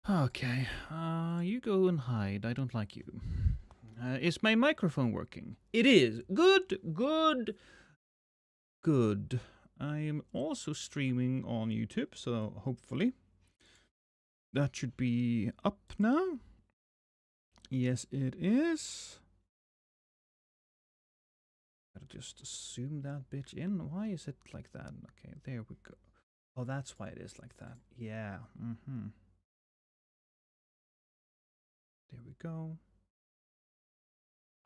Okay, you go and hide. I don't like you. Is my microphone working? It is. Good, good, good. I am also streaming on YouTube, so hopefully that should be up now. Yes, it is. Gotta just zoom that bitch in. Why is it like that? Okay, there we go. Oh, that's why it is like that. Yeah. There we go.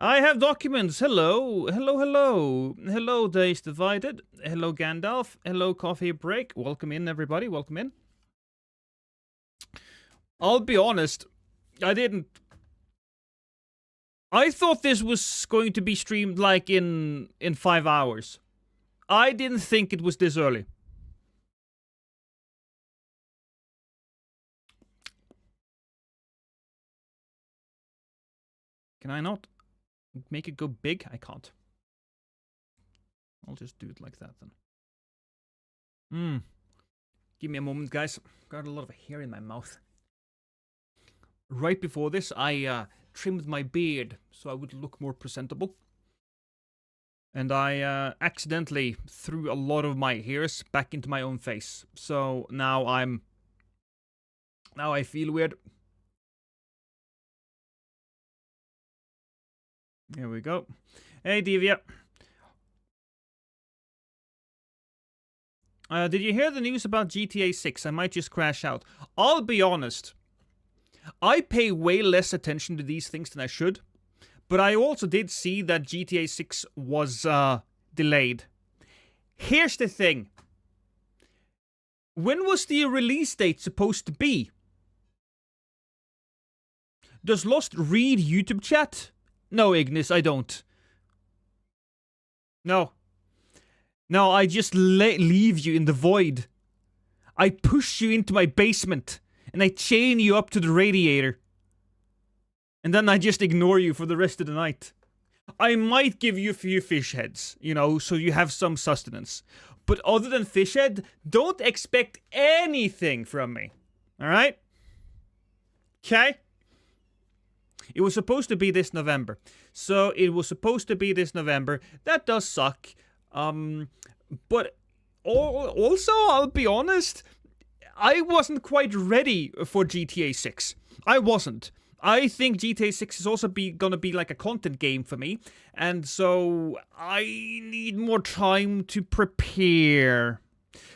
I have documents. Hello. Hello, hello. Hello, Days Divided. Hello, Gandalf. Hello, Coffee Break. Welcome in, everybody. Welcome in. I'll be honest. I thought this was going to be streamed like in 5 hours. I didn't think it was this early. Can I not make it go big? I can't. I'll just do it like that then. Give me a moment, guys. Got a lot of hair in my mouth. Right before this, I trimmed my beard so I would look more presentable. And I accidentally threw a lot of my hairs back into my own face. So now I feel weird. Here we go. Hey, Divya. Did you hear the news about GTA 6? I might just crash out. I'll be honest. I pay way less attention to these things than I should. But I also did see that GTA 6 was delayed. Here's the thing. When was the release date supposed to be? Does Lost read YouTube chat? No, Ignis, I don't. No. No, I just leave you in the void. I push you into my basement, and I chain you up to the radiator. And then I just ignore you for the rest of the night. I might give you a few fish heads, you know, so you have some sustenance. But other than fish head, don't expect anything from me. Alright? Okay? It was supposed to be this November. So it was supposed to be this November. That does suck. But also, I'll be honest, I wasn't quite ready for GTA 6. I wasn't. I think GTA 6 is also gonna be like a content game for me. And so I need more time to prepare.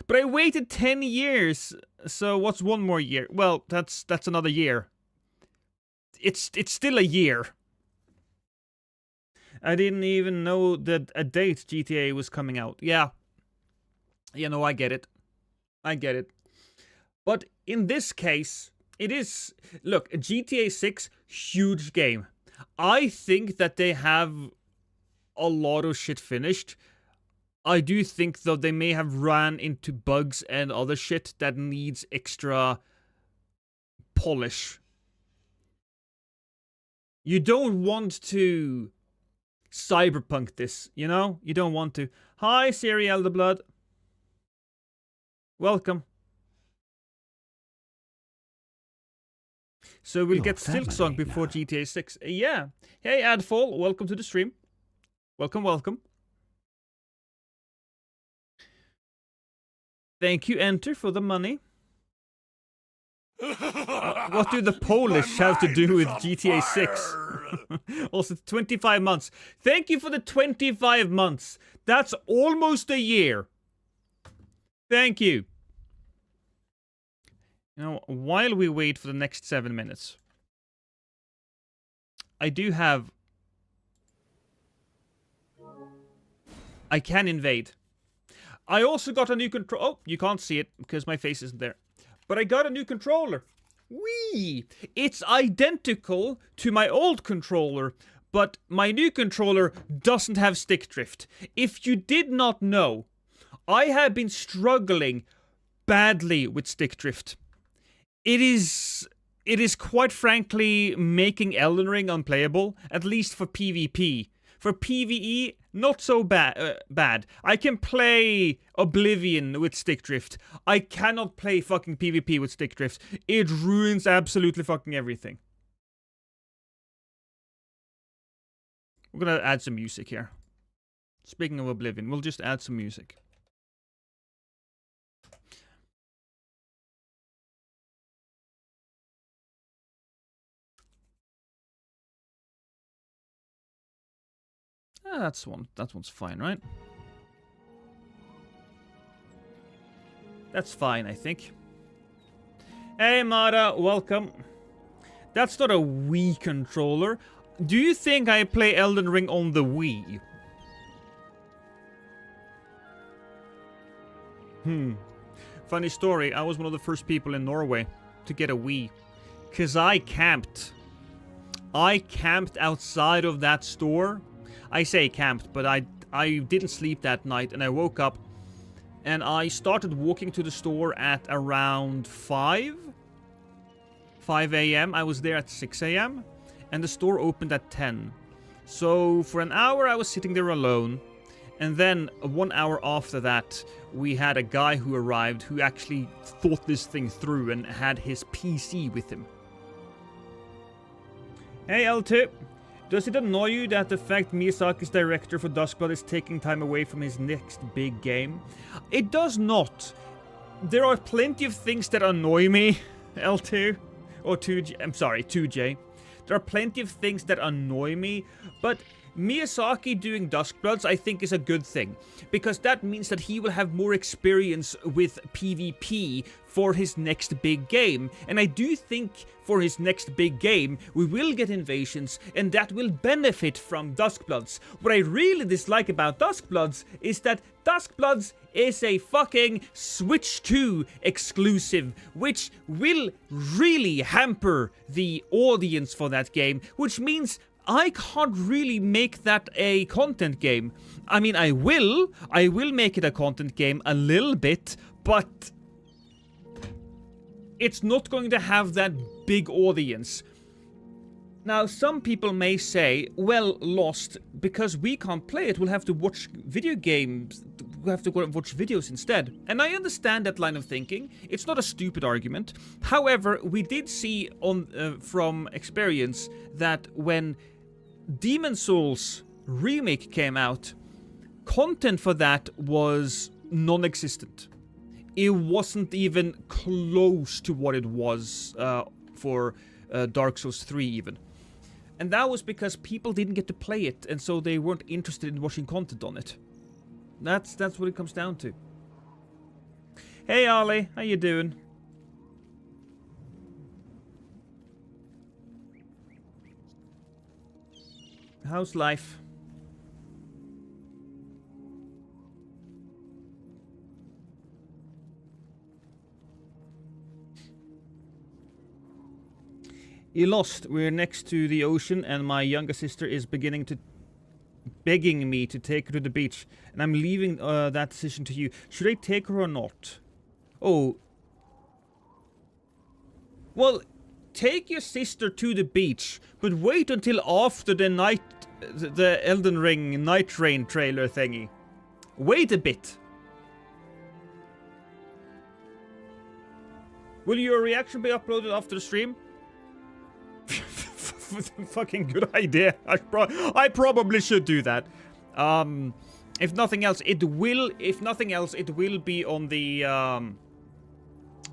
But I waited 10 years. So what's one more year? Well, that's another year. It's still a year. I didn't even know that a date GTA was coming out. Yeah. You know, I get it. I get it. But in this case, it is... Look, GTA 6, huge game. I think that they have a lot of shit finished. I do think, though, they may have ran into bugs and other shit that needs extra polish. You don't want to cyberpunk this, you know? You don't want to. Hi, Siri Elder Blood. Welcome. So we'll get Silksong before GTA 6. Yeah. Hey, Adfall. Welcome to the stream. Welcome, welcome. Thank you, Enter, for the money. What do the Polish have to do with GTA 6? Also, 25 months. Thank you for the 25 months. That's almost a year. Thank you. You know, while we wait for the next 7 minutes, I do have... I can invade. I also got a new control... Oh, you can't see it because my face isn't there. But I got a new controller. Whee! It's identical to my old controller, but my new controller doesn't have stick drift. If you did not know, I have been struggling badly with stick drift. It is quite frankly making Elden Ring unplayable, at least for PvP. For PvE, not so bad. I can play Oblivion with stick drift. I cannot play fucking PvP with stick drift. It ruins absolutely fucking everything. We're gonna add some music here. Speaking of Oblivion, we'll just add some music. That one's fine, right? That's fine, I think. Hey, Mara, welcome. That's not a Wii controller. Do you think I play Elden Ring on the Wii? Funny story, I was one of the first people in Norway to get a Wii. 'Cause I camped. I camped outside of that store. I say camped, but I didn't sleep that night, and I woke up and I started walking to the store at around 5 a.m. I was there at 6 a.m. and the store opened at 10. So for an hour I was sitting there alone, and then 1 hour after that we had a guy who arrived who actually thought this thing through and had his PC with him. Hey L2. Does it annoy you that the fact Miyazaki's director for Dusk Bloods is taking time away from his next big game? It does not. There are plenty of things that annoy me, L2. Or 2J. I'm sorry, 2J. There are plenty of things that annoy me, but Miyazaki doing Dusk Bloods I think is a good thing, because that means that he will have more experience with PvP for his next big game. And I do think for his next big game we will get invasions, and that will benefit from Dusk Bloods. What I really dislike about Dusk Bloods is that Dusk Bloods is a fucking Switch 2 exclusive, which will really hamper the audience for that game, which means I can't really make that a content game. I mean, I will make it a content game a little bit, but it's not going to have that big audience. Now, some people may say, well, Lost, because we can't play it, we'll have to watch video games, we'll have to go and watch videos instead. And I understand that line of thinking. It's not a stupid argument. However, we did see from experience that when Demon's Souls remake came out, content for that was non-existent. It wasn't even close to what it was for Dark Souls 3 even. And that was because people didn't get to play it, and so they weren't interested in watching content on it. That's what it comes down to. Hey Ollie, how you doing? How's life? You lost. We're next to the ocean, and my younger sister is begging me to take her to the beach, and I'm leaving that decision to you. Should I take her or not? Oh. Well, take your sister to the beach, but wait until after the Elden Ring Night Train trailer thingy. Wait a bit. Will your reaction be uploaded after the stream? Fucking good idea. I probably should do that. If nothing else, it will. If nothing else, it will be on the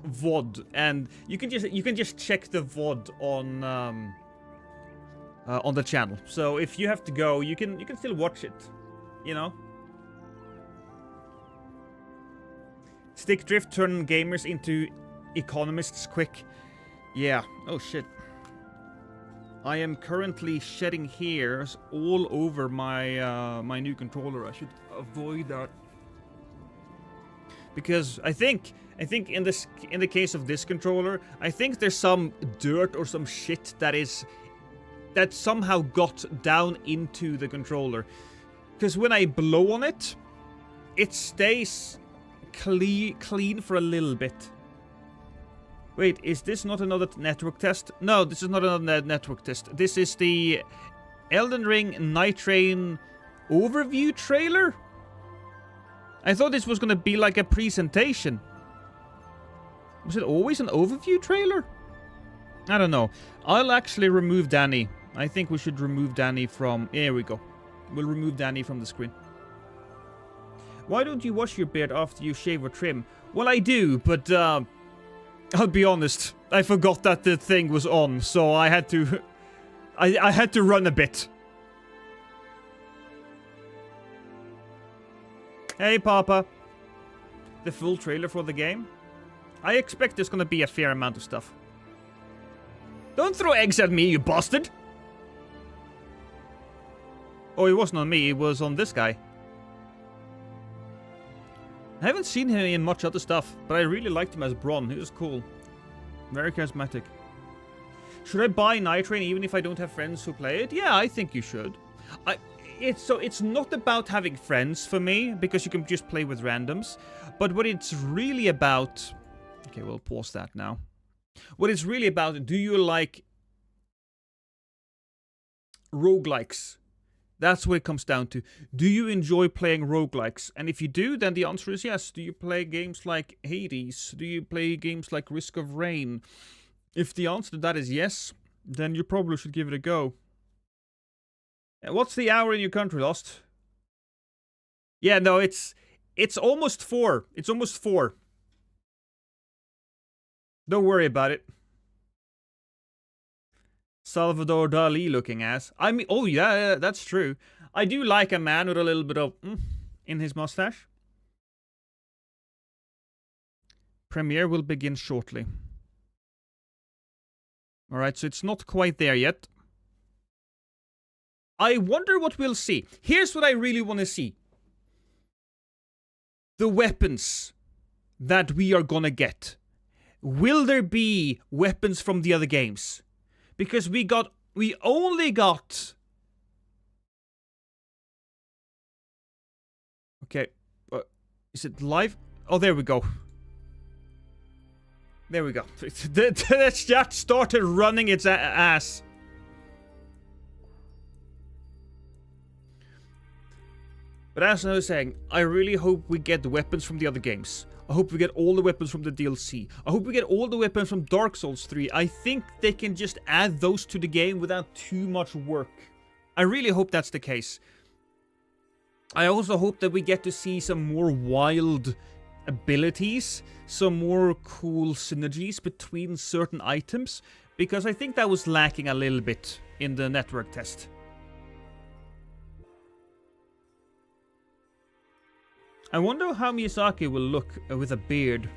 VOD, and you can just check the VOD on the channel. So if you have to go, you can still watch it. You know. Stick drift turn gamers into economists quick. Yeah. Oh shit. I am currently shedding hairs all over my my new controller. I should avoid that, because I think in the case of this controller, I think there's some dirt or some shit that somehow got down into the controller. Because when I blow on it, it stays clean for a little bit. Wait, is this not another network test? No, this is not another network test. This is the Elden Ring Night Train overview trailer? I thought this was gonna be like a presentation. Was it always an overview trailer? I don't know. I'll actually remove Danny. I think we should remove Danny from... Here we go. We'll remove Danny from the screen. Why don't you wash your beard after you shave or trim? Well, I do, but I'll be honest. I forgot that the thing was on, so I had to... I had to run a bit. Hey, Papa. The full trailer for the game? I expect there's gonna be a fair amount of stuff. Don't throw eggs at me, you bastard! Oh, it wasn't on me, it was on this guy. I haven't seen him in much other stuff, but I really liked him as Bron. He was cool. Very charismatic. Should I buy Night Train even if I don't have friends who play it? Yeah, I think you should. It's not about having friends for me, because you can just play with randoms. But what it's really about... Okay, we'll pause that now. What it's really about, do you like roguelikes? That's what it comes down to. Do you enjoy playing roguelikes? And if you do, then the answer is yes. Do you play games like Hades? Do you play games like Risk of Rain? If the answer to that is yes, then you probably should give it a go. What's the hour in your country, Lost? Yeah, no, it's almost 4. It's almost 4. Don't worry about it. Salvador Dali looking ass. I mean, oh yeah, that's true. I do like a man with a little bit of in his mustache. Premiere will begin shortly. Alright, so it's not quite there yet. I wonder what we'll see. Here's what I really want to see. The weapons that we are gonna get. Will there be weapons from the other games? Because we only got... Okay. Is it live? Oh, there we go. There we go. The chat started running its ass. But as I was saying, I really hope we get the weapons from the other games. I hope we get all the weapons from the DLC. I hope we get all the weapons from Dark Souls 3. I think they can just add those to the game without too much work. I really hope that's the case. I also hope that we get to see some more wild abilities, some more cool synergies between certain items, because I think that was lacking a little bit in the network test. I wonder how Miyazaki will look with a beard.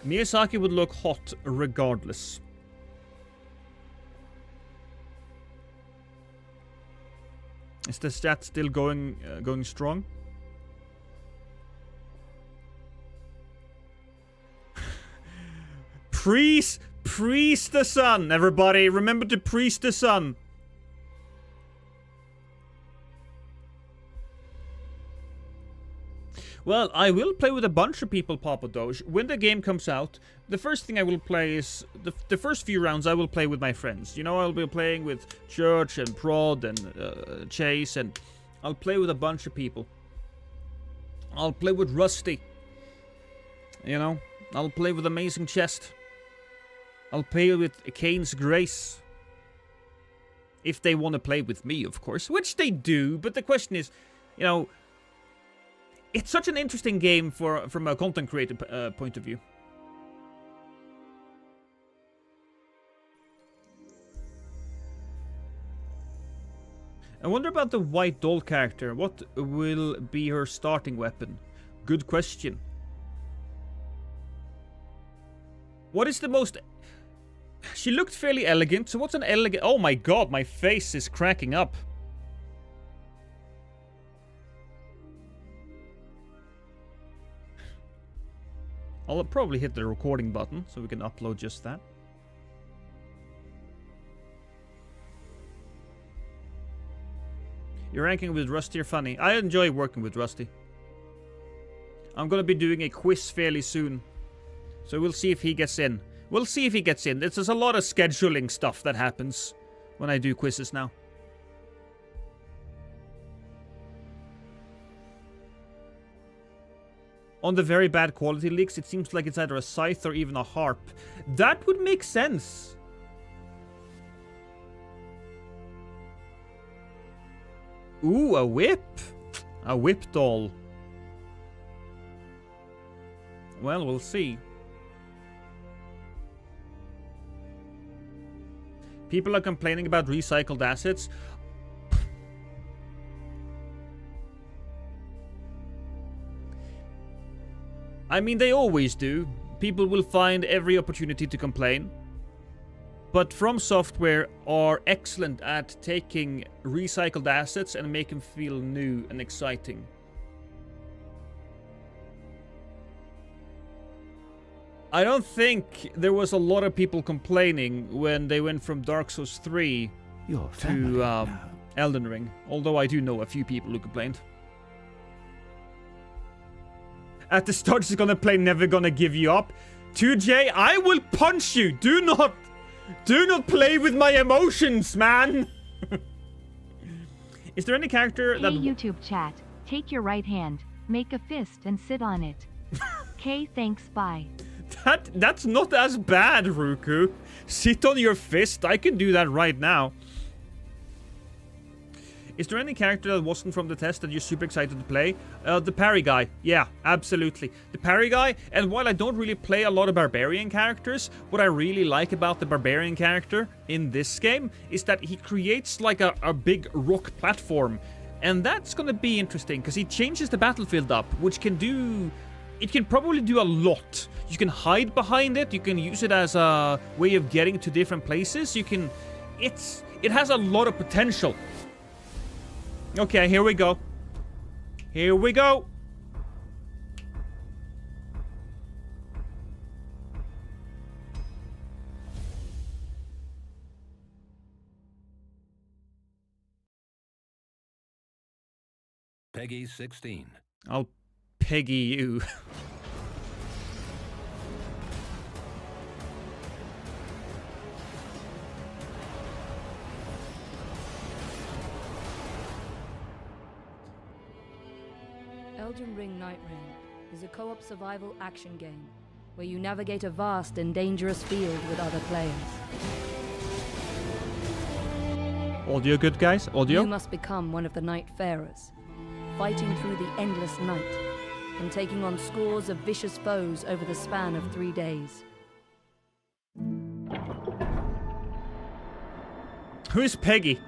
Miyazaki would look hot regardless. Is the stat still going strong? Priest the sun, everybody! Remember to priest the sun. Well, I will play with a bunch of people, Papa Doge. When the game comes out, the first thing I will play is... The first few rounds I will play with my friends. You know, I'll be playing with Church and Prod and Chase, and I'll play with a bunch of people. I'll play with Rusty. You know, I'll play with Amazing Chest. I'll play with Kane's Grace. If they want to play with me, of course. Which they do, but the question is, you know... It's such an interesting game from a content creator point of view. I wonder about the White Doll character. What will be her starting weapon? Good question. What is the most... She looked fairly elegant, so what's an elegant... Oh my god, my face is cracking up. I'll probably hit the recording button, so we can upload just that. Your ranking with Rusty are funny. I enjoy working with Rusty. I'm gonna be doing a quiz fairly soon, so we'll see if he gets in. We'll see if he gets in. There's a lot of scheduling stuff that happens when I do quizzes now. On the very bad quality leaks, it seems like it's either a scythe or even a harp. That would make sense. Ooh, a whip. A whip doll. Well, we'll see. People are complaining about recycled assets. I mean, they always do. People will find every opportunity to complain. But From Software are excellent at taking recycled assets and make them feel new and exciting. I don't think there was a lot of people complaining when they went from Dark Souls 3 to Elden Ring. Although I do know a few people who complained. At the start, she's gonna play Never Gonna Give You Up. 2J, I will punch you! Do not play with my emotions, man! Is there any character that... Hey, YouTube chat. Take your right hand, make a fist, and sit on it. K, thanks, bye. That's not as bad, Ruku. Sit on your fist. I can do that right now. Is there any character that wasn't from the test that you're super excited to play? The parry guy. Yeah, absolutely. The parry guy. And while I don't really play a lot of barbarian characters, what I really like about the barbarian character in this game is that he creates like a big rock platform. And that's gonna be interesting, because he changes the battlefield up, which can do... It can probably do a lot. You can hide behind it. You can use it as a way of getting to different places. You can... It has a lot of potential. Okay, here we go. Here we go. Peggy 16. I'll Peggy you. Elden Ring NIGHTREIGN is a co-op survival action game where you navigate a vast and dangerous field with other players. Audio good, guys? Audio? You must become one of the Nightfarers, fighting through the endless night and taking on scores of vicious foes over the span of 3 days. Who is Peggy?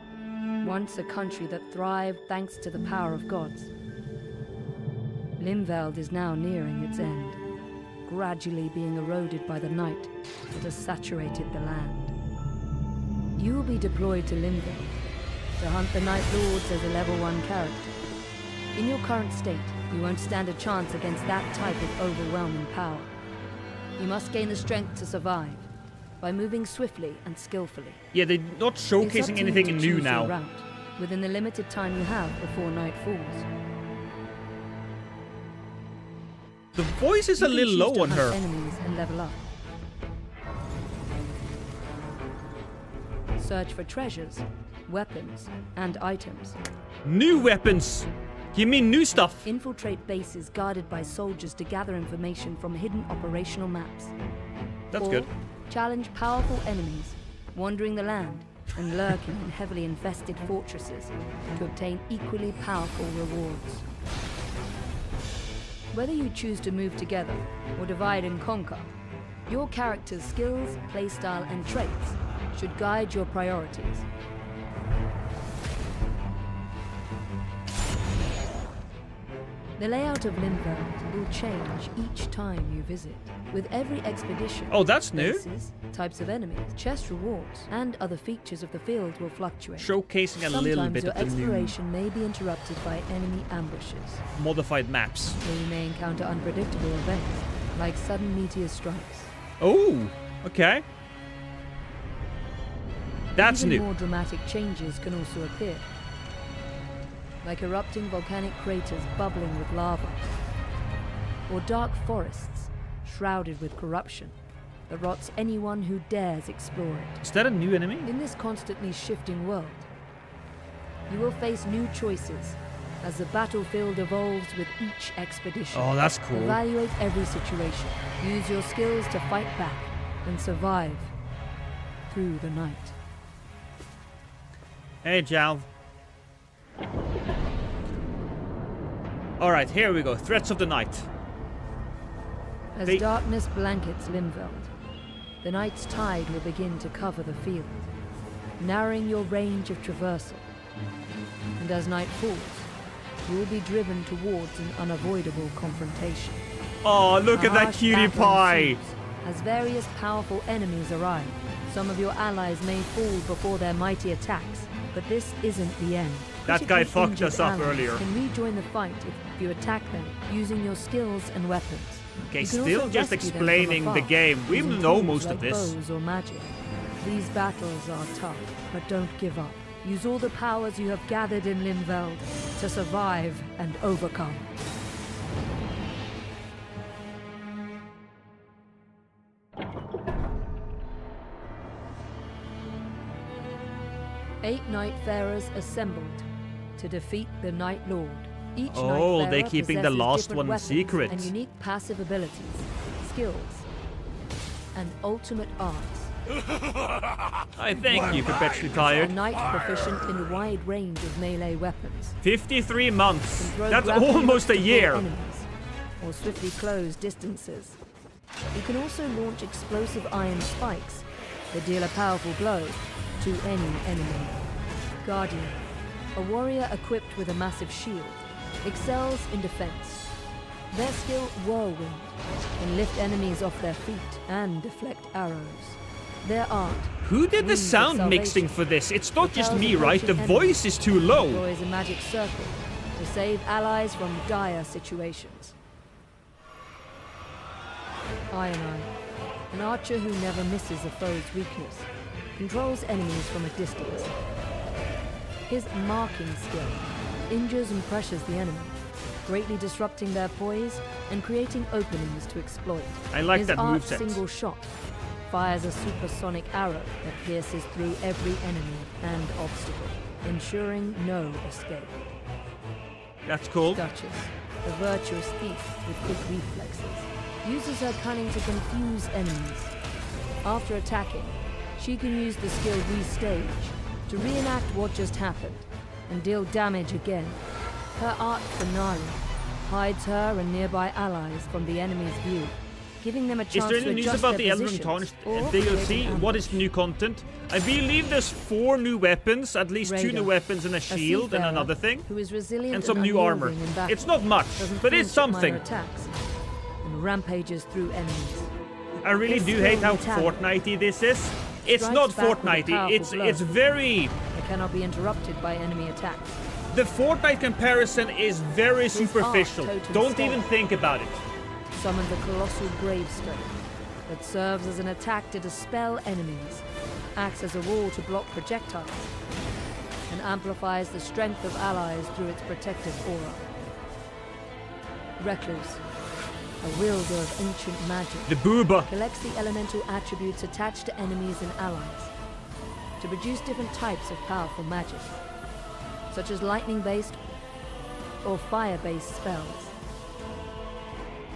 Once a country that thrived thanks to the power of gods, Limveld is now nearing its end, gradually being eroded by the night that has saturated the land. You will be deployed to Limveld to hunt the Night Lords as a level 1 character. In your current state, you won't stand a chance against that type of overwhelming power. You must gain the strength to survive by moving swiftly and skillfully. Yeah, they're not showcasing anything new now. Route within the limited time you have before night falls. The voice is a little low on her. Enemies and level up. Search for treasures, weapons, and items. New weapons! Give me new stuff! Infiltrate bases guarded by soldiers to gather information from hidden operational maps. That's or good. Challenge powerful enemies, wandering the land and lurking in heavily infested fortresses to obtain equally powerful rewards. Whether you choose to move together or divide and conquer, your character's skills, playstyle, and traits should guide your priorities. The layout of Limveld will change each time you visit. With every expedition, Oh, that's new. places, types of enemies, chest rewards, and other features of the field will fluctuate. Showcasing a little Sometimes bit your of the new exploration may be interrupted by enemy ambushes, modified maps. where you may encounter unpredictable events, like sudden meteor strikes. Oh, okay. That's Even new. more dramatic changes can also appear, like erupting volcanic craters bubbling with lava, or dark forests shrouded with corruption. that rots anyone who dares explore it. Is that a new enemy? In this constantly shifting world, you will face new choices as the battlefield evolves with each expedition. Oh, that's cool. Evaluate every situation. Use your skills to fight back and survive through the night. Hey, Jalv. Alright, here we go. Threats of the night. As darkness blankets Limveld, the night's tide will begin to cover the field, narrowing your range of traversal. And as night falls, you will be driven towards an unavoidable confrontation. Oh, look at that Harsh cutie battle pie! ensues. As various powerful enemies arrive, some of your allies may fall before their mighty attacks, but this isn't the end. That guy Critically fucked injured us up allies earlier. Can rejoin the fight if you attack them using your skills and weapons. Okay, You can still also just rescue them explaining from the afar, game. We using know tools most like of this. bows or magic. These battles are tough, but don't give up. Use all the powers you have gathered in Limveld to survive and overcome. Eight Nightfarers assembled to defeat the Night Lord. Each Oh, they're Nightfarer keeping the possesses last different one weapons secret. and unique passive abilities, skills, and ultimate arts. I thank you, perpetually A tired. knight proficient in a wide range of melee weapons. 53 months. Can throw That's grappling almost hooks a to year. enemies, or swiftly close distances. You can also launch explosive iron spikes that deal a powerful blow to any enemy. Guardian, a warrior equipped with a massive shield, excels in defense. Their skill, Whirlwind, can lift enemies off their feet and deflect arrows. Their art, Who did the Wings of sound Salvation, mixing for this? It's not just repels me, right? The approaching voice is too low. deploys a magic circle to save allies from dire situations. Ionine, an archer who never misses a foe's weakness, controls enemies from a distance. His marking skill injures and pressures the enemy, greatly disrupting their poise and creating openings to exploit. I like His that art moveset. single shot fires a supersonic arrow that pierces through every enemy and obstacle, ensuring no escape. That's cool. Duchess, a virtuous thief with quick reflexes, uses her cunning to confuse enemies. After attacking, she can use the skill Restage to reenact what just happened and deal damage again. Her art Finale hides her and nearby allies from the enemy's view, giving them a Is chance there to any news adjust about their the Elden Ring positions Tarnished or DLC? create an What is the new content? I believe there's 4 new weapons, at least 2 Raider, new weapons and a shield and seafarer another thing. who is resilient And some new armor. unyielding in battle, It's not much, doesn't but it's flinch at minor something. attacks, and rampages through enemies. I really His do skill hate how Italian. Fortnitey this is. It's Strikes not back with a Fortnitey. powerful It's blow. very. They cannot be interrupted by enemy attacks. The Fortnite comparison is very His art superficial. totem Don't stone. even think about it. Summon the colossal gravestone that serves as an attack to dispel enemies, acts as a wall to block projectiles, and amplifies the strength of allies through its protective aura. Recluse, a wielder of ancient magic, The booba. collects the elemental attributes attached to enemies and allies to produce different types of powerful magic, such as lightning-based or fire-based spells.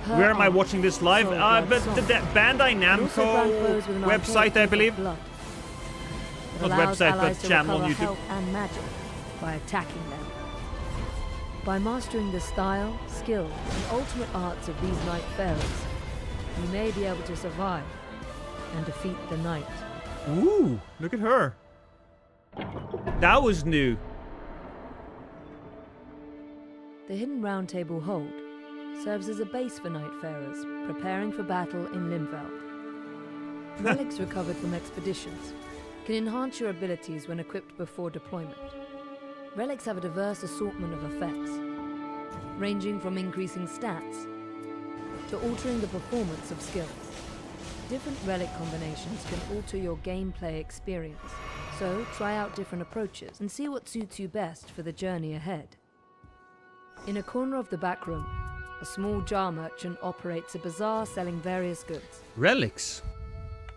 Her Where am I art, watching this live? Soul Blood But Song, the Bandai can also grant foes with Namco an website, archaic I gift of believe. blood that Not allows website, allies but to channel on recover YouTube. health and magic by attacking them. By mastering the style, skill, and ultimate arts of these Nightfarers, you may be able to survive and defeat the night. Ooh, look at her. That was new. The Hidden Round Table Hold serves as a base for Nightfarers preparing for battle in Limveld. Relics recovered from expeditions can enhance your abilities when equipped before deployment. Relics have a diverse assortment of effects, ranging from increasing stats to altering the performance of skills. Different relic combinations can alter your gameplay experience, so try out different approaches and see what suits you best for the journey ahead. In a corner of the back room, a small jar merchant operates a bazaar selling various goods. Relics.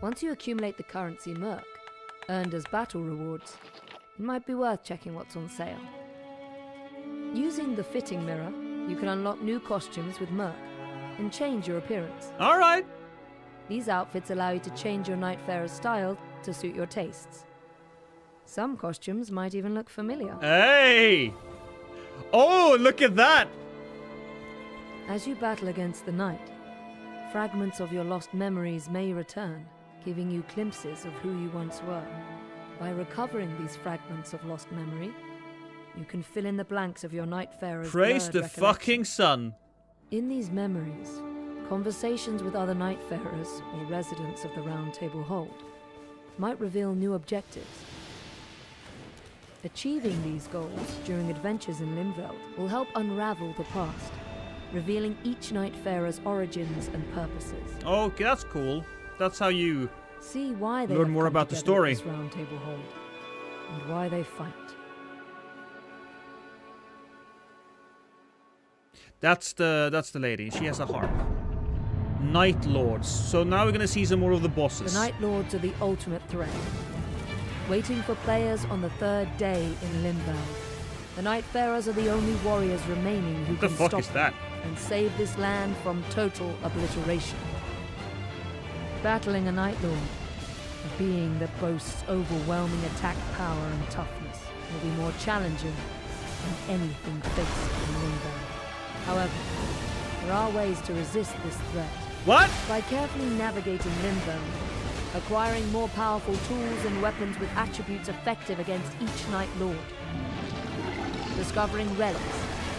Once you accumulate the currency Merc, earned as battle rewards, it might be worth checking what's on sale. Using the fitting mirror, you can unlock new costumes with Merc and change your appearance. Alright. These outfits allow you to change your Nightfarer's style to suit your tastes. Some costumes might even look familiar. Hey! Oh, look at that! As you battle against the night, fragments of your lost memories may return, giving you glimpses of who you once were. By recovering these fragments of lost memory, you can fill in the blanks of your Nightfarer's Praise blurred the fucking sun. In these memories, conversations with other Nightfarers or residents of the Round Table hold might reveal new objectives. Achieving these goals during adventures in Limveld will help unravel the past, revealing each Nightfarer's origins and purposes. Okay, that's cool. That's how you See why they learn have more come about the together story. at this Round Table hold, and why they fight. That's the lady. She has a harp. Night Lords. So now we're gonna see some more of the bosses. The Night Lords are the ultimate threat, waiting for players on the third day in Limveld. The Nightfarers are the only warriors remaining who What the can fuck stop is that? them and save this land from total obliteration. Battling a Night Lord, a being that boasts overwhelming attack power and toughness, will be more challenging than anything faced in Limveld. However, there are ways to resist this threat. What? By carefully navigating Limveld, acquiring more powerful tools and weapons with attributes effective against each Night Lord, discovering relics,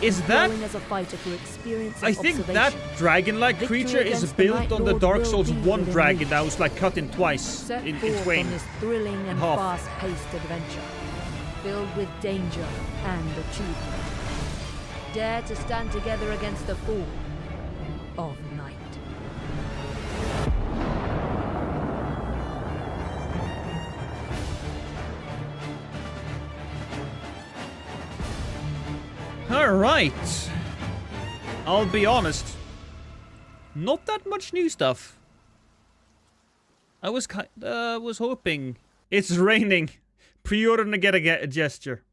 Is that? growing as a fighter through experience and I think that observation. dragon-like Victory creature is against the built Night on the Lord Dark will Souls be 1 within dragon reach. that was like cut in twice, Set in forth twain. on this thrilling and half. fast-paced adventure, filled with danger and achievement. Dare to stand together against the fall of night. Alright. I'll be honest. Not that much new stuff. I was was hoping. It's raining. Pre-order to get a gesture.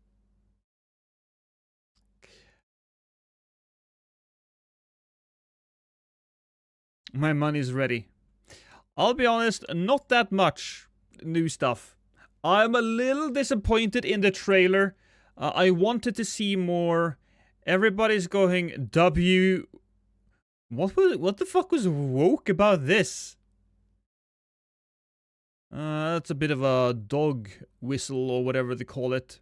My money's ready. I'll be honest, not that much new stuff. I'm a little disappointed in the trailer. I wanted to see more. Everybody's going W. What the fuck was woke about this? That's a bit of a dog whistle or whatever they call it.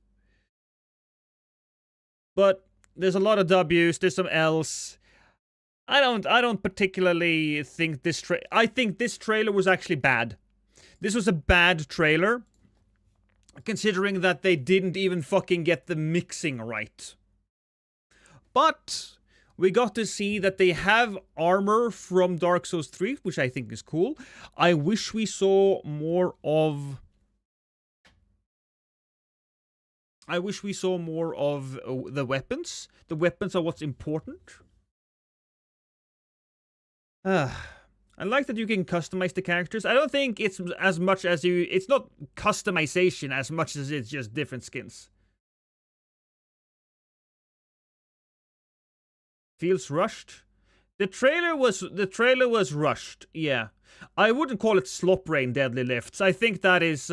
But there's a lot of W's, there's some L's. I don't particularly think this I think this trailer was actually bad. This was a bad trailer, considering that they didn't even fucking get the mixing right. But we got to see that they have armor from Dark Souls 3, which I think is cool. I wish we saw more of... the weapons. The weapons are what's important. I like that you can customize the characters. I don't think it's as much as you... It's not customization as much as it's just different skins. Feels rushed. The trailer was rushed, yeah. I wouldn't call it slop rain deadly lifts. I think that is,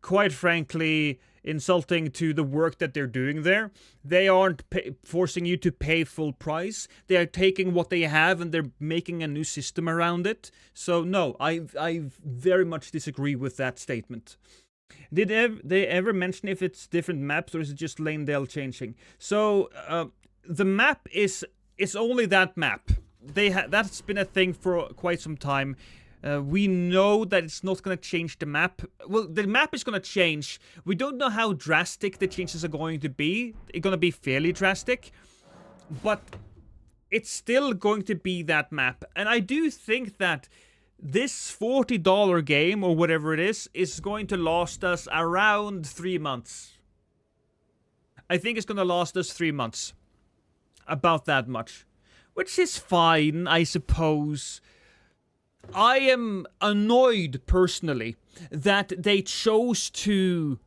quite frankly, insulting to the work that they're doing there. They aren't forcing you to pay full price. They are taking what they have and they're making a new system around it. So no, I very much disagree with that statement. Did they ever mention if it's different maps or is it just Lanedale changing? So the map is only that map. That's been a thing for quite some time. We know that it's not going to change the map. Well, the map is going to change. We don't know how drastic the changes are going to be. It's going to be fairly drastic. But it's still going to be that map. And I do think that this $40 game, or whatever it is going to last us around 3 months. I think it's going to last us 3 months. About that much. Which is fine, I suppose. I am annoyed, personally, that they chose to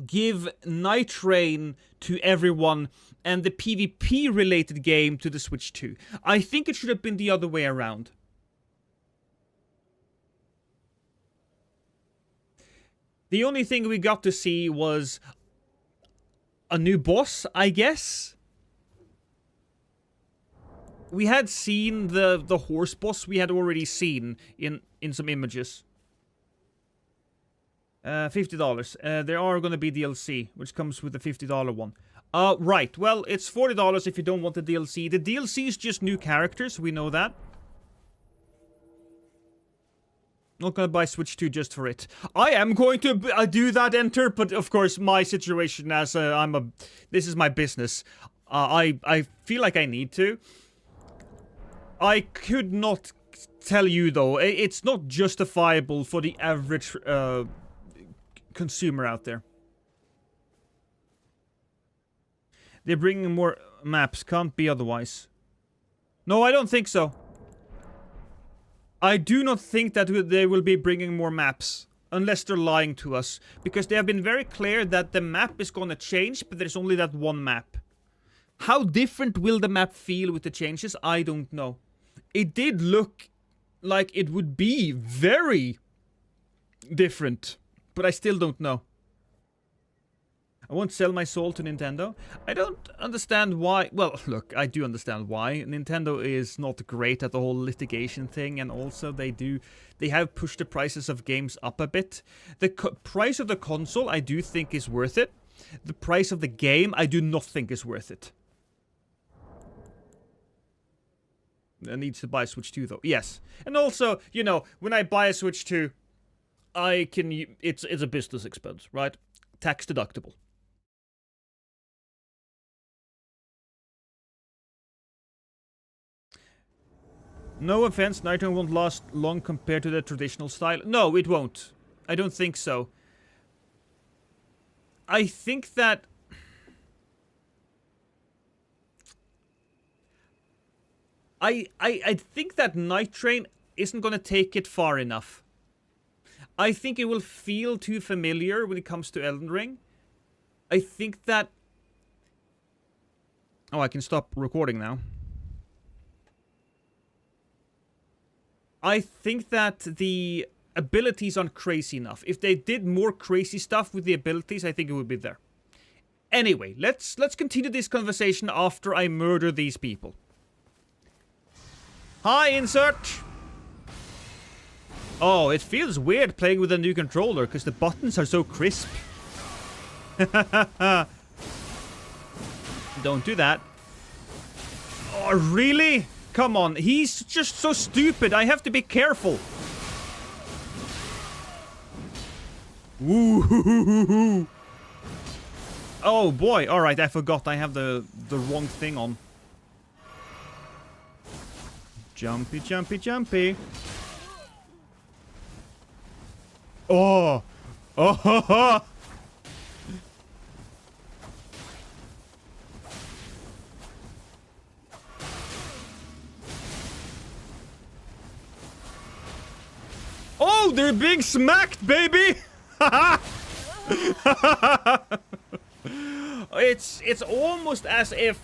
give Night Rain to everyone and the PvP-related game to the Switch 2. I think it should have been the other way around. The only thing we got to see was a new boss, I guess. We had seen the horse boss we had already seen in some images. $50. There are gonna be DLC, which comes with the $50 one. Right. Well, it's $40 if you don't want the DLC. The DLC is just new characters, we know that. Not gonna buy Switch 2 just for it. I am going to do that, Enter, but of course my situation as this is my business. I feel like I need to. I could not tell you though, it's not justifiable for the average consumer out there. They're bringing more maps, can't be otherwise. No, I don't think so. I do not think that they will be bringing more maps. Unless they're lying to us. Because they have been very clear that the map is gonna change, but there's only that one map. How different will the map feel with the changes? I don't know. It did look like it would be very different. But I still don't know. I won't sell my soul to Nintendo. I don't understand why. Well, look, I do understand why. Nintendo is not great at the whole litigation thing, and also they have pushed the prices of games up a bit. The price of the console I do think is worth it. The price of the game I do not think is worth it. I need to buy a Switch 2 though. Yes. And also, you know, when I buy a Switch 2, I can it's a business expense, right? Tax deductible. No offense, NIGHTREIGN won't last long compared to the traditional style. No, it won't. I don't think so. I think that... I think that NIGHTREIGN isn't gonna take it far enough. I think it will feel too familiar when it comes to Elden Ring. I think that... Oh, I can stop recording now. I think that the abilities aren't crazy enough. If they did more crazy stuff with the abilities, I think it would be there. Anyway, let's continue this conversation after I murder these people. Hi, insert! Oh, it feels weird playing with a new controller because the buttons are so crisp. Don't do that. Oh, really? Come on, he's just so stupid. I have to be careful. Woo. Oh boy, alright, I forgot I have the wrong thing on. Jumpy, jumpy, jumpy. Oh! Oh ha ha! Oh, they're being smacked, baby! It's almost as if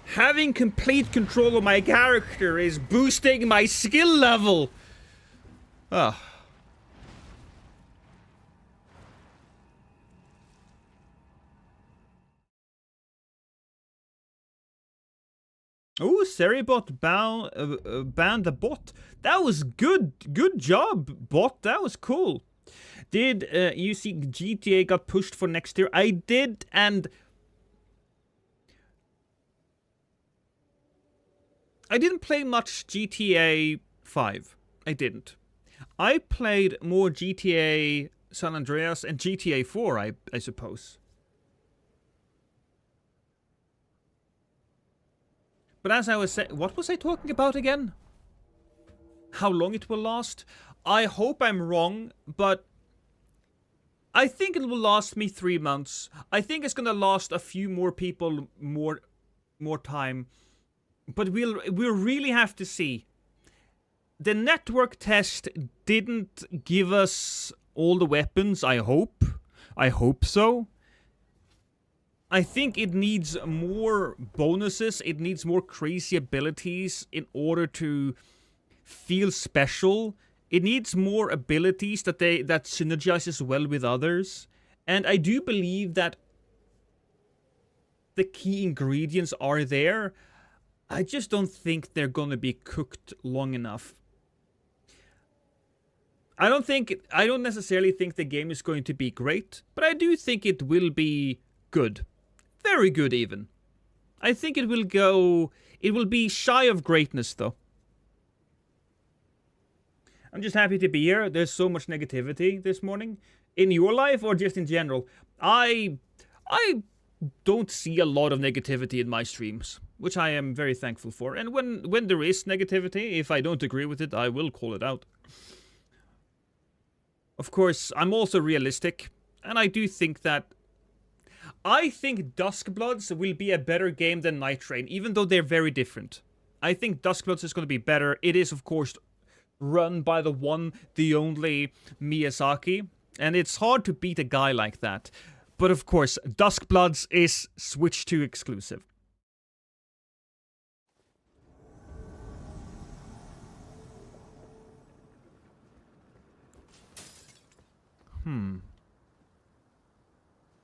having complete control of my character is boosting my skill level. Ah. Oh, Seribot banned the bot. That was good. Good job, bot. That was cool. Did you see GTA got pushed for next year? I did, and I didn't play much GTA 5. I didn't. I played more GTA San Andreas and GTA 4, I suppose. But as I was saying, what was I talking about again? How long it will last? I hope I'm wrong, but I think it will last me 3 months. I think it's gonna last a few more people more time. But we'll really have to see. the network test didn't give us all the weapons, I hope. I hope so. I think it needs more bonuses, it needs more crazy abilities in order to feel special. It needs more abilities that synergizes well with others. And I do believe that the key ingredients are there. I just don't think they're gonna be cooked long enough. I don't necessarily think the game is going to be great, but I do think it will be good. Very good, even. I think it will be shy of greatness, though. I'm just happy to be here. There's so much negativity this morning. In your life, or just in general? I don't see a lot of negativity in my streams, which I am very thankful for. And when there is negativity, if I don't agree with it, I will call it out. Of course, I'm also realistic, and I do think that I think Dusk Bloods will be a better game than Night Train, even though they're very different. I think Dusk Bloods is going to be better. It is, of course, run by the one, the only Miyazaki, and it's hard to beat a guy like that. But of course, Dusk Bloods is Switch 2 exclusive.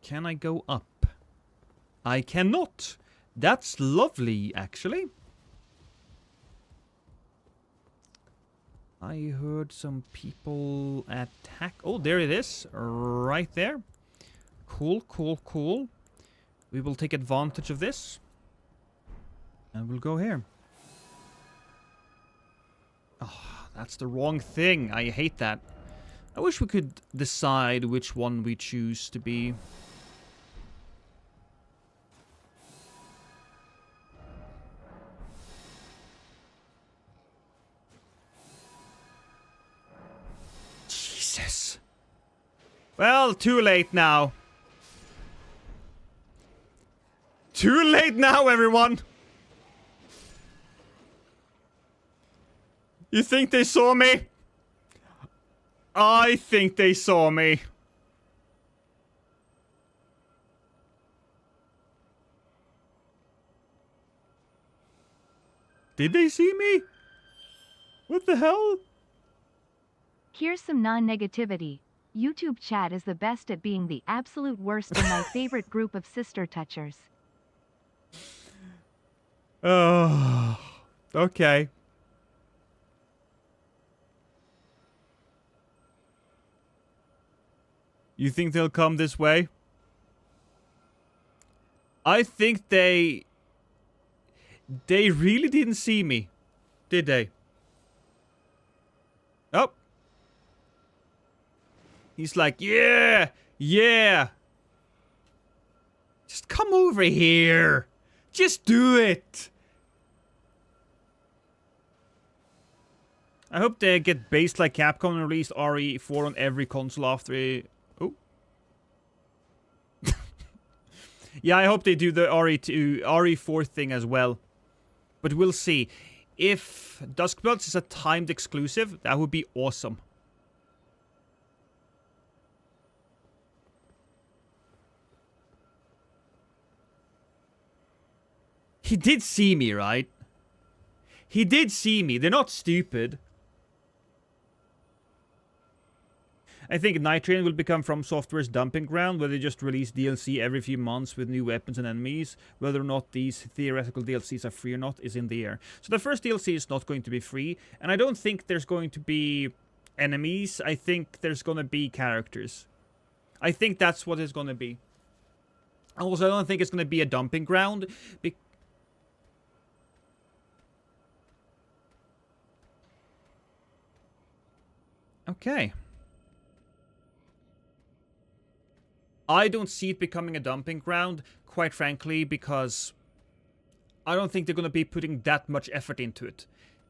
Can I go up? I cannot. That's lovely, actually. I heard some people attack. Oh, there it is. Right there. Cool, cool, cool. We will take advantage of this. And we'll go here. Oh, that's the wrong thing. I hate that. I wish we could decide which one we choose to be. Jesus. Well, too late now. Too late now, everyone! You think they saw me? I think they saw me. Did they see me? What the hell? Here's some non-negativity. YouTube chat is the best at being the absolute worst in my favorite group of sister touchers. Oh, okay. You think they'll come this way? I think they really didn't see me, did they? Oh. He's like, yeah, yeah. Just come over here. Just do it. I hope they get based like Capcom and released RE4 on every console after a... Oh. Yeah, I hope they do the RE4 thing as well. But we'll see. If Dusk Bloods is a timed exclusive, that would be awesome. He did see me, right? He did see me. They're not stupid. I think Night Train will become From Software's dumping ground, where they just release DLC every few months with new weapons and enemies. Whether or not these theoretical DLCs are free or not is in the air. So the first DLC is not going to be free, and I don't think there's going to be enemies. I think there's going to be characters. I think that's what it's going to be. Also, I don't think it's going to be a dumping ground. Okay. I don't see it becoming a dumping ground, quite frankly, because I don't think they're going to be putting that much effort into it.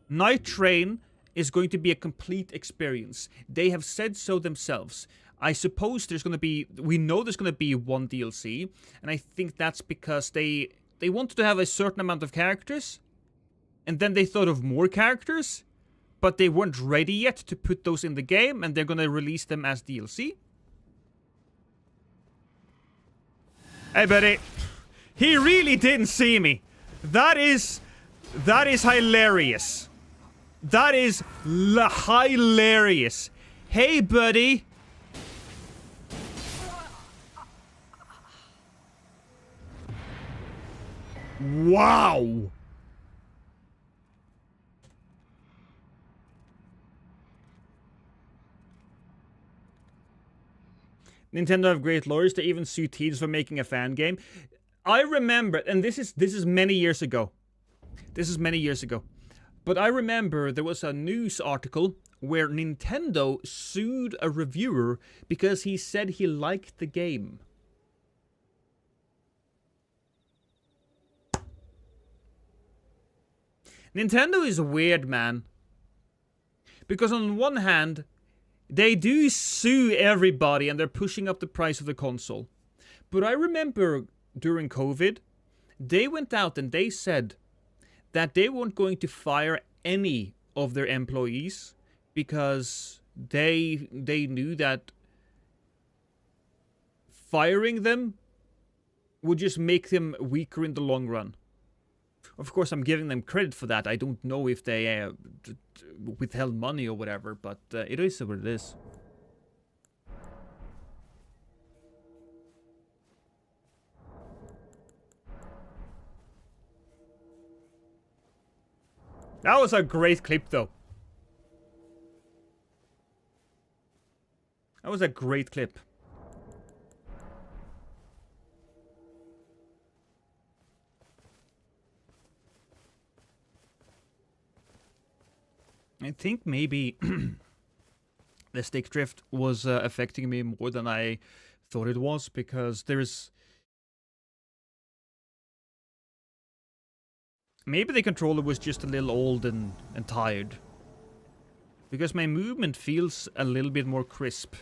Night Train is going to be a complete experience. They have said so themselves. I suppose there's going to be... We know there's going to be one DLC, and I think that's because they wanted to have a certain amount of characters, and then they thought of more characters, but they weren't ready yet to put those in the game, and they're gonna release them as DLC. Hey, buddy. He really didn't see me. That is hilarious. That is hilarious. Hey, buddy. Wow. Nintendo have great lawyers. They even sue teens for making a fan game. I remember, and this is many years ago. This is many years ago. But I remember there was a news article where Nintendo sued a reviewer because he said he liked the game. Nintendo is weird, man. Because on one hand, they do sue everybody and they're pushing up the price of the console. But I remember during COVID, they went out and they said that they weren't going to fire any of their employees because they knew that firing them would just make them weaker in the long run. Of course, I'm giving them credit for that. I don't know if they withheld money or whatever, but it is what it is. That was a great clip, though. That was a great clip. I think maybe the stick drift was affecting me more than I thought it was, because there's... Maybe the controller was just a little old and tired. Because my movement feels a little bit more crisp.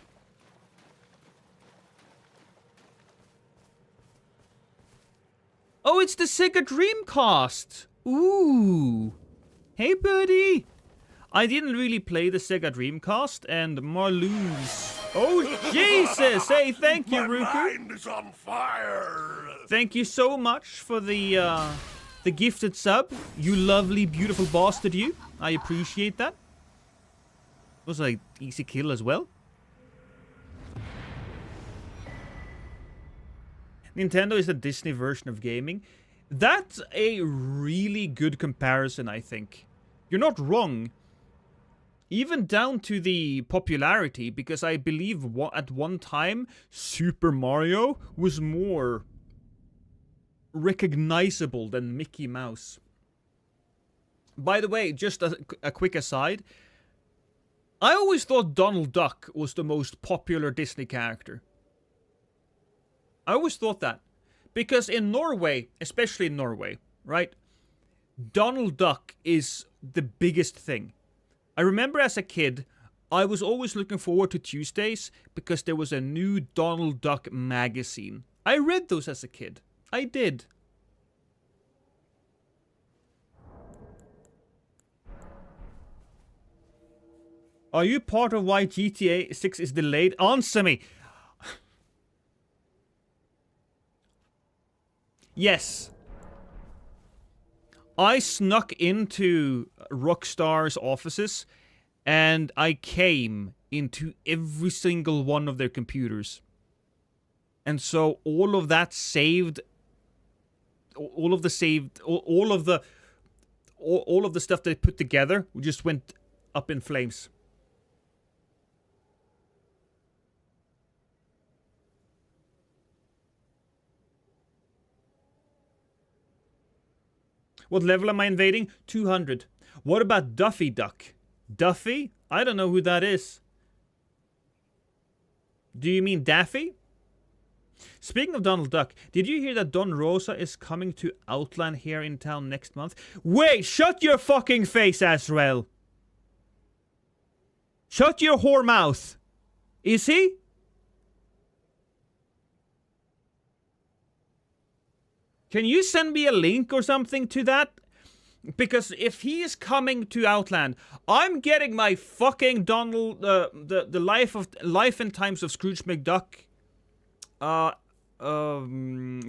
Oh, it's the Sega Dreamcast! Ooh! Hey, buddy! I didn't really play the Sega Dreamcast, and Marloons... Oh, Jesus! Hey, thank you, Ruku! My mind is on fire! Thank you so much for the gifted sub. You lovely, beautiful bastard, you. I appreciate that. Was an easy kill as well. Nintendo is the Disney version of gaming. That's a really good comparison, I think. You're not wrong. Even down to the popularity, because I believe at one time, Super Mario was more recognizable than Mickey Mouse. By the way, just a quick aside. I always thought Donald Duck was the most popular Disney character. I always thought that. Because in Norway, especially in Norway, right? Donald Duck is the biggest thing. I remember as a kid, I was always looking forward to Tuesdays because there was a new Donald Duck magazine. I read those as a kid. I did. Are you part of why GTA 6 is delayed? Answer me! Yes. I snuck into Rockstar's offices and I came into every single one of their computers. And so all of that saved, all of the stuff they put together just went up in flames. What level am I invading? 200. What about Duffy Duck? Duffy? I don't know who that is. Do you mean Daffy? Speaking of Donald Duck, did you hear that Don Rosa is coming to Outland here in town next month? Wait, shut your fucking face, Azrael. Shut your whore mouth. Is he? Can you send me a link or something to that? Because if he is coming to Outland, I'm getting my fucking Donald, the life and times of Scrooge McDuck,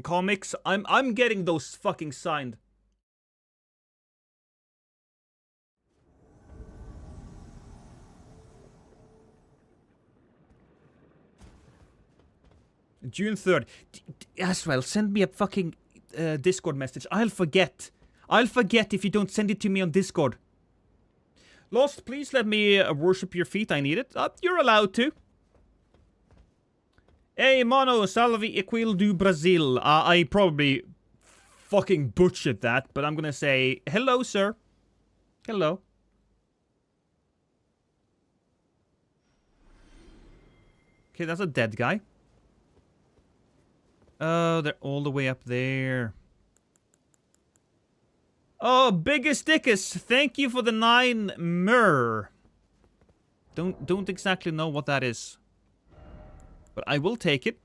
comics. I'm getting those fucking signed. June 3rd. Asrael, send me a fucking Discord message. I'll forget. I'll forget if you don't send it to me on Discord. Lost, please let me worship your feet. I need it. You're allowed to. Hey, mano, salve equil do Brasil. I probably fucking butchered that, but I'm gonna say hello, sir. Hello. Okay, that's a dead guy. Oh, they're all the way up there. Oh, Biggest Dickus, thank you for the 9 myrrh. Don't exactly know what that is. But I will take it.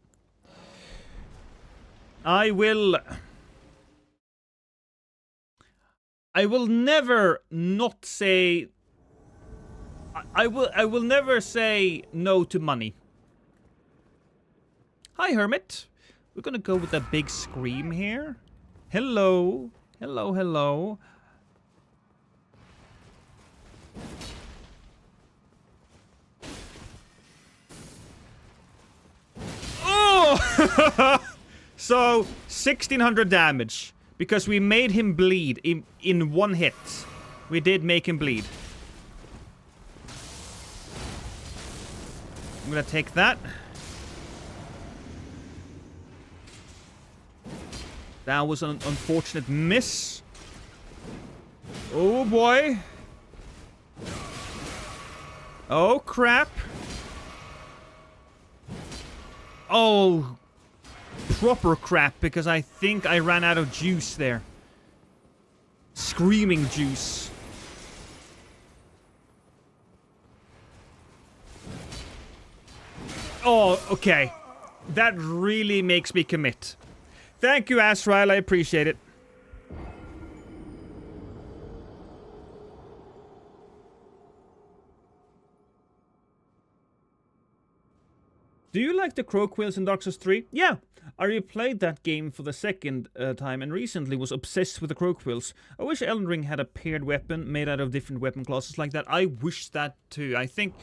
I will never not say... I will never say no to money. Hi, Hermit. We're gonna go with a big scream here. Hello. Hello, hello. Oh! So, 1600 damage. Because we made him bleed in one hit. We did make him bleed. I'm gonna take that. That was an unfortunate miss. Oh boy. Oh crap. Oh. Proper crap, because I think I ran out of juice there. Screaming juice. Oh, okay. That really makes me commit. Thank you, Asrael. I appreciate it. Do you like the crow quills in Dark Souls 3? Yeah. I replayed that game for the second time and recently was obsessed with the crow quills. I wish Elden Ring had a paired weapon made out of different weapon classes like that. I wish that too. I think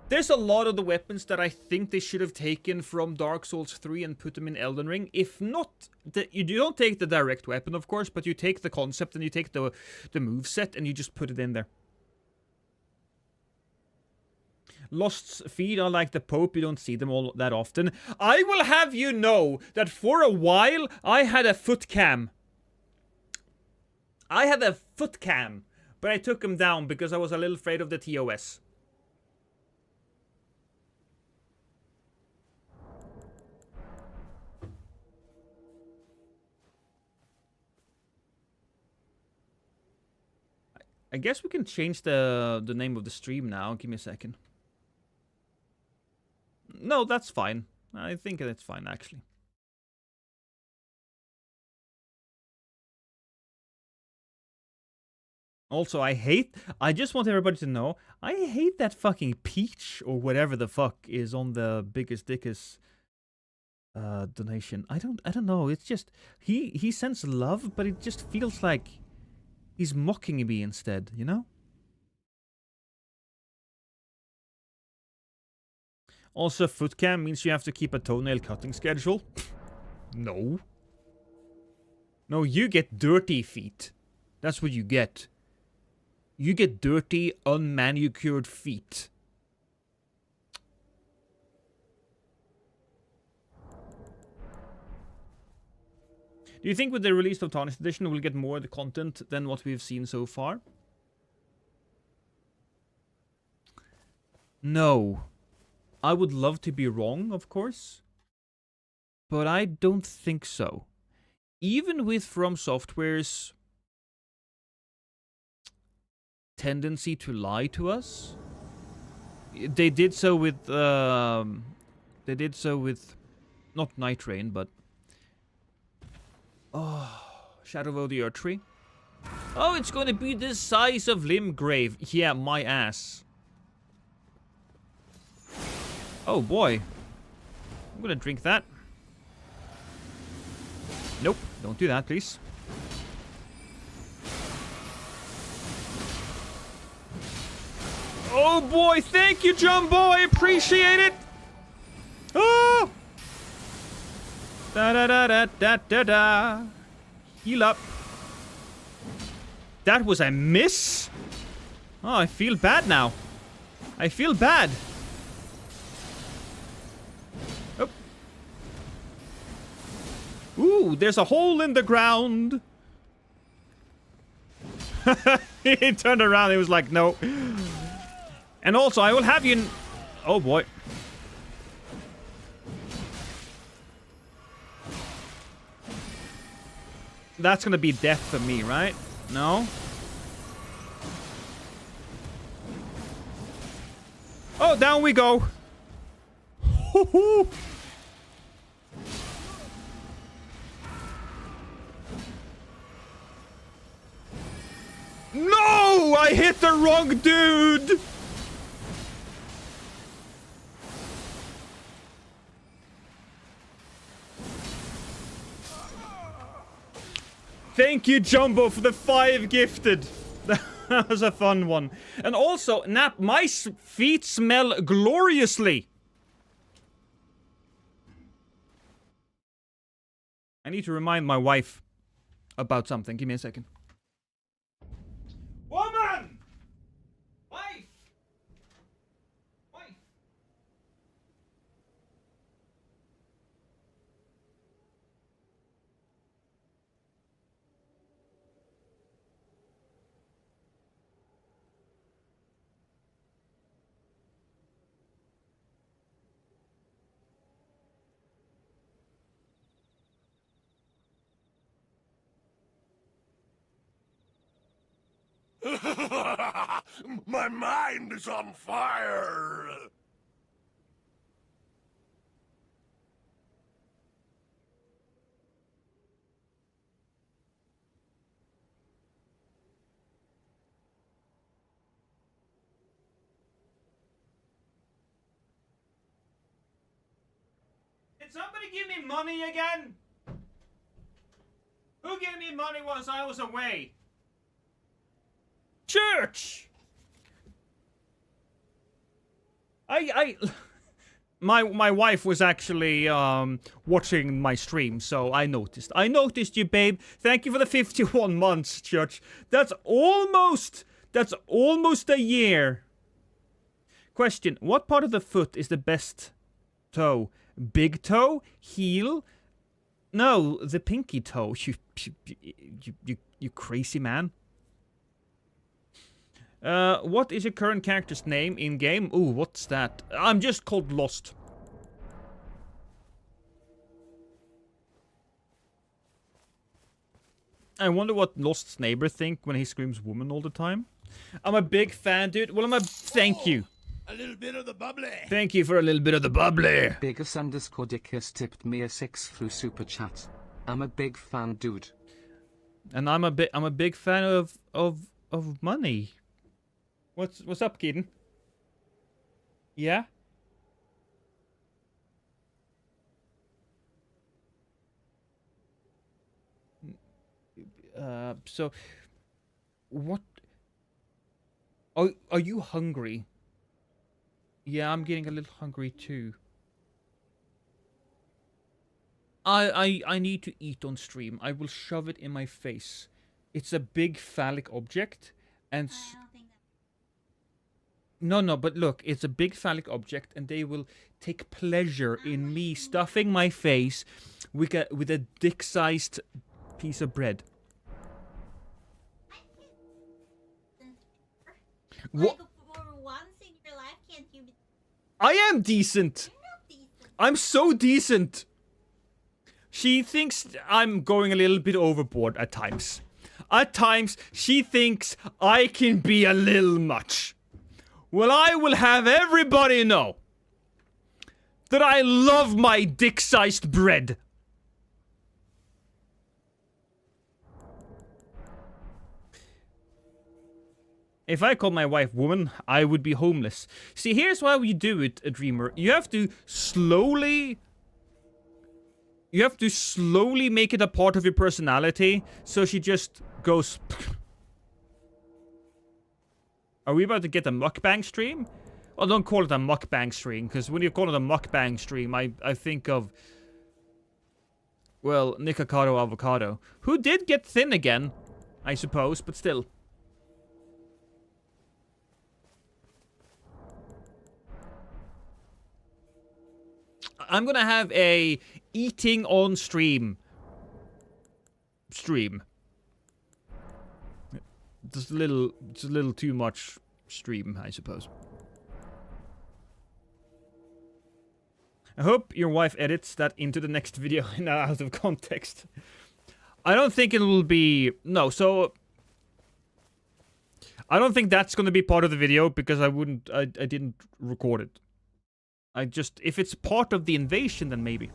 there's a lot of the weapons that I think they should have taken from Dark Souls 3 and put them in Elden Ring. If not, you don't take the direct weapon, of course, but you take the concept and you take the moveset and you just put it in there. Lost's feet are like the Pope, you don't see them all that often. I will have you know that for a while, I had a foot cam. I had a foot cam, but I took him down because I was a little afraid of the TOS. I guess we can change the name of the stream now. Give me a second. No, that's fine. I think that's fine, actually. Also, I just want everybody to know, I hate that fucking Peach or whatever the fuck is on the Biggest Dickus donation. I don't know. It's just he sends love, but it just feels like he's mocking me instead, you know? Also, foot cam means you have to keep a toenail cutting schedule. No. No, you get dirty feet. That's what you get. You get dirty, unmanicured feet. Do you think with the release of Tarnished Edition we'll get more of the content than what we've seen so far? No. I would love to be wrong, of course. But I don't think so. Even with From Software's tendency to lie to us. They did so with not Night Rain, but Shadow of the Earth Tree. Oh, it's going to be the size of Limgrave. Yeah, my ass. Oh boy. I'm gonna drink that. Nope, don't do that, please. Oh boy, thank you, Jumbo. I appreciate it. Oh! Da da da da da da da. Heal up. That was a miss? Oh, I feel bad now. I feel bad. Oh. Ooh, there's a hole in the ground. He turned around. He was like, no. And also, I will have you... Oh, boy. That's gonna be death for me, right? No? Oh, down we go. No! I hit the wrong dude! Thank you, Jumbo, for the 5 gifted. That was a fun one. And also, Nap, my feet smell gloriously. I need to remind my wife about something. Give me a second. Woman! Wife! Wife! My mind is on fire! Did somebody give me money again? Who gave me money once I was away? Church! My wife was actually watching my stream, so I noticed. I noticed you, babe. Thank you for the 51 months, Church. That's almost a year. Question: what part of the foot is the best toe? Big toe? Heel? No, the pinky toe. You crazy man. What is your current character's name in-game? Ooh, what's that? I'm just called Lost. I wonder what Lost's neighbor think when he screams woman all the time. I'm a big fan, dude. Well, thank you. A little bit of the bubbly. Thank you for a little bit of the bubbly. Biggest_Dickus tipped me a 6 through super chat. I'm a big fan, dude. And I'm a big fan of money. What's up, Keaton? Yeah? So what are you hungry? Yeah, I'm getting a little hungry too. I need to eat on stream. I will shove it in my face. It's a big phallic object and No, but look, it's a big phallic object, and they will take pleasure in me stuffing my face with a dick-sized piece of bread. What? For once in your life, can't you be... I am decent. You're not decent. I'm so decent. She thinks I'm going a little bit overboard at times. At times, she thinks I can be a little much. Well, I will have everybody know that I love my dick-sized bread. If I called my wife woman, I would be homeless. See, here's how you do it, a dreamer. You have to slowly make it a part of your personality, so she just goes... Are we about to get a mukbang stream? Well, don't call it a mukbang stream, because when you call it a mukbang stream, I think of... Well, Nikocado Avocado. Who did get thin again, I suppose, but still. I'm gonna have a eating on stream. Just a little too much stream, I suppose. I hope your wife edits that into the next video and not out of context. I don't think it will be... No, so... I don't think that's gonna be part of the video because I didn't record it. If it's part of the invasion, then maybe.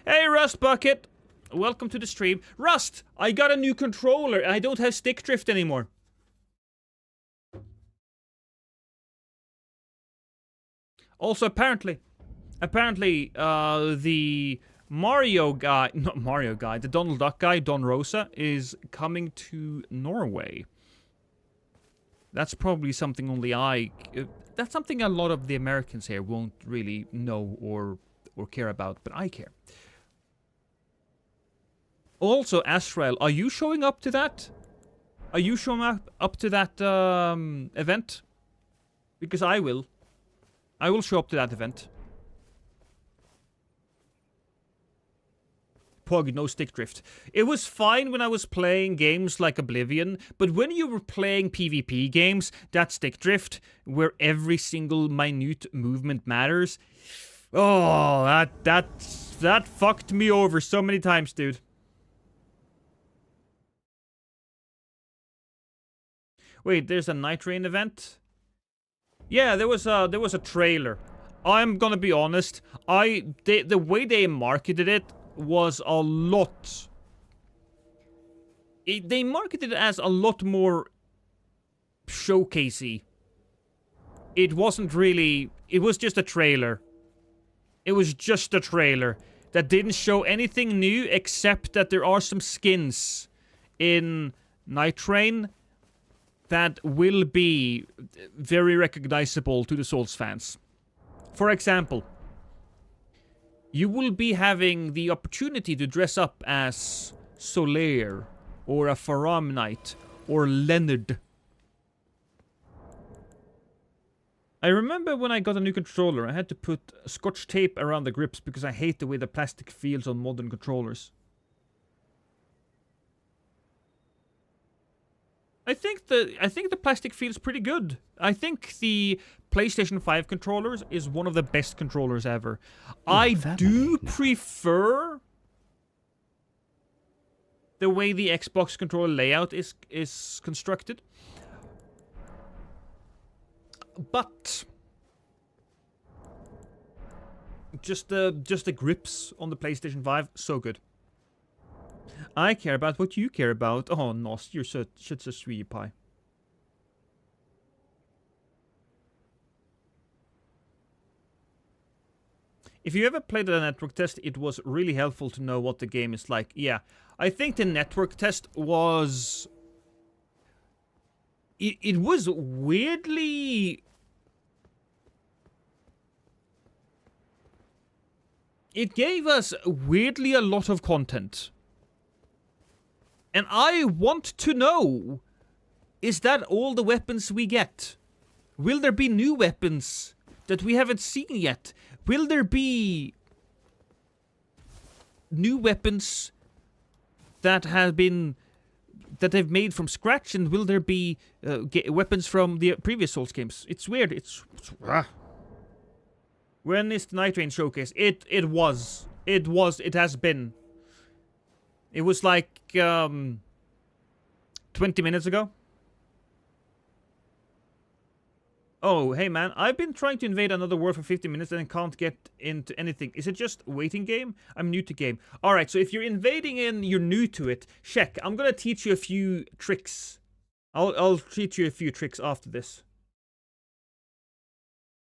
Hey, Rust Bucket! Welcome to the stream. Rust! I got a new controller. I don't have stick drift anymore. Also, apparently, the Mario guy, not Mario guy, the Donald Duck guy, Don Rosa, is coming to Norway. That's probably something that's something a lot of the Americans here won't really know or care about, but I care. Also, Astral, are you showing up to that? Are you showing up to that event? Because I will. I will show up to that event. Pog, no stick drift. It was fine when I was playing games like Oblivion, but when you were playing PvP games, that stick drift, where every single minute movement matters, oh, that fucked me over so many times, dude. Wait, there's a Night Rain event? Yeah, there was a trailer. I'm gonna be honest, the way they marketed it was a lot... They marketed it as a lot more showcasey. It wasn't really... It was just a trailer. It was just a trailer that didn't show anything new except that there are some skins in Night Rain that will be very recognizable to the Souls fans. For example, you will be having the opportunity to dress up as Solaire, or a Faram Knight, or Leonard. I remember when I got a new controller, I had to put scotch tape around the grips because I hate the way the plastic feels on modern controllers. I think the plastic feels pretty good. I think the PlayStation 5 controllers is one of the best controllers ever. I do prefer the way the Xbox controller layout is constructed. But just the grips on the PlayStation 5, so good. I care about what you care about. Oh, Nos, you're such a sweetie pie. If you ever played a network test, it was really helpful to know what the game is like. Yeah, I think the network test was... It was weirdly... It gave us weirdly a lot of content. And I want to know, is that all the weapons we get? Will there be new weapons that we haven't seen yet? Will there be new weapons that they've made from scratch? And will there be weapons from the previous Souls games? It's weird. It's When is the NIGHTREIGN Showcase? It has been. It was like 20 minutes ago. Oh, hey man, I've been trying to invade another world for 50 minutes and can't get into anything. Is it just waiting game? I'm new to game. Alright, so if you're invading and you're new to it, check. I'm gonna teach you a few tricks I'll teach you a few tricks after this.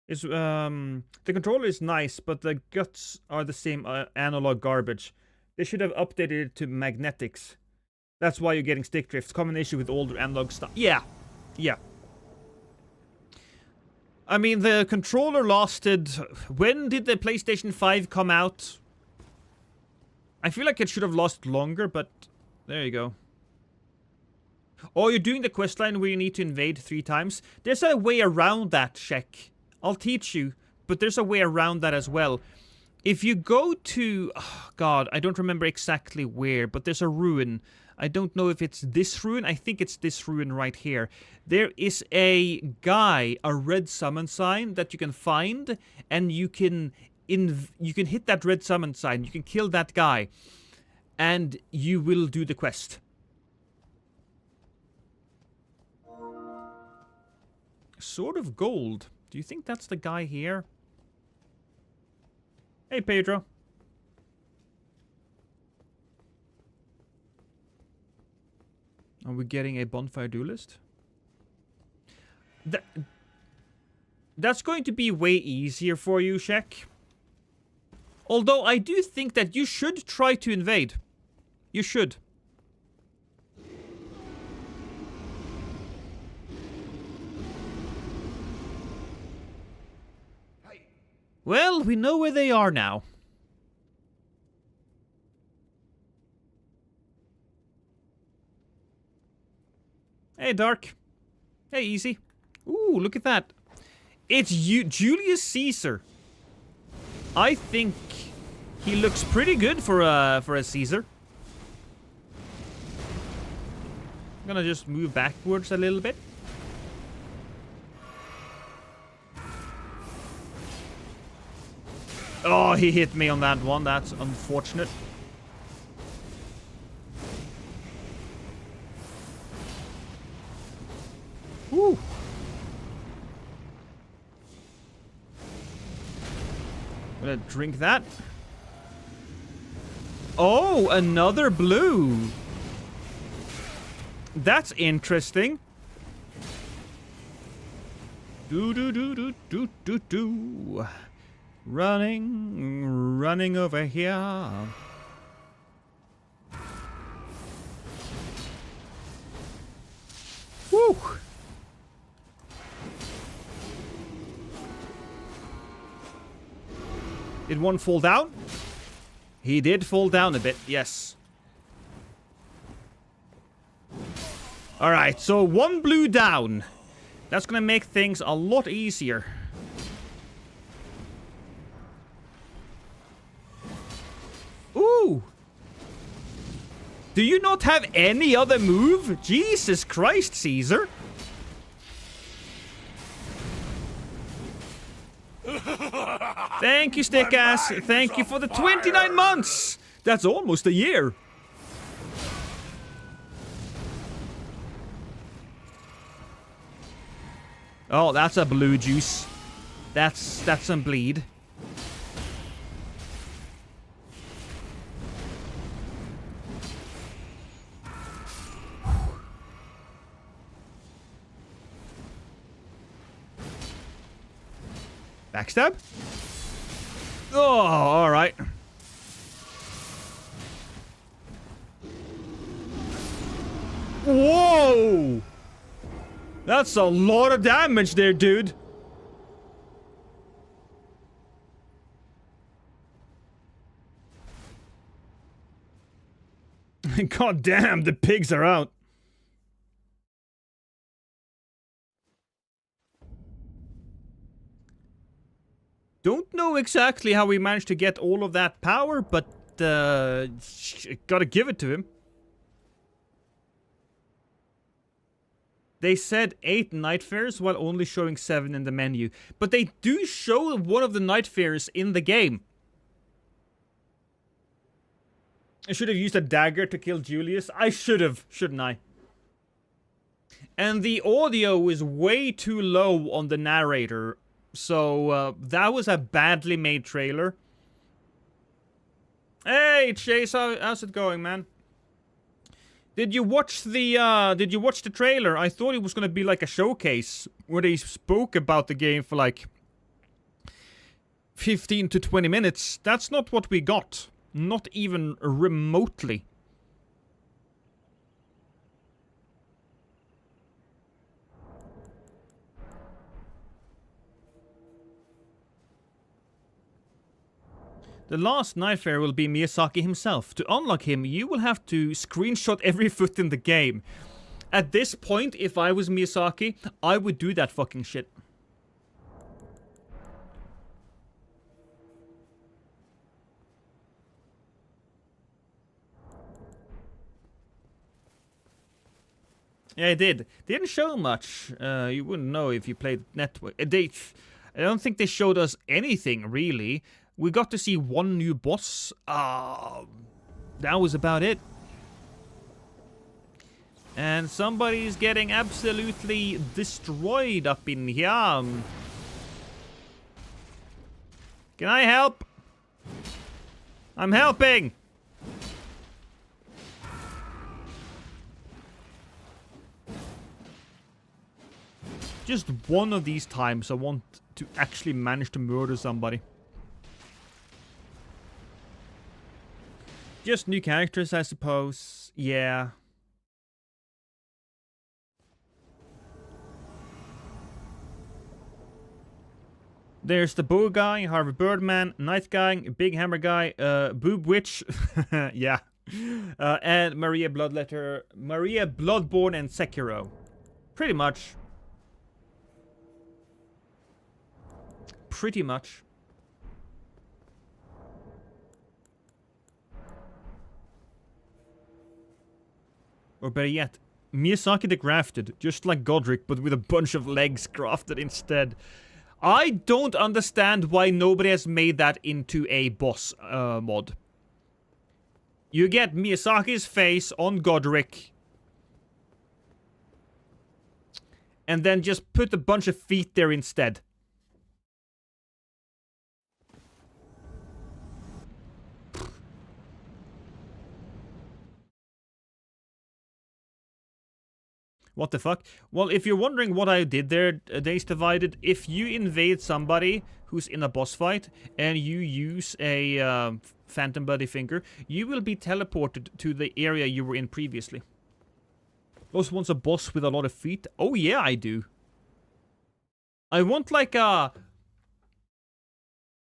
The controller is nice, but the guts are the same analog garbage. They should have updated it to magnetics. That's why you're getting stick drift. Common issue with older analog stuff. Yeah. Yeah. I mean, the controller lasted... When did the PlayStation 5 come out? I feel like it should have lasted longer, but... There you go. Oh, you're doing the questline where you need to invade 3 times? There's a way around that, Shek. I'll teach you, but there's a way around that as well. If you go to... Oh, God, I don't remember exactly where, but there's a ruin. I don't know if it's this ruin. I think it's this ruin right here. There is a guy, a red summon sign that you can find, and you can hit that red summon sign. You can kill that guy, and you will do the quest. Sword of Gold. Do you think that's the guy here? Hey, Pedro. Are we getting a bonfire duelist? That's going to be way easier for you, Shek. Although I do think that you should try to invade. You should. Well, we know where they are now. Hey, Dark. Hey, Easy. Ooh, look at that. It's Julius Caesar. I think he looks pretty good for a Caesar. I'm gonna just move backwards a little bit. Oh, he hit me on that one. That's unfortunate. Woo. Gonna drink that. Oh, another blue. That's interesting. Do. Running over here. Woo! Did one fall down? He did fall down a bit, yes. Alright, so 1 blue down. That's gonna make things a lot easier. Ooh! Do you not have any other move? Jesus Christ, Caesar! Thank you, Stickass. Thank you for the 29 months! That's almost a year. Oh, that's a blue juice. That's some bleed. Backstab? Oh, alright. Whoa! That's a lot of damage there, dude. God damn, the pigs are out. Don't know exactly how we managed to get all of that power, but gotta give it to him. They said 8 night fairs while only showing 7 in the menu. But they do show one of the night fairs in the game. I should have used a dagger to kill Julius. I should have, shouldn't I? And the audio is way too low on the narrator. So, that was a badly made trailer. Hey, Chase, how's it going, man? Did you watch the trailer? I thought it was gonna be like a showcase where they spoke about the game for like 15 to 20 minutes. That's not what we got. Not even remotely. The last Nightfare will be Miyazaki himself. To unlock him, you will have to screenshot every foot in the game. At this point, if I was Miyazaki, I would do that fucking shit. Yeah, it did. They didn't show much. You wouldn't know if you played Network. I don't think they showed us anything, really. We got to see one new boss. That was about it. And somebody's getting absolutely destroyed up in here. Can I help? I'm helping! Just one of these times I want to actually manage to murder somebody. Just new characters, I suppose. Yeah. There's the Bow Guy, Harvey Birdman, Night Guy, Big Hammer Guy, Boob Witch, yeah, and Maria Bloodletter, Maria Bloodborne, and Sekiro. Pretty much. Pretty much. Or better yet, Miyazaki the Grafted, just like Godric, but with a bunch of legs crafted instead. I don't understand why nobody has made that into a boss mod. You get Miyazaki's face on Godric, and then just put a bunch of feet there instead. What the fuck? Well, if you're wondering what I did there, Days Divided, if you invade somebody who's in a boss fight and you use a Phantom Bloody Finger, you will be teleported to the area you were in previously. Also wants a boss with a lot of feet? Oh yeah, I do. I want like a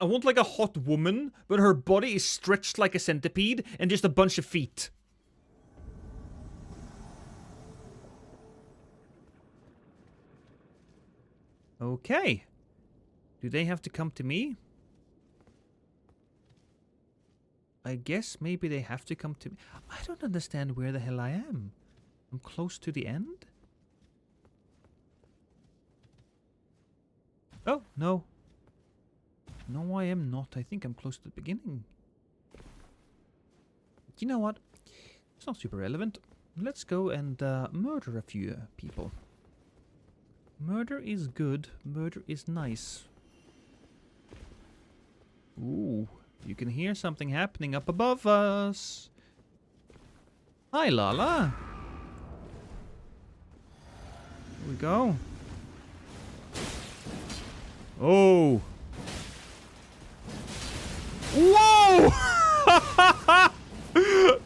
hot woman, but her body is stretched like a centipede and just a bunch of feet. Okay. Do they have to come to me? I guess maybe they have to come to me. I don't understand where the hell I am. I'm close to the end? Oh, no. No, I am not. I think I'm close to the beginning. You know what? It's not super relevant. Let's go and murder a few people. Murder is good. Murder is nice. Ooh, you can hear something happening up above us. Hi, Lala. Here we go. Oh. Whoa!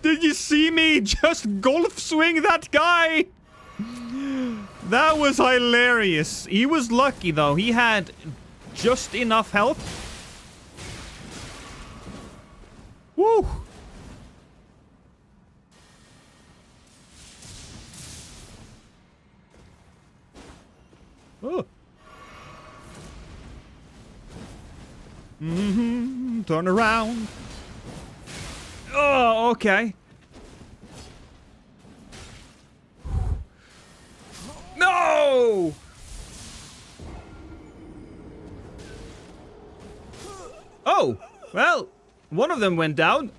Did you see me just golf swing that guy? That was hilarious. He was lucky though. He had just enough health. Woo! Oh. Turn around. Oh, okay. No! Oh, well, one of them went down.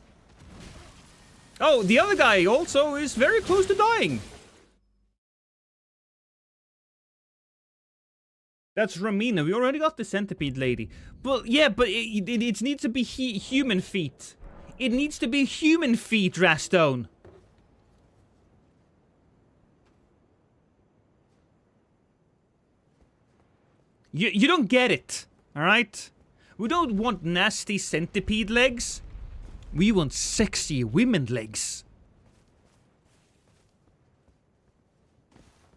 Oh, the other guy also is very close to dying. That's Romina. We already got the centipede lady. Well, yeah, but it needs to be human feet. It needs to be human feet, Rastone. You don't get it, alright? We don't want nasty centipede legs. We want sexy women legs.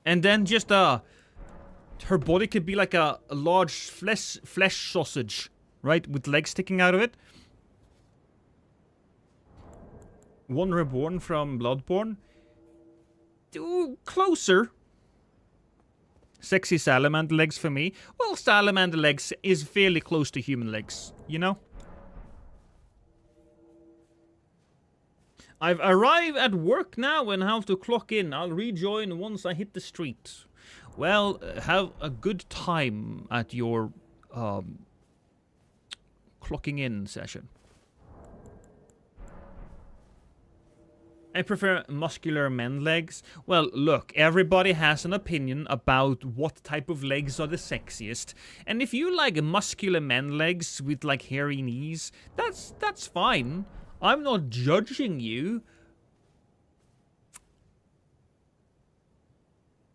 And then just, her body could be like a large flesh sausage, right? With legs sticking out of it. One reborn from Bloodborne. Ooh, closer. Sexy salamander legs for me. Well, salamander legs is fairly close to human legs, you know? I've arrived at work now and have to clock in. I'll rejoin once I hit the street. Well, have a good time at your clocking in session. I prefer muscular men legs. Well, look, everybody has an opinion about what type of legs are the sexiest. And if you like muscular men legs with like hairy knees, that's fine. I'm not judging you.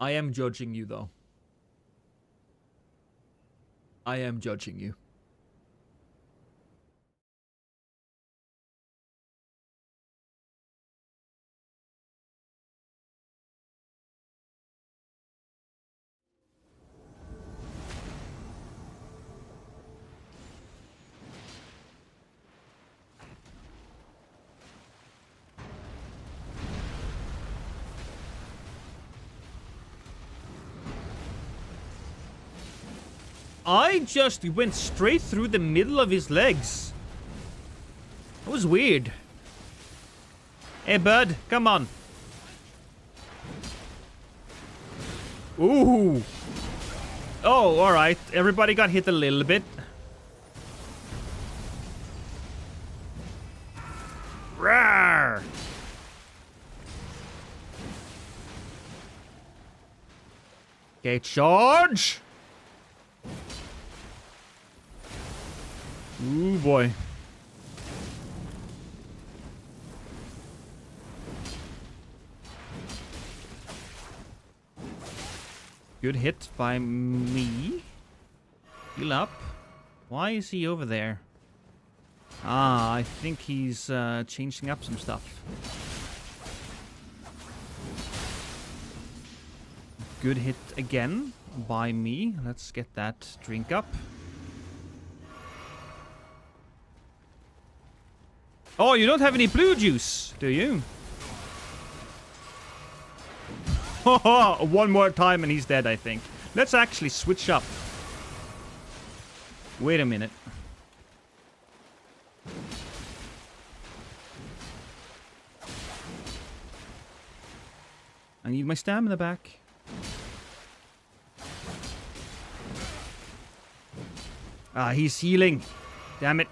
I am judging you though. I am judging you. I just went straight through the middle of his legs. That was weird. Hey, bud, come on. Ooh. Oh, alright. Everybody got hit a little bit. Rawr. Okay, charge. Ooh, boy. Good hit by me. Heal up. Why is he over there? Ah, I think he's changing up some stuff. Good hit again by me. Let's get that drink up. Oh, you don't have any blue juice, do you? One more time and he's dead, I think. Let's actually switch up. Wait a minute. I need my stamina back. Ah, he's healing. Damn it.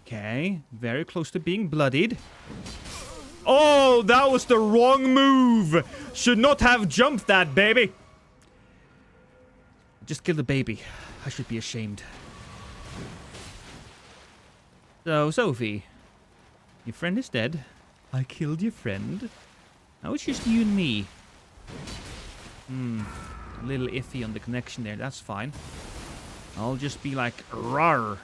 Okay, very close to being bloodied. Oh, that was the wrong move. Should not have jumped that, baby. Just killed the baby. I should be ashamed. So, Sophie, your friend is dead. I killed your friend. Now it's just you and me. A little iffy on the connection there. That's fine. I'll just be like, rawr.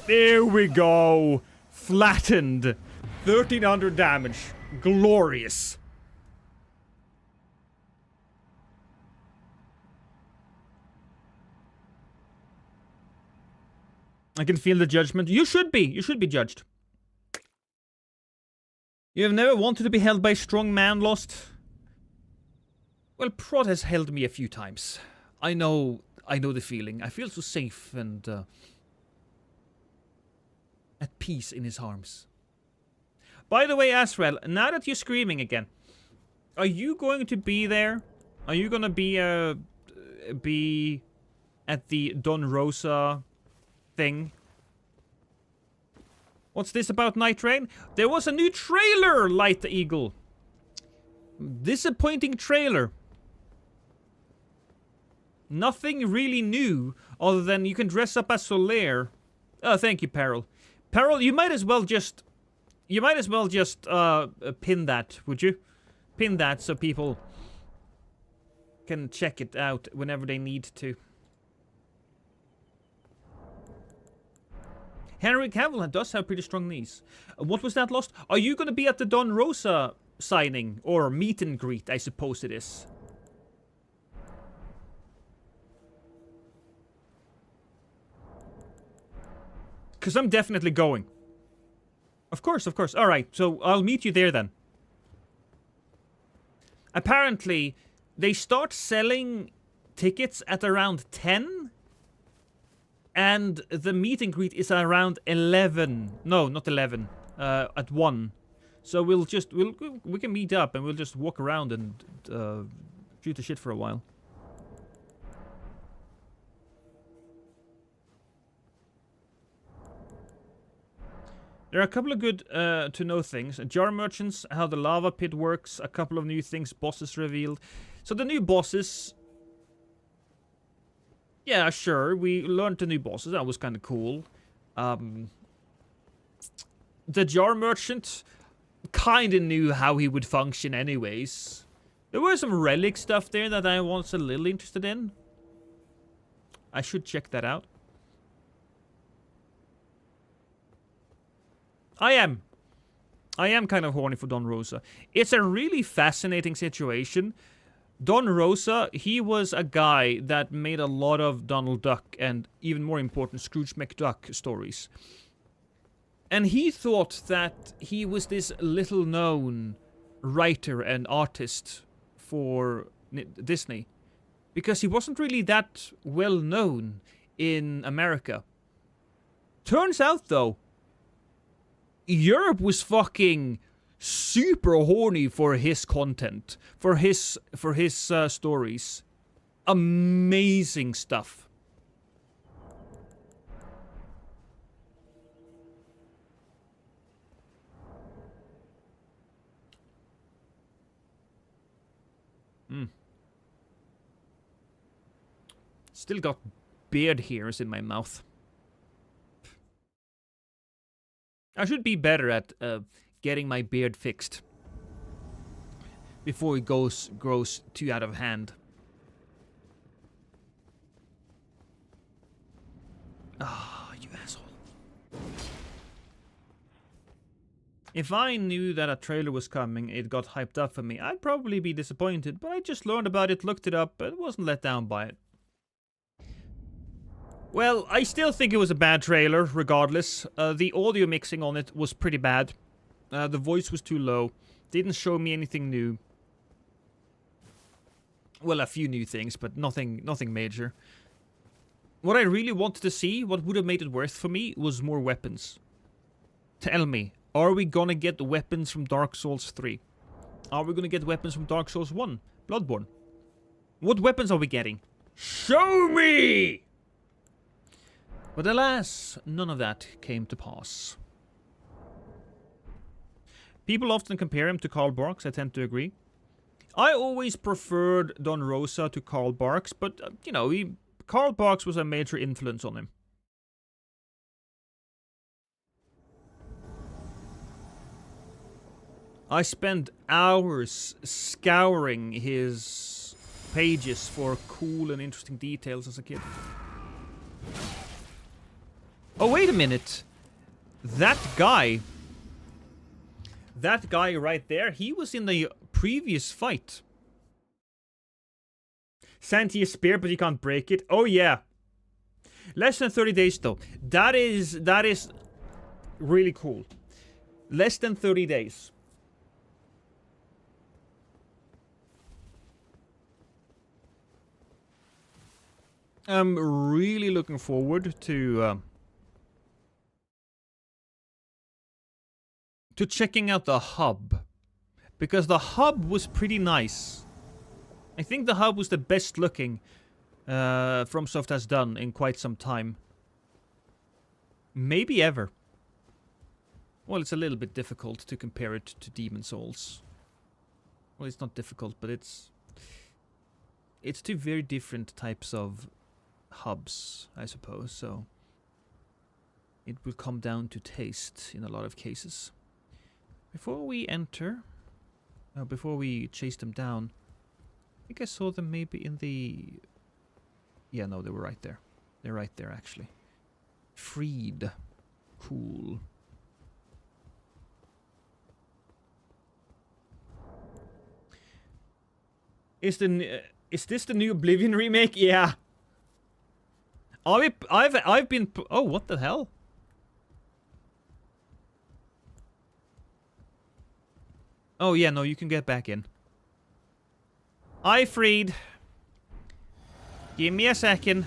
There we go. Flattened. 1300 damage. Glorious. I can feel the judgment. You should be. You should be judged. You have never wanted to be held by a strong man, Lost? Well, Prod has held me a few times. I know the feeling. I feel so safe and at peace in his arms. By the way, Asriel, now that you're screaming again, are you going to be there? Are you gonna be at the Don Rosa thing? What's this about Night Rain? There was a new trailer, Light Eagle. Disappointing trailer. Nothing really new, other than you can dress up as Solaire. Oh, thank you, Peril. Peril, you might as well just pin that, would you? Pin that so people can check it out whenever they need to. Henry Cavill does have pretty strong knees. What was that, Lost? Are you going to be at the Don Rosa signing? Or meet and greet, I suppose it is. Because I'm definitely going. Of course, of course. Alright, so I'll meet you there then. Apparently, they start selling tickets at around 10. And the meet and greet is around 11. No, not 11. At 1. So we can meet up and we'll just walk around and shoot the shit for a while. There are a couple of good to know things. Jar merchants, how the lava pit works, a couple of new things, bosses revealed. So the new bosses... Yeah, sure, we learned the new bosses, that was kind of cool. The jar merchant, kind of knew how he would function anyways. There was some relic stuff there that I was a little interested in. I should check that out. I am kind of horny for Don Rosa. It's a really fascinating situation. Don Rosa, he was a guy that made a lot of Donald Duck and, even more important, Scrooge McDuck stories. And he thought that he was this little-known writer and artist for Disney. Because he wasn't really that well-known in America. Turns out, though, Europe was fucking super horny for his content, for his stories. Amazing stuff. Still got beard hairs in my mouth. I should be better at getting my beard fixed before it grows too out of hand. Ah, you asshole. If I knew that a trailer was coming, it got hyped up for me, I'd probably be disappointed, but I just learned about it, looked it up, and wasn't let down by it. Well, I still think it was a bad trailer, regardless. The audio mixing on it was pretty bad. The voice was too low. Didn't show me anything new. Well, a few new things, but nothing major. What I really wanted to see, what would have made it worth for me, was more weapons. Tell me, are we gonna get weapons from Dark Souls 3? Are we gonna get weapons from Dark Souls 1? Bloodborne? What weapons are we getting? Show me! But alas, none of that came to pass. People often compare him to Karl Barks, I tend to agree. I always preferred Don Rosa to Karl Barks, but, you know, Karl Barks was a major influence on him. I spent hours scouring his pages for cool and interesting details as a kid. Oh, wait a minute. That guy right there, he was in the previous fight. Santi is spear, but you can't break it. Oh, yeah. Less than 30 days, though. That is really cool. Less than 30 days. I'm really looking forward to checking out the hub, because the hub was pretty nice. I think the hub was the best looking FromSoft has done in quite some time. Maybe ever. Well, it's a little bit difficult to compare it to Demon Souls. Well, it's not difficult, but it's two very different types of hubs, I suppose, so it will come down to taste in a lot of cases. Before we enter, before we chase them down, think I saw them maybe in the... Yeah, no, they were right there. They're right there, actually. Freed. Cool. Is this the new Oblivion remake? Yeah. I've been... Oh, what the hell? Oh, yeah, no, you can get back in. I freed. Give me a second.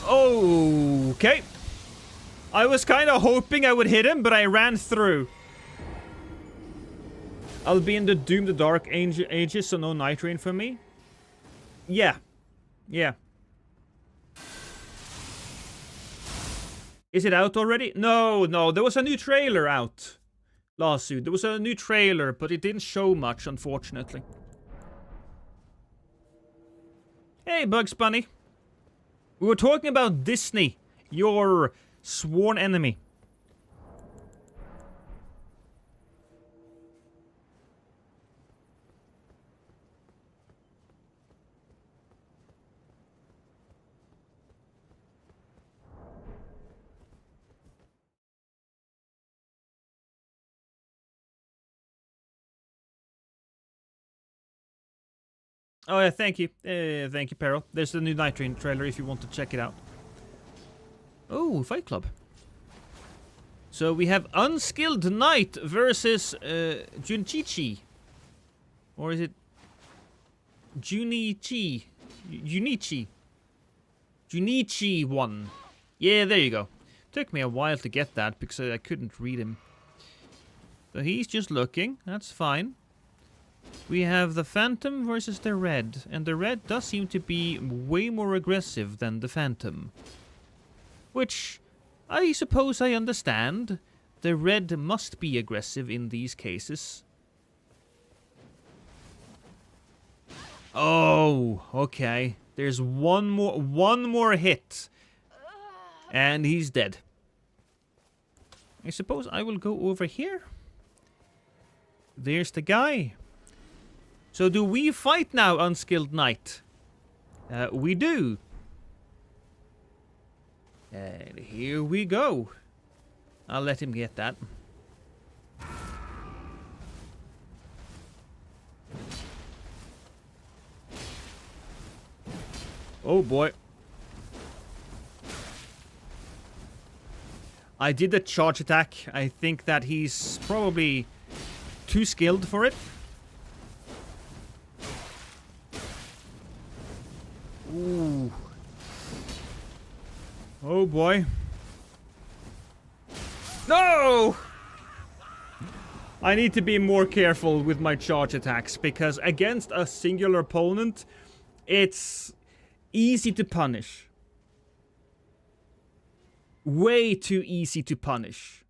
Oh, okay. I was kind of hoping I would hit him, but I ran through. I'll be in the Doom the Dark Ages, so no Night Rain for me. Yeah. Yeah. Is it out already? No, no. There was a new trailer out. Lawsuit. There was a new trailer, but it didn't show much, unfortunately. Hey, Bugs Bunny. We were talking about Disney, your sworn enemy. Oh, yeah, thank you. Thank you, Peril. There's the new Night Train trailer if you want to check it out. Oh, Fight Club. So we have Unskilled Knight versus Junichi. Or is it Junichi? Junichi 1. Yeah, there you go. Took me a while to get that because I couldn't read him. So he's just looking. That's fine. We have the Phantom versus the Red, and the Red does seem to be way more aggressive than the Phantom. Which, I suppose I understand. The Red must be aggressive in these cases. Oh, okay. There's one more hit. And he's dead. I suppose I will go over here. There's the guy. So do we fight now, Unskilled Knight? We do. And here we go. I'll let him get that. Oh boy. I did the charge attack. I think that he's probably too skilled for it. Ooh. Oh boy. No! I need to be more careful with my charge attacks because against a singular opponent, it's easy to punish. Way too easy to punish.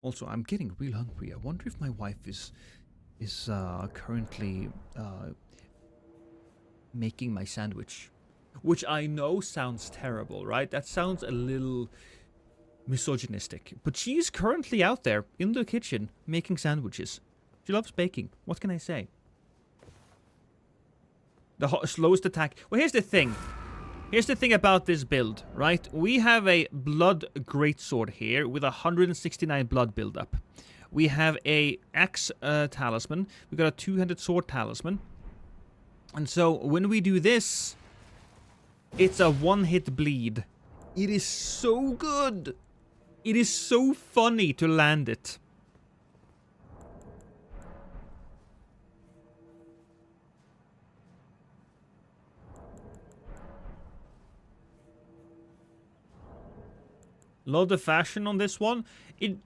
Also, I'm getting real hungry. I wonder if my wife is currently making my sandwich, which I know sounds terrible, right? That sounds a little misogynistic, but she's currently out there in the kitchen making sandwiches. She loves baking. What can I say? The slowest attack. Well, here's the thing. Here's the thing about this build, right? We have a blood greatsword here with 169 blood buildup. We have a axe talisman. We got a two-handed sword talisman. And so when we do this, it's a one-hit bleed. It is so good. It is so funny to land it. Lot of fashion on this one.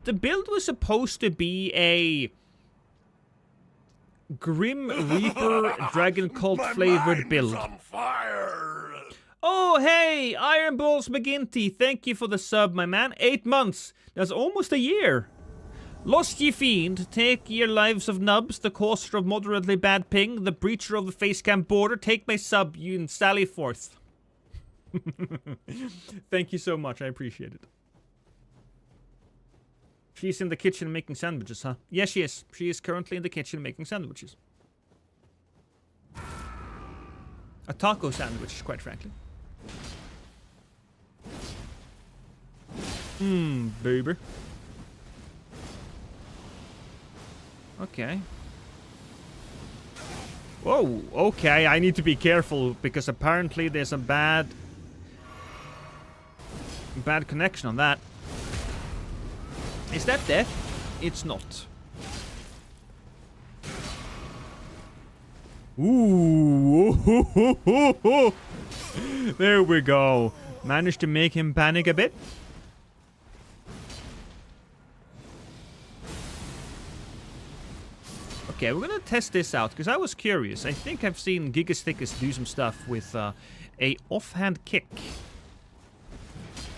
The build was supposed to be a Grim Reaper Dragon Cult flavored build. On fire. Oh, hey, Iron Balls McGinty, thank you for the sub, my man. 8 months. That's almost a year. Lost ye fiend, take your lives of nubs, the causer of moderately bad ping, the breacher of the facecam border, take my sub, you and sally forth. Thank you so much, I appreciate it. She's in the kitchen making sandwiches, huh? Yes, she is. She is currently in the kitchen making sandwiches. A taco sandwich, quite frankly. Baby. Okay. Whoa, okay, I need to be careful because apparently there's a bad connection on that. Is that death? It's not. Ooh. There we go. Managed to make him panic a bit. Okay, we're gonna test this out, because I was curious. I think I've seen Gigastickus do some stuff with a offhand kick.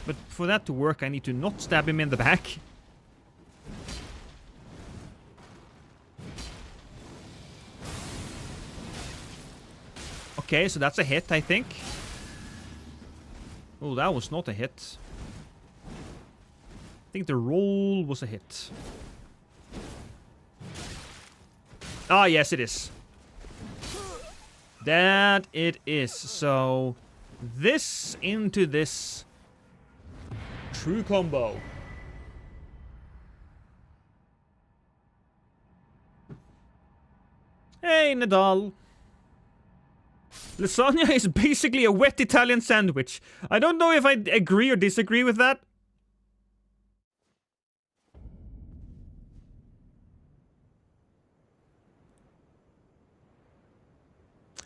But for that to work, I need to not stab him in the back. Okay, so that's a hit, I think. Oh, that was not a hit. I think the roll was a hit. Ah, yes, it is. That it is. So, this into this. True combo. Hey, Nadal. Lasagna is basically a wet Italian sandwich. I don't know if I agree or disagree with that.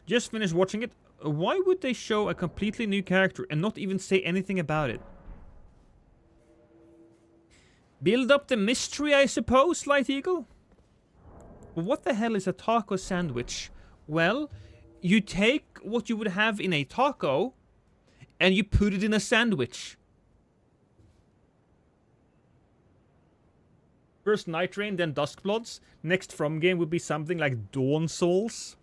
Just finished watching it. Why would they show a completely new character and not even say anything about it? Build up the mystery, I suppose, Light Eagle? But what the hell is a taco sandwich? Well, you take what you would have in a taco and you put it in a sandwich. First Night Rain, then Dusk Bloods. Next From game would be something like Dawn Souls.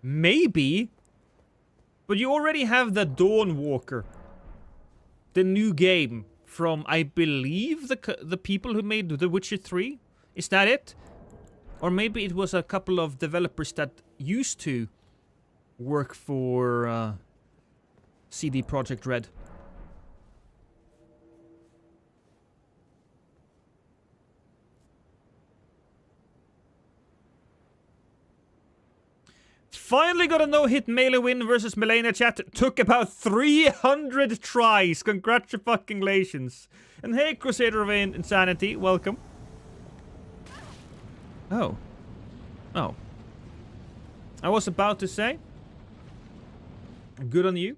Maybe. But you already have the Dawn Walker. The new game from, I believe, the people who made The Witcher 3. Is that it? Or maybe it was a couple of developers that used to work for CD Projekt Red. Finally got a no-hit melee win versus Melania chat. Took about 300 tries. Congratulations. And hey, Crusader of Insanity, welcome. Oh. Oh. I was about to say. Good on you.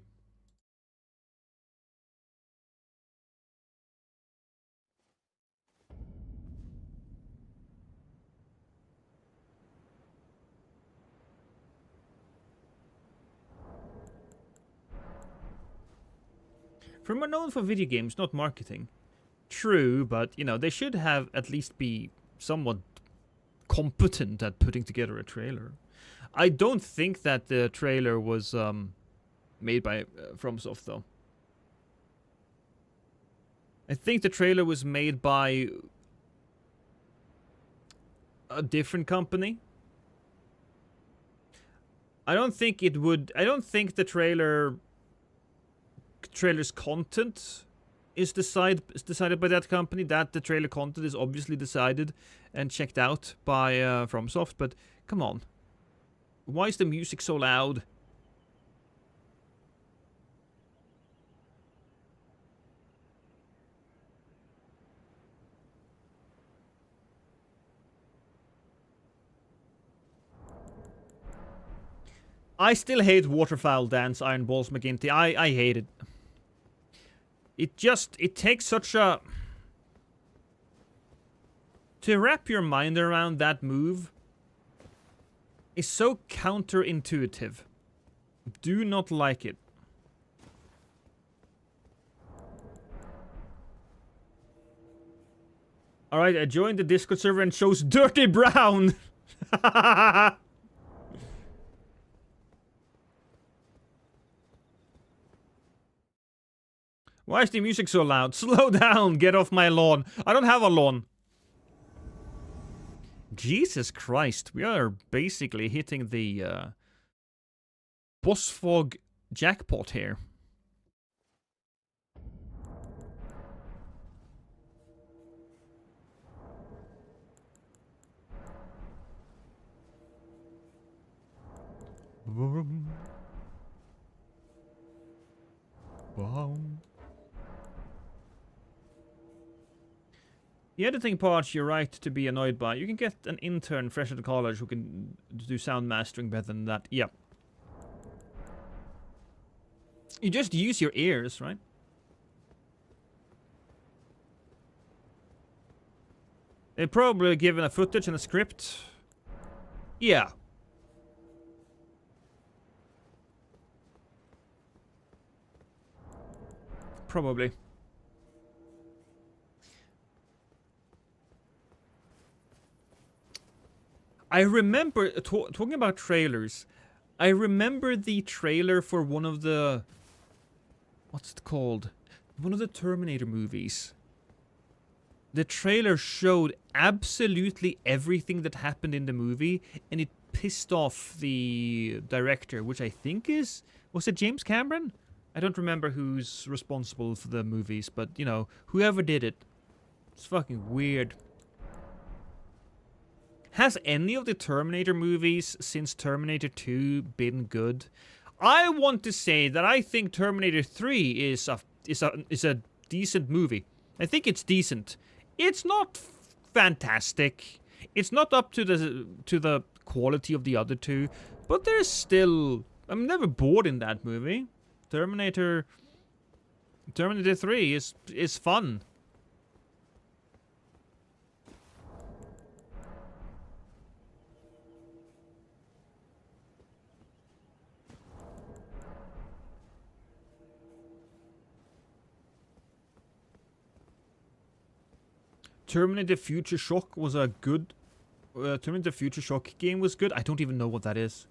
From are known for video games, not marketing. True, but, you know, they should have at least be somewhat competent at putting together a trailer. I don't think that the trailer was made by FromSoft, though. I think the trailer was made by a different company. I don't think it would... I don't think the trailer's content is decided by that company. That the trailer content is obviously decided and checked out by FromSoft, but come on. Why is the music so loud? I still hate Waterfowl Dance, Iron Balls McGinty. I hate it. It takes such a... To wrap your mind around that move is so counterintuitive. Do not like it. Alright, I joined the Discord server and chose Dirty Brown! Why is the music so loud? Slow down, get off my lawn. I don't have a lawn. Jesus Christ, we are basically hitting the boss fog jackpot here. The editing part you're right to be annoyed by. You can get an intern fresh out of college who can do sound mastering better than that. Yep. You just use your ears, right? They probably given a footage and a script. Yeah. Probably. I remember, talking about trailers, I remember the trailer for one of the... What's it called? One of the Terminator movies. The trailer showed absolutely everything that happened in the movie, and it pissed off the director, which I think is... Was it James Cameron? I don't remember who's responsible for the movies, but, you know, whoever did it. It's fucking weird. Has any of the Terminator movies since Terminator 2 been good? I want to say that I think Terminator 3 is a decent movie. I think it's decent. It's not fantastic. It's not up to the quality of the other two, but there's still... I'm never bored in that movie. Terminator 3 is fun. Terminator Future Shock was a good... Terminator Future Shock game was good. I don't even know what that is.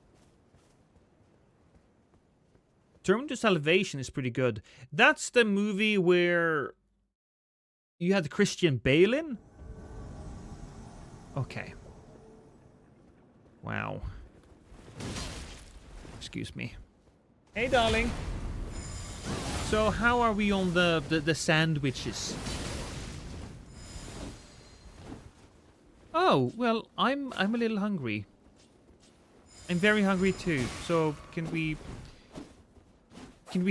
Terminator Salvation is pretty good. That's the movie where you had Christian Bale in? Okay. Wow. Excuse me. Hey, darling. So how are we on the sandwiches? Oh, well, I'm a little hungry. I'm very hungry too. So can we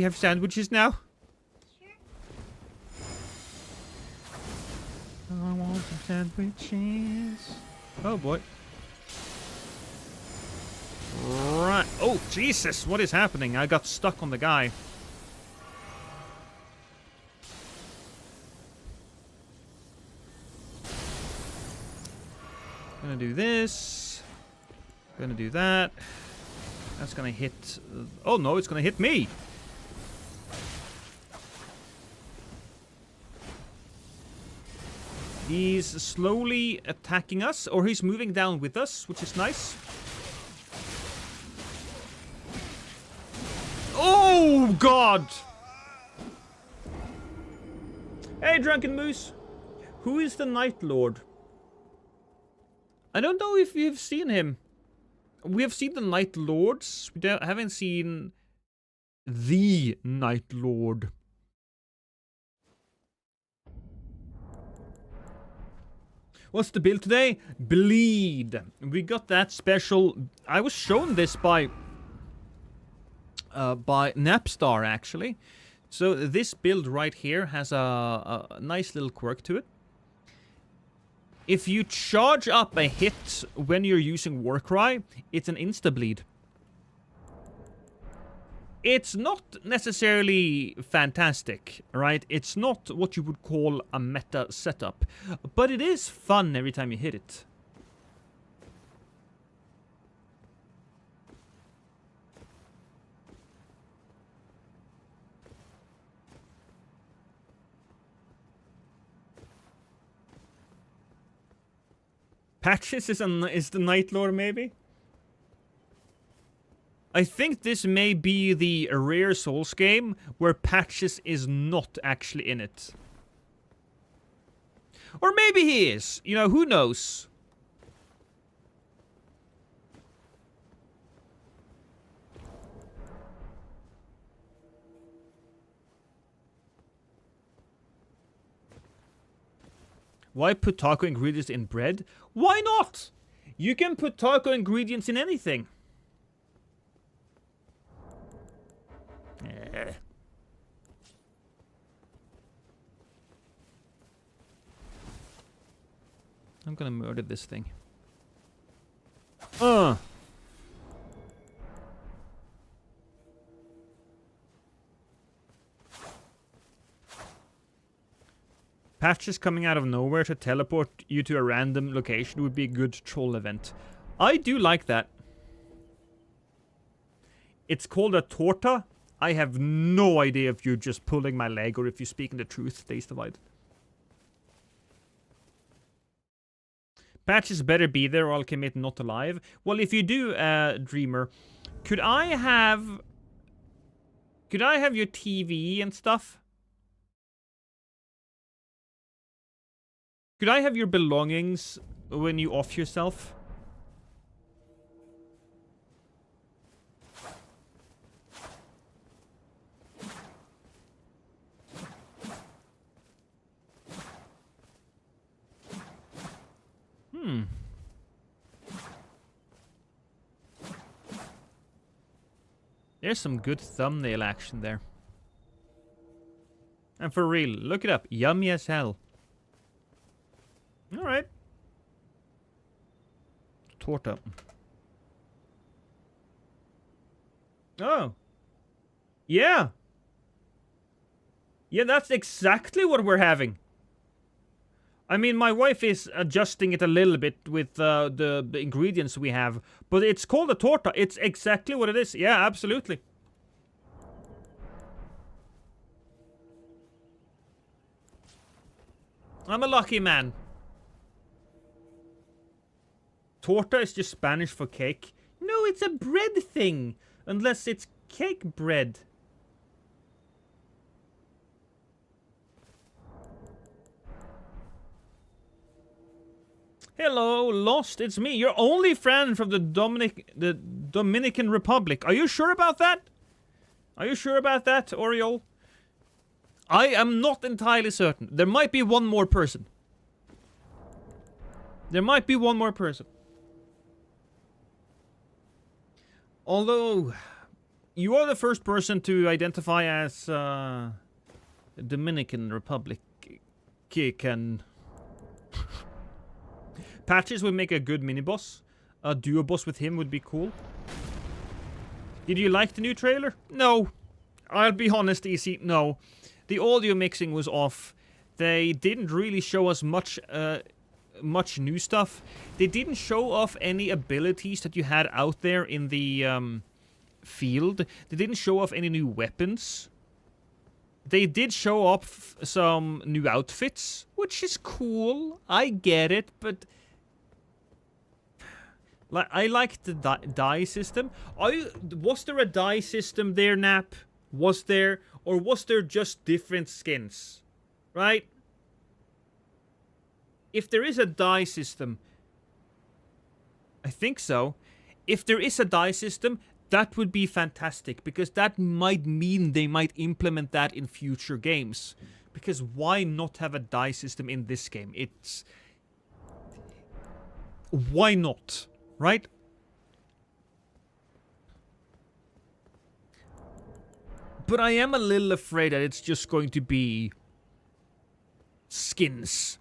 have sandwiches now? Sure. I want some sandwiches. Oh boy. Right. Oh Jesus! What is happening? I got stuck on the guy. Gonna do this. Gonna do that. That's gonna hit... oh no, it's gonna hit me! He's slowly attacking us, or he's moving down with us, which is nice. Oh God! Hey, Drunken Moose! Who is the Night Lord? I don't know if you've seen him. We have seen the Night Lords. We haven't seen the Night Lord. What's the build today? Bleed. We got that special. I was shown this by Napstar actually. So this build right here has a nice little quirk to it. If you charge up a hit when you're using Warcry, it's an insta-bleed. It's not necessarily fantastic, right? It's not what you would call a meta setup, but it is fun every time you hit it. Patches is the Night Lord, maybe? I think this may be the rare Souls game where Patches is not actually in it. Or maybe he is. You know, who knows? Why put taco ingredients in bread? Why not? You can put taco ingredients in anything. I'm gonna murder this thing. Patches coming out of nowhere to teleport you to a random location would be a good troll event. I do like that. It's called a torta. I have no idea if you're just pulling my leg or if you're speaking the truth, Days Divide. Patches better be there or I'll commit not alive. Well, if you do, Dreamer, could I have your TV and stuff? Could I have your belongings when you off yourself? There's some good thumbnail action there. And for real, look it up. Yummy as hell. Alright. Torta. Oh. Yeah. Yeah, that's exactly what we're having. I mean, my wife is adjusting it a little bit with the ingredients we have. But it's called a torta. It's exactly what it is. Yeah, absolutely. I'm a lucky man. Torta is just Spanish for cake. No, it's a bread thing. Unless it's cake bread. Hello, Lost, it's me, your only friend from the Dominican Republic. Are you sure about that? Are you sure about that, Oriole? I am not entirely certain. There might be one more person. There might be one more person. Although, you are the first person to identify as Dominican Republic. Can... Patches would make a good mini-boss. A duo boss with him would be cool. Did you like the new trailer? No. I'll be honest, EC, no. The audio mixing was off. They didn't really show us much new stuff. They didn't show off any abilities that you had out there in the field. They didn't show off any new weapons. They did show off some new outfits, which is cool. I get it, but... I like the die system. Was there a die system there, Nap? Was there? Or was there just different skins? Right? If there is a die system... I think so. If there is a die system, that would be fantastic. Because that might mean they might implement that in future games. Because why not have a die system in this game? It's... Why not? Right? But I am a little afraid that it's just going to be skins.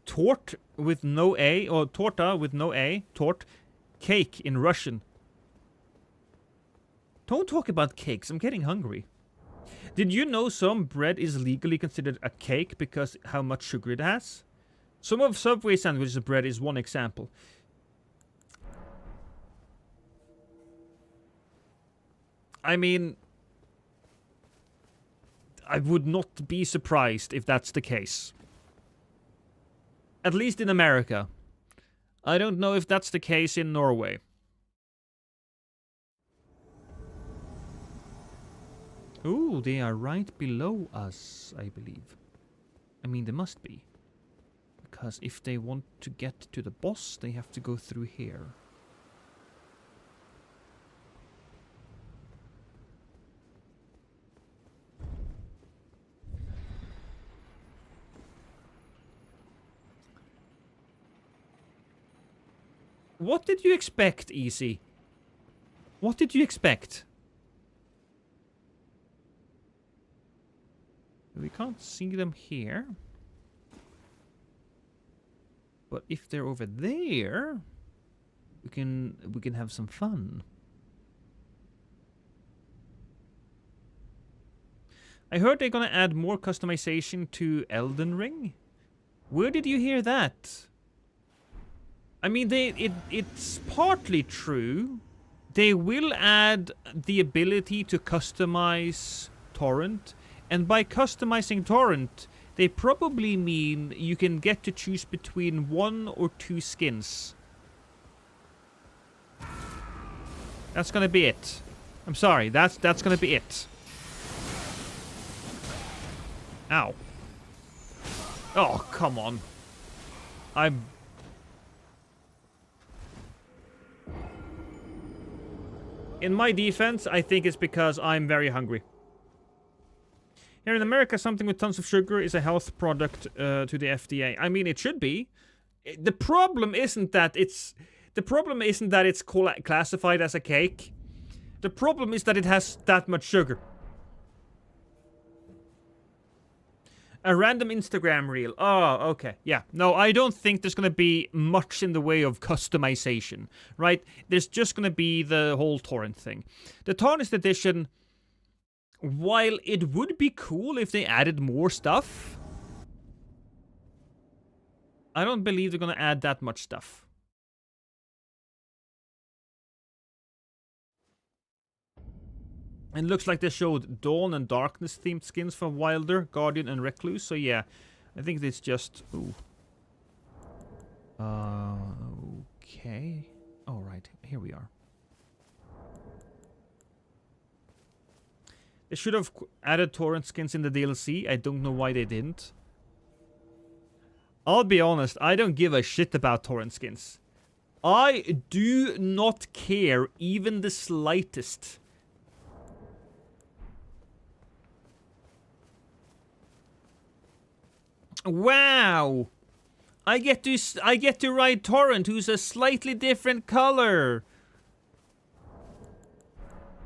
Tort with no A, or torta with no A, tort, cake in Russian. Don't talk about cakes, I'm getting hungry. Did you know some bread is legally considered a cake because how much sugar it has? Some of Subway sandwiches bread is one example. I mean, I would not be surprised if that's the case. At least in America. I don't know if that's the case in Norway. Ooh, they are right below us, I believe. I mean, they must be. Because if they want to get to the boss, they have to go through here. What did you expect, Easy? What did you expect? We can't see them here. But if they're over there, we can have some fun. I heard they're gonna add more customization to Elden Ring. Where did you hear that? I mean, it's partly true. They will add the ability to customize Torrent. And by customizing Torrent, they probably mean you can get to choose between 1 or 2 skins. That's gonna be it. I'm sorry, that's gonna be it. Ow. Oh, come on. In my defense, I think it's because I'm very hungry. Here in America, something with tons of sugar is a health product to the FDA. I mean, it should be. The problem isn't that it's classified as a cake. The problem is that it has that much sugar. A random Instagram reel. Oh, okay. Yeah. No, I don't think there's going to be much in the way of customization, right? There's just going to be the whole torrent thing. The Tarnished Edition, while it would be cool if they added more stuff, I don't believe they're going to add that much stuff. It looks like they showed Dawn and Darkness themed skins for Wilder, Guardian, and Recluse. So yeah, I think it's just... Ooh. Okay. All right, here we are. They should have added torrent skins in the DLC. I don't know why they didn't. I'll be honest, I don't give a shit about torrent skins. I do not care even the slightest. Wow! I get to ride Torrent, who's a slightly different color.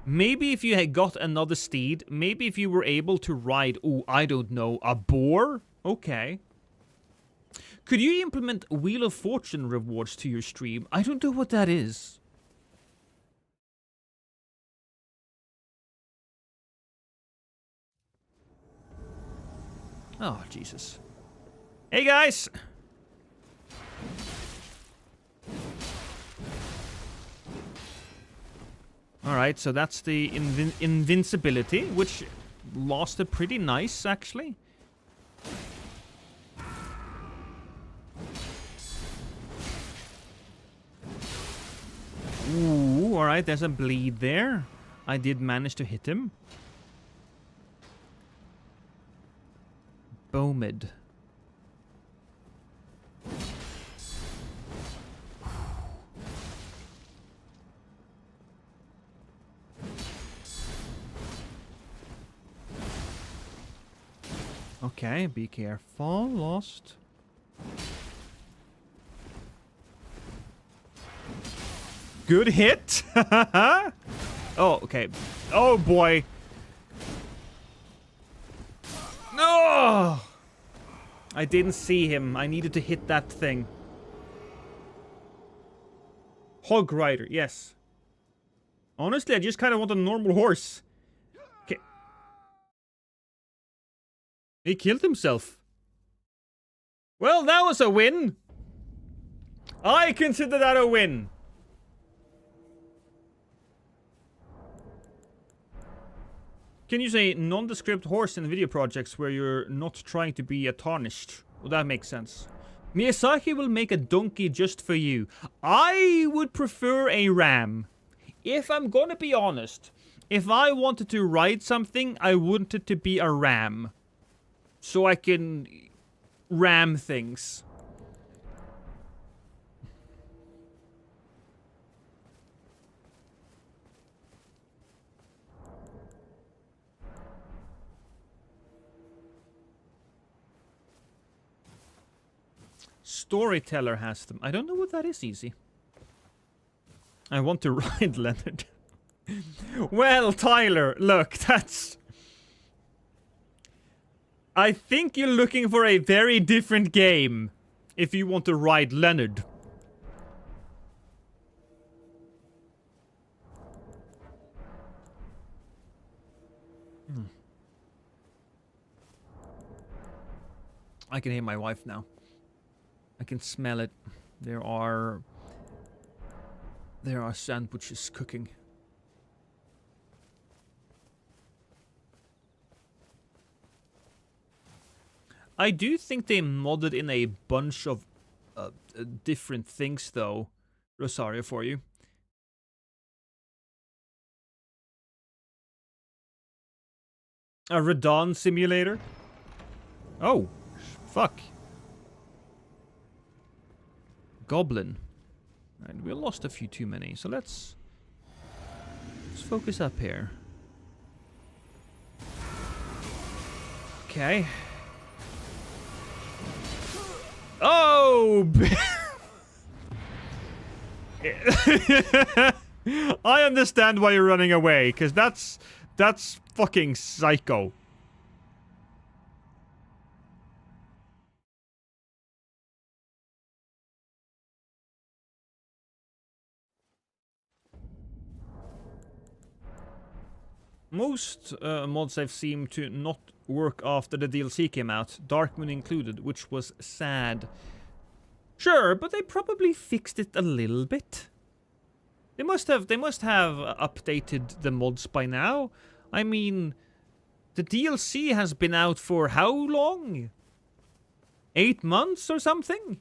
Maybe if you had got another steed, maybe if you were able to ride, oh, I don't know, a boar? Okay. Could you implement Wheel of Fortune rewards to your stream? I don't know what that is. Oh, Jesus. Hey, guys! Alright, so that's the invincibility, which lasted pretty nice, actually. Ooh, alright, there's a bleed there. I did manage to hit him. Bomid. Okay, be careful. Lost. Good hit. Oh, okay. Oh boy. No! I didn't see him. I needed to hit that thing. Hog Rider, yes. Honestly, I just kind of want a normal horse. Okay. He killed himself. Well, that was a win. I consider that a win. Can you say nondescript horse in video projects where you're not trying to be a tarnished? Well, that makes sense. Miyazaki will make a donkey just for you. I would prefer a ram. If I'm gonna be honest, if I wanted to ride something, I want it to be a ram. So I can ram things. Storyteller has them. I don't know what that is, Easy. I want to ride Leonard. Well, Tyler, look, that's... I think you're looking for a very different game if you want to ride Leonard. I can hear my wife now. I can smell it. There are sandwiches cooking. I do think they modded in a bunch of different things, though, Rosario, for you. A Radon simulator? Oh, fuck. Goblin. Right, we lost a few too many, so let's focus up here. Okay. Oh! I understand why you're running away, because that's fucking psycho. Most mods I've seen to not work after the DLC came out, Darkmoon included, which was sad. Sure, but they probably fixed it a little bit. They must have updated the mods by now. I mean, the DLC has been out for how long? 8 months or something?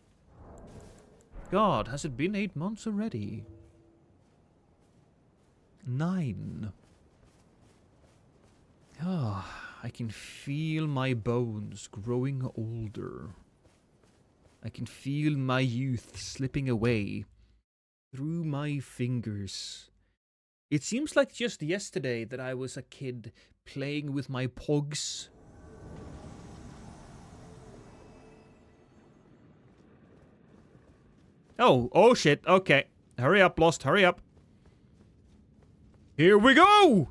God, has it been 8 months already? 9. Ah, I can feel my bones growing older. I can feel my youth slipping away through my fingers. It seems like just yesterday that I was a kid playing with my pogs. Oh shit, okay. Hurry up, Lost, hurry up. Here we go!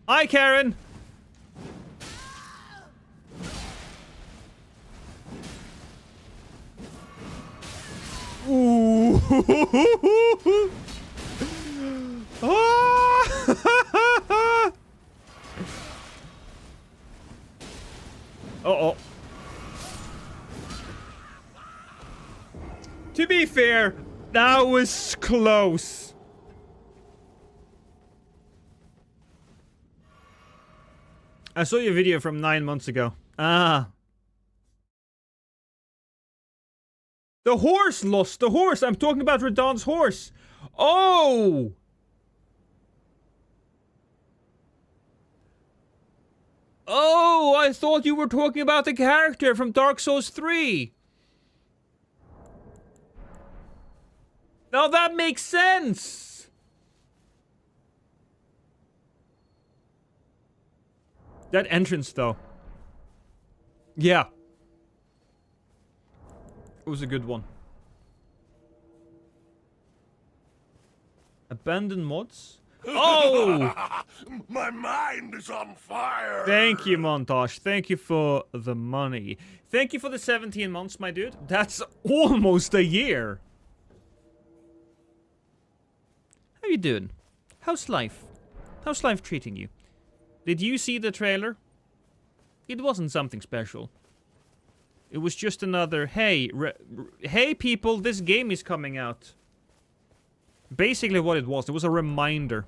Hi, Karen! Ooh! Oh! Uh-oh. To be fair, that was close. I saw your video from 9 months ago. Ah. The horse lost. The horse. I'm talking about Radon's horse. Oh! Oh, I thought you were talking about the character from Dark Souls 3. Now that makes sense. That entrance, though. Yeah. It was a good one. Abandoned mods? Oh! My mind is on fire! Thank you, Montage. Thank you for the money. Thank you for the 17 months, my dude. That's almost a year. How you doing? How's life? How's life treating you? Did you see the trailer? It wasn't something special. It was just another, hey, hey people, this game is coming out. Basically what it was a reminder.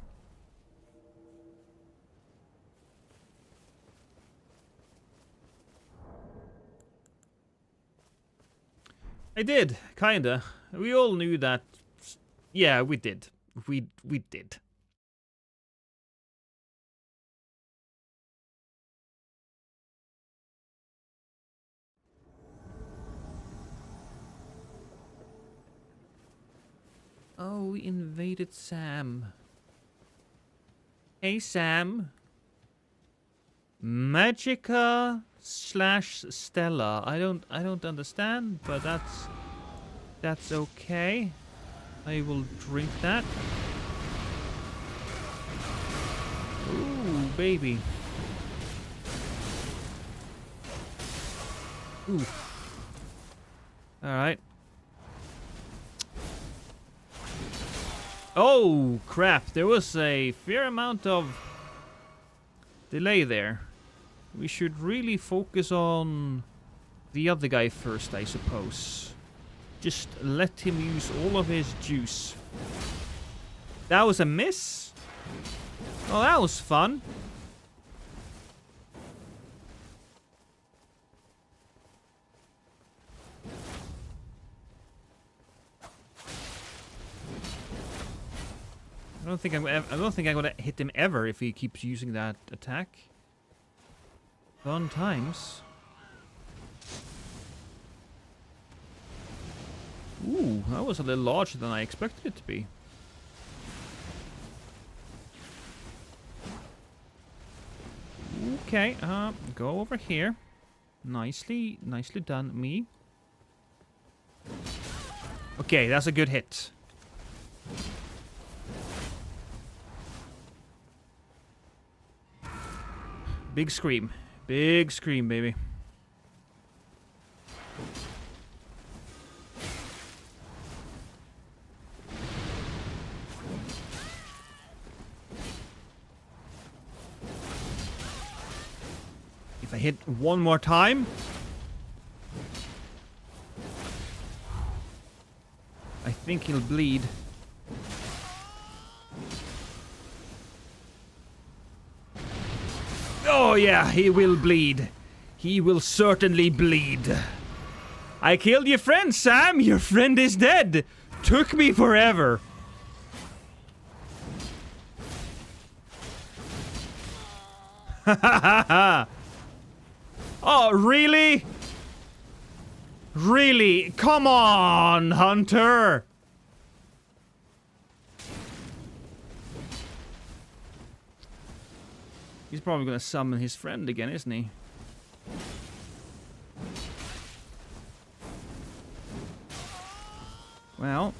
I did, kinda. We all knew that. Yeah, we did. We did. Oh, we invaded Sam. Hey, Sam. Magica / Stella. I don't understand, but that's okay. I will drink that. Ooh, baby. Ooh. Alright. Oh, crap. There was a fair amount of delay there. We should really focus on the other guy first, I suppose. Just let him use all of his juice. That was a miss? Oh, that was fun. I don't think I'm gonna hit him ever if he keeps using that attack. Fun times. Ooh, that was a little larger than I expected it to be. Okay, go over here. Nicely done, me. Okay, that's a good hit. Big scream. Big scream, baby. If I hit one more time, I think he'll bleed. Oh yeah, he will bleed. He will certainly bleed. I killed your friend, Sam. Your friend is dead. Took me forever. Ha ha ha ha. Oh, really? Really? Come on, Hunter. He's probably gonna summon his friend again, isn't he? Well,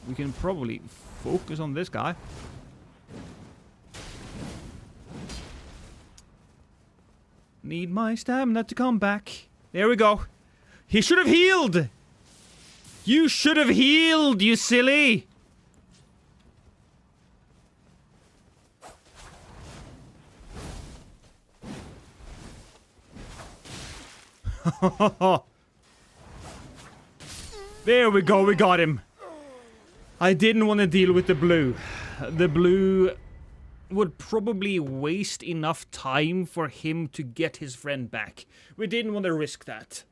we can probably focus on this guy. Need my stamina to come back. There we go. He should have healed. You should have healed, you silly. There we go, we got him. I didn't want to deal with the blue. The blue would probably waste enough time for him to get his friend back. We didn't want to risk that.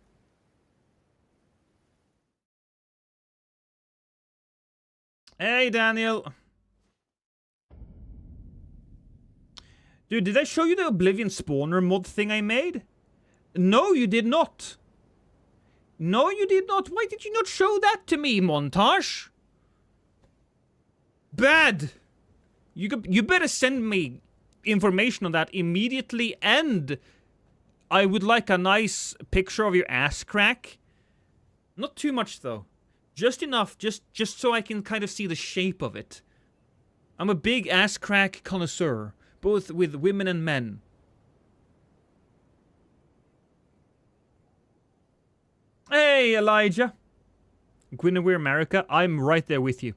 Hey, Daniel. Dude, did I show you the Oblivion Spawner mod thing I made? No, you did not. No, you did not. Why did you not show that to me, Montage? Bad. You better send me information on that immediately, and I would like a nice picture of your ass crack. Not too much, though. Just enough, just so I can kind of see the shape of it. I'm a big ass crack connoisseur, both with women and men. Hey, Elijah. Guinevere America, I'm right there with you.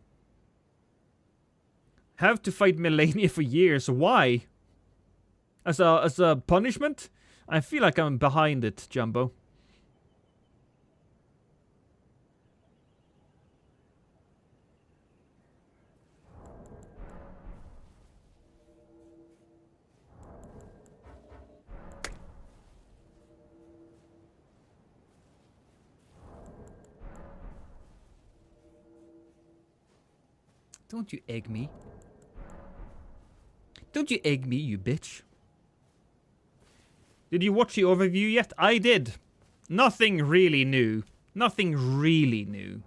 Have to fight Melania for years. Why? As a punishment? I feel like I'm behind it, Jumbo. Don't you egg me. Don't you egg me, you bitch. Did you watch the overview yet? I did. Nothing really new. Nothing really new.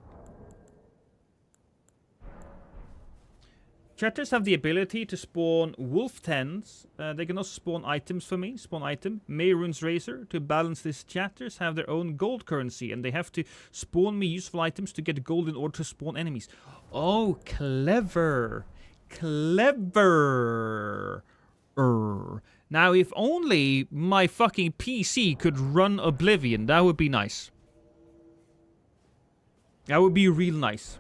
Chatters have the ability to spawn wolf tens. They can also spawn items for me. Spawn item. Mayrune's Razor. To balance this, chatters have their own gold currency. And they have to spawn me useful items to get gold in order to spawn enemies. Oh, clever. Clever. Now, if only my fucking PC could run Oblivion, that would be nice. That would be real nice.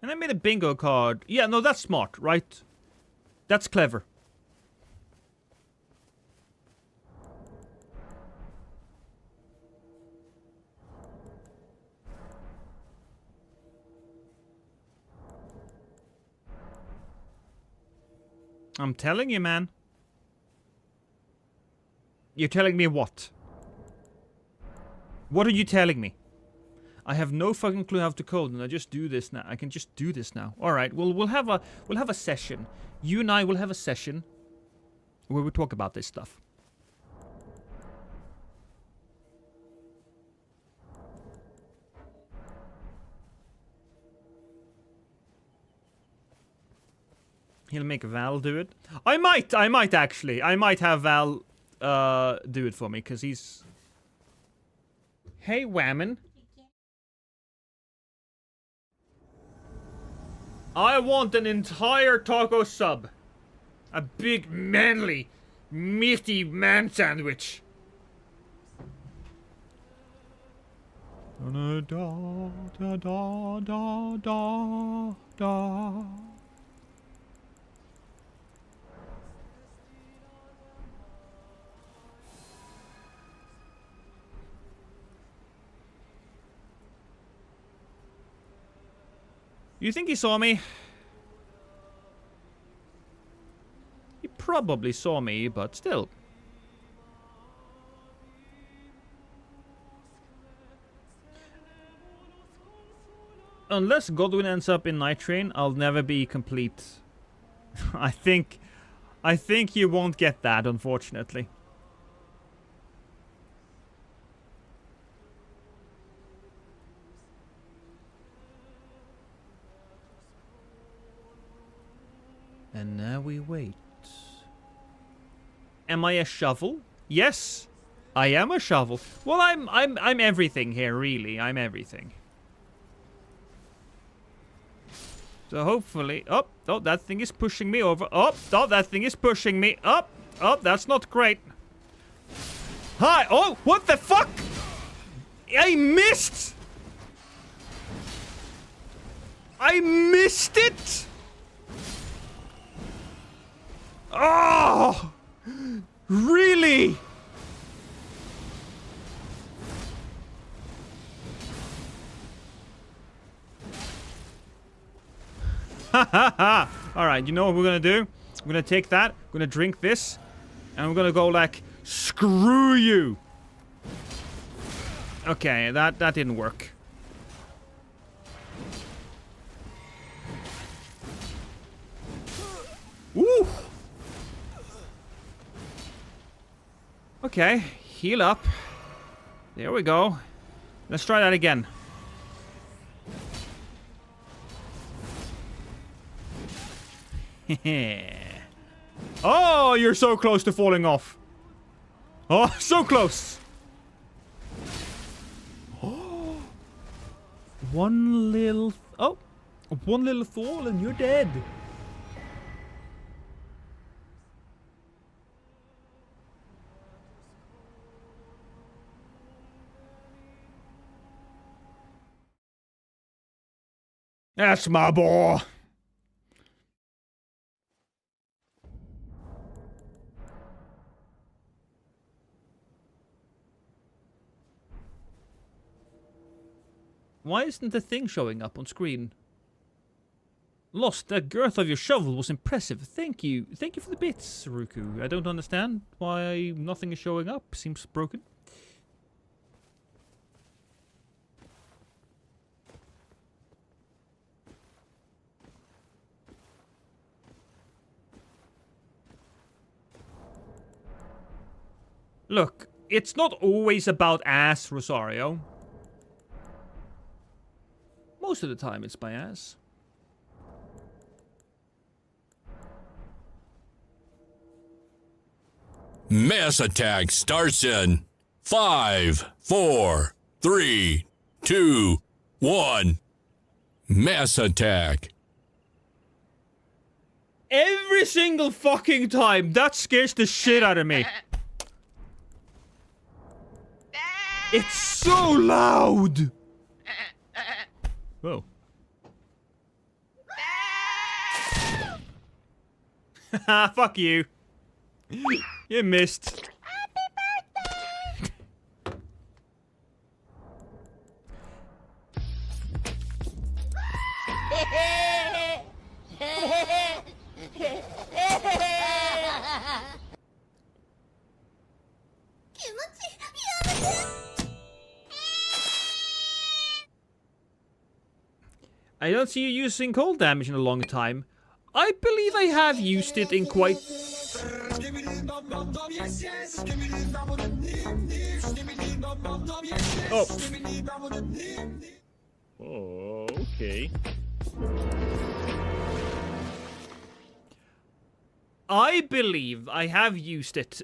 And I made a bingo card. Yeah, no, that's smart, right? That's clever. I'm telling you, man. You're telling me what? What are you telling me? I have no fucking clue how to code, and I just do this now. I can just do this now. All right, we'll have a session. You and I will have a session where we talk about this stuff. He'll make Val do it. I might actually. I might have Val do it for me, because he's... Hey, Whammon. I want an entire taco sub. A big, manly, meaty man sandwich. Da da da da da da da. You think he saw me? He probably saw me, but still. Unless Godwin ends up in Night Train, I'll never be complete. I think you won't get that, unfortunately. And now we wait. Am I a shovel? Yes, I am a shovel. Well, I'm everything here, really. I'm everything. So hopefully, oh, that thing is pushing me over. Oh, that thing is pushing me up. Oh, that's not great. Hi. Oh, what the fuck? I missed. I missed it. Oh! Really? Ha ha ha! Alright, you know what we're gonna do? We're gonna take that, we're gonna drink this, and we're gonna go like, screw you! Okay, that didn't work. Ooh! Okay, heal up. There we go. Let's try that again. Oh, you're so close to falling off. Oh, so close. Oh, one little fall and you're dead. That's my boy. Why isn't the thing showing up on screen? Lost, the girth of your shovel was impressive. Thank you. Thank you for the bits, Ruku. I don't understand why nothing is showing up. Seems broken. Look, it's not always about ass, Rosario. Most of the time it's my ass. Mass attack starts in 5, 4, 3, 2, 1. Mass attack. Every single fucking time! That scares the shit out of me. It's so loud! Whoa. Haha, fuck you. You missed. I don't see you using cold damage in a long time. I believe I have used it in quite... Oh. Oh, okay. I believe I have used it,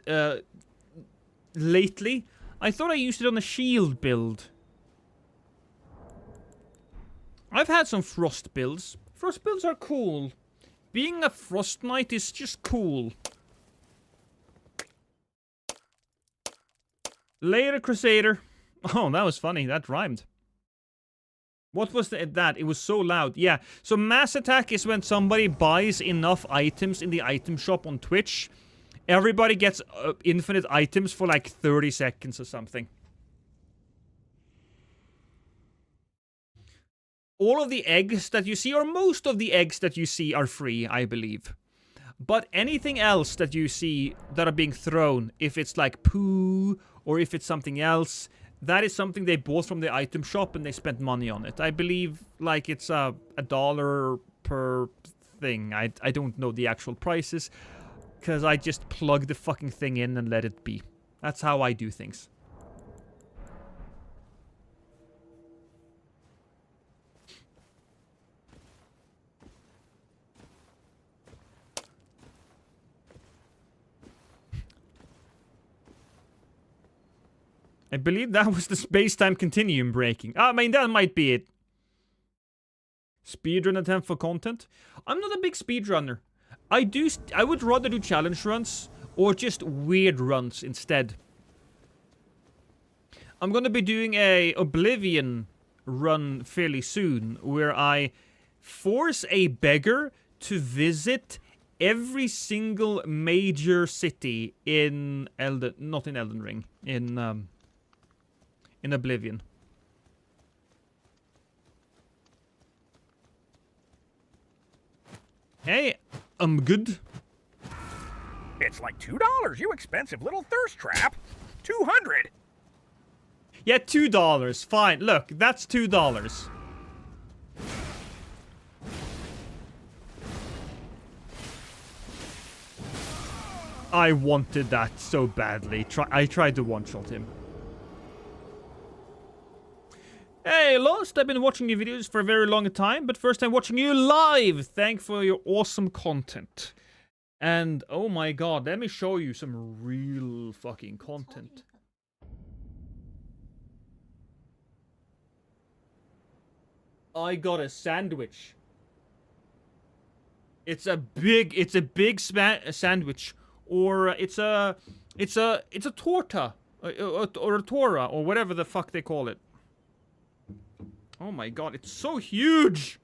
lately. I thought I used it on a shield build. I've had some frost builds. Frost builds are cool. Being a frost knight is just cool. Later, Crusader. Oh, that was funny. That rhymed. What was that? It was so loud. Yeah, so mass attack is when somebody buys enough items in the item shop on Twitch. Everybody gets infinite items for like 30 seconds or something. All of the eggs that you see, or most of the eggs that you see, are free, I believe. But anything else that you see that are being thrown, if it's like poo, or if it's something else, that is something they bought from the item shop and they spent money on it. I believe, like, it's $1 per thing. I don't know the actual prices, because I just plug the fucking thing in and let it be. That's how I do things. I believe that was the space-time continuum breaking. I mean, that might be it. Speedrun attempt for content? I'm not a big speedrunner. I would rather do challenge runs or just weird runs instead. I'm gonna be doing a Oblivion run fairly soon where I force a beggar to visit every single major city in not in Elden Ring, in Oblivion. Hey, I'm good. It's like $2, you expensive little thirst trap. 200. Yeah, $2. Fine. Look, that's $2. I wanted that so badly. I tried to one-shot him. Hey, Lost, I've been watching your videos for a very long time, but first time watching you live. Thanks for your awesome content. And, oh my god, let me show you some real fucking content. I got a sandwich. It's a big sandwich. Or it's a torta. Or a tora, or whatever the fuck they call it. Oh my god, it's so huge!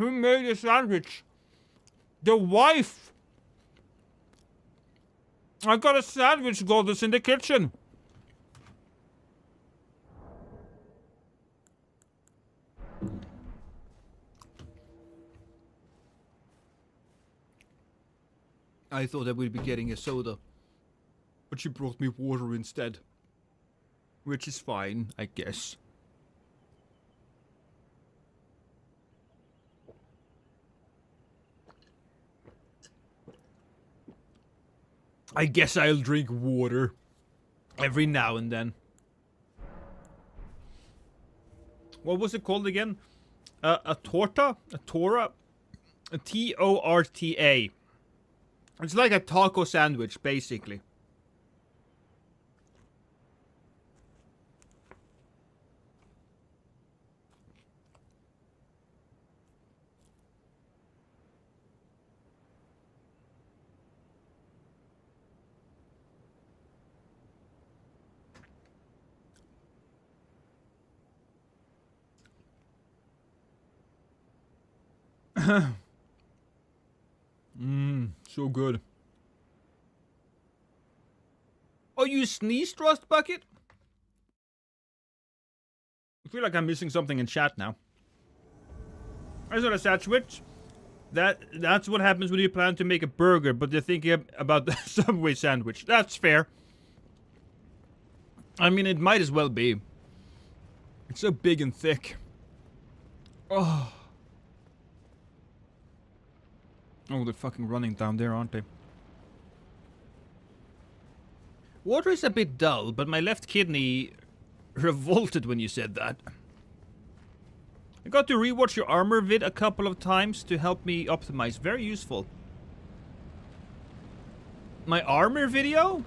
Who made a sandwich? The wife! I got a sandwich goddess in the kitchen. I thought I would be getting a soda, but she brought me water instead. Which is fine, I guess. I guess I'll drink water every now and then. What was it called again? A torta? A tora? A Torta. It's like a taco sandwich, basically. So good. Oh, you sneezed, Rust Bucket? I feel like I'm missing something in chat now. That's not a sandwich. That's what happens when you plan to make a burger, but you're thinking about the Subway sandwich. That's fair. I mean, it might as well be. It's so big and thick. Oh. Oh, they're fucking running down there, aren't they? Water is a bit dull, but my left kidney revolted when you said that. I got to rewatch your armor vid a couple of times to help me optimize. Very useful. My armor video?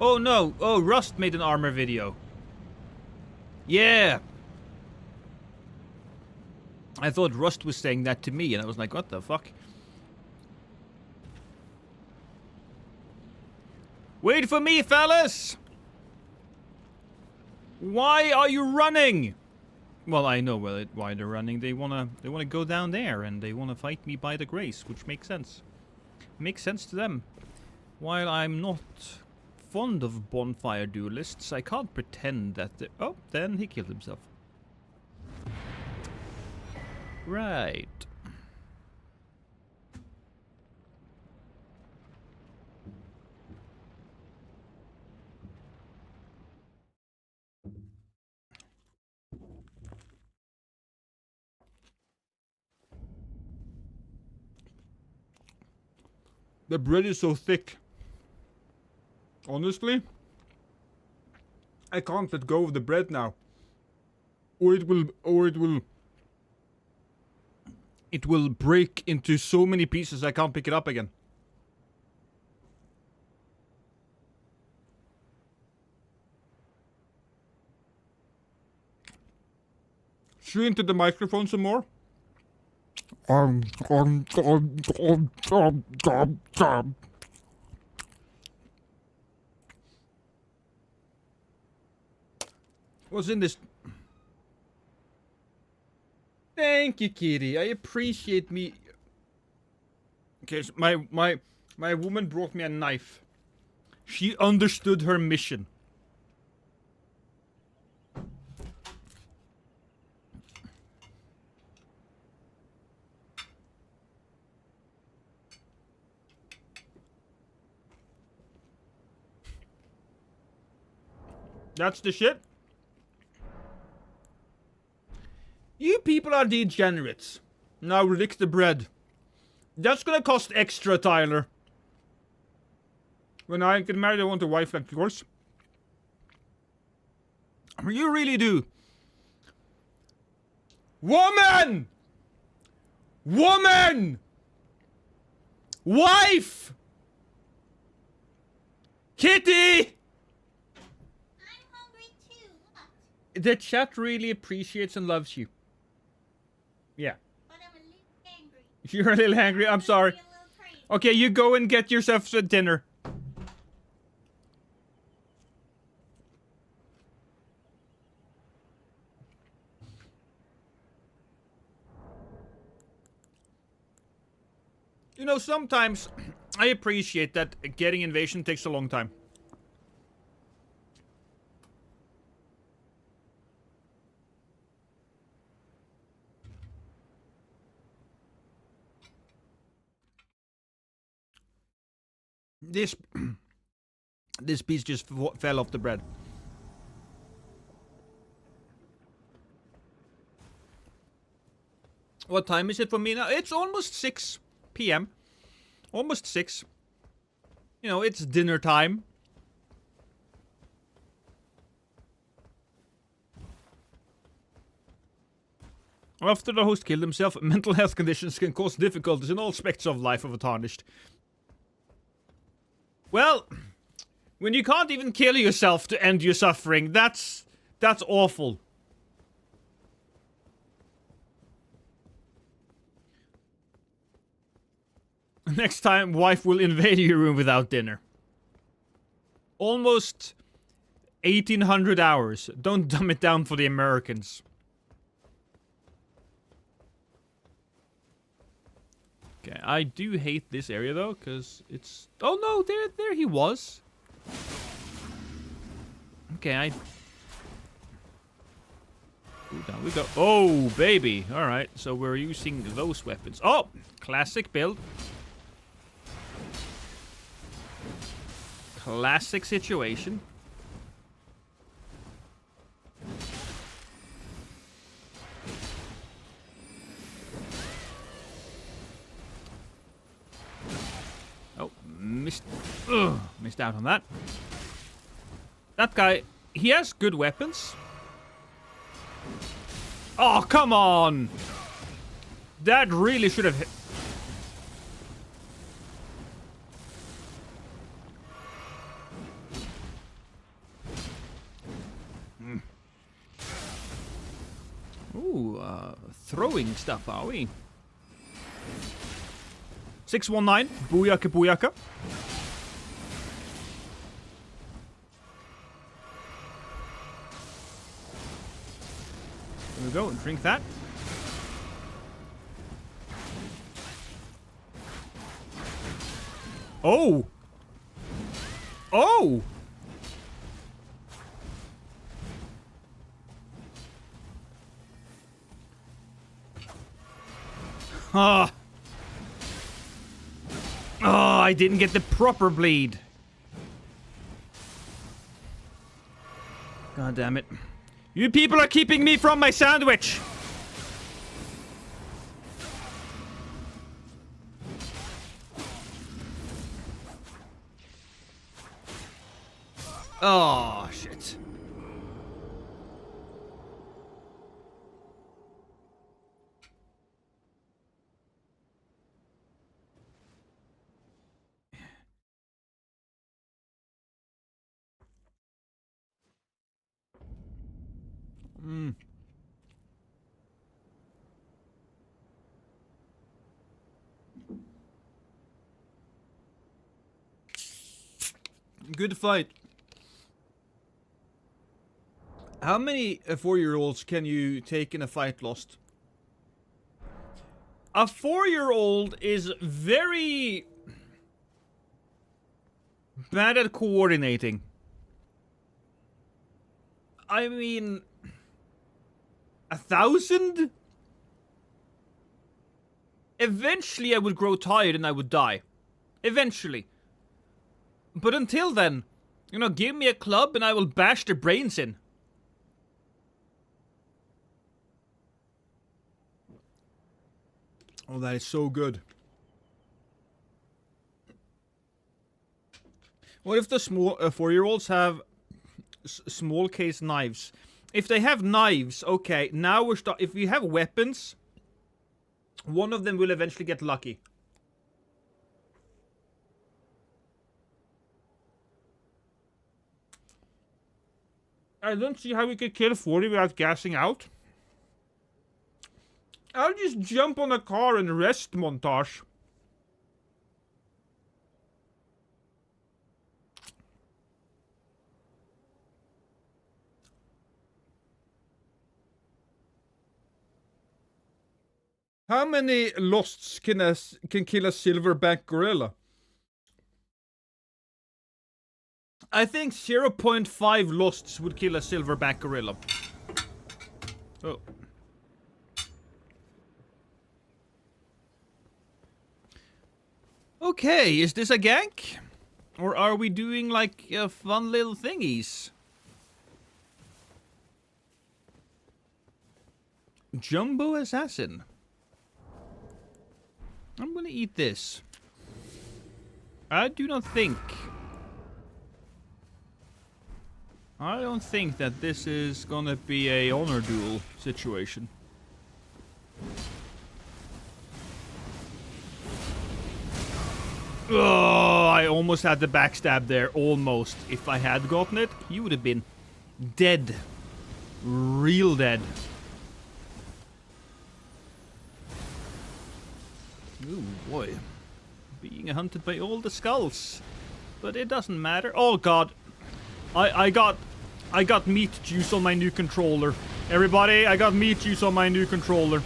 Oh no. Oh, Rust made an armor video. Yeah. I thought Rust was saying that to me, and I was like, what the fuck? Wait for me, fellas! Why are you running? Well, I know why they're running. They wanna go down there, and they wanna fight me by the grace, which makes sense. Makes sense to them. While I'm not fond of bonfire duelists, I can't pretend that oh, then he killed himself. Right. The bread is so thick. Honestly, I can't let go of the bread now. Or it will break into so many pieces I can't pick it up again. Chew into the microphone some more. What's in this? Thank you, kitty. I appreciate me. Okay, so my woman brought me a knife. She understood her mission. That's the shit. You people are degenerates. Now lick the bread. That's gonna cost extra, Tyler. When I get married, I want a wife like yours. You really do. Woman! Woman! Wife! Kitty! I'm hungry too. Look. The chat really appreciates and loves you. Yeah. But I'm a little angry. You're a little angry. I'm sorry. Be a little crazy. Okay, you go and get yourself some dinner. You know, sometimes I appreciate that getting invasion takes a long time. This this piece just fell off the bread. What time is it for me now? It's almost 6 p.m. Almost 6. You know, it's dinner time. After the host killed himself, mental health conditions can cause difficulties in all aspects of life of a tarnished. Well, when you can't even kill yourself to end your suffering, that's awful. Next time, wife will invade your room without dinner. Almost 1800 hours. Don't dumb it down for the Americans. Okay, I do hate this area though, because it's... Oh no, there he was. Okay, Ooh, down we go. Oh, baby. Alright, so we're using those weapons. Oh, classic build. Classic situation. Oh, missed out on that. That guy, he has good weapons. Oh, come on! That really should have hit. Ooh, throwing stuff, are we? 619, booyaka booyaka. There we go, and drink that. Oh! Oh! Ah! Oh, I didn't get the proper bleed. God damn it. You people are keeping me from my sandwich! Oh, shit. Good fight. How many 4-year-olds can you take in a fight lost? A 4-year-old is very bad at coordinating. I mean, 1,000? Eventually I would grow tired and I would die. Eventually. But until then, you know, give me a club and I will bash their brains in. Oh, that is so good. What if the small 4-year-olds have small case knives? If they have knives, okay, now we're if we have weapons, one of them will eventually get lucky. I don't see how we could kill 40 without gassing out. I'll just jump on a car and rest montage. How many losts can kill a silverback gorilla? I think 0.5 losts would kill a silverback gorilla. Oh. Okay, is this a gank? Or are we doing like fun little thingies? Jumbo Assassin. I'm gonna eat this. I don't think that this is gonna be a honor duel situation. Oh, I almost had the backstab there. Almost. If I had gotten it, you would have been dead. Real dead. Ooh, boy. Being hunted by all the skulls. But it doesn't matter. Oh, God. I got meat juice on my new controller. Everybody, I got meat juice on my new controller.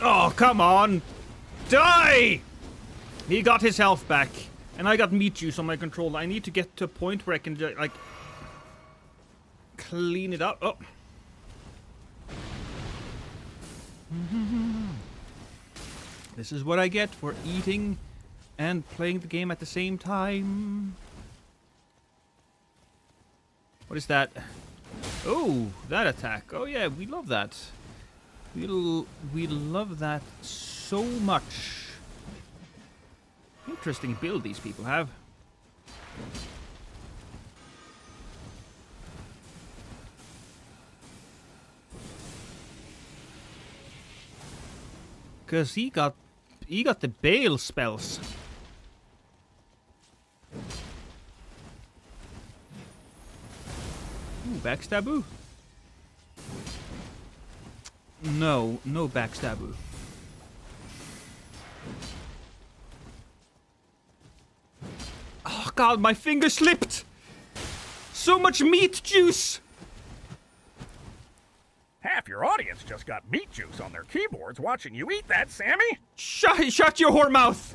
Oh, come on! Die! He got his health back. And I got meat juice on my controller. I need to get to a point where I can, like, clean it up. Oh. This is what I get for eating and playing the game at the same time. What is that? Oh, that attack. Oh yeah, we love that. We love that so much. Interesting build these people have. Cause he got the bail spells. Ooh, backstaboo. No backstaboo. Oh God, my finger slipped! So much meat juice! Half your audience just got meat juice on their keyboards watching you eat that, Sammy! Shut your whore mouth!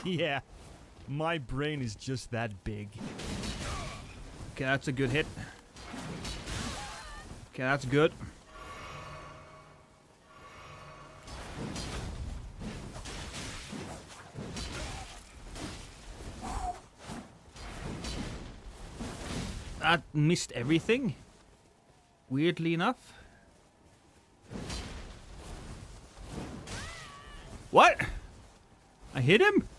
Yeah, my brain is just that big. Okay, that's a good hit. Okay, that's good. That missed everything. Weirdly enough. What? I hit him?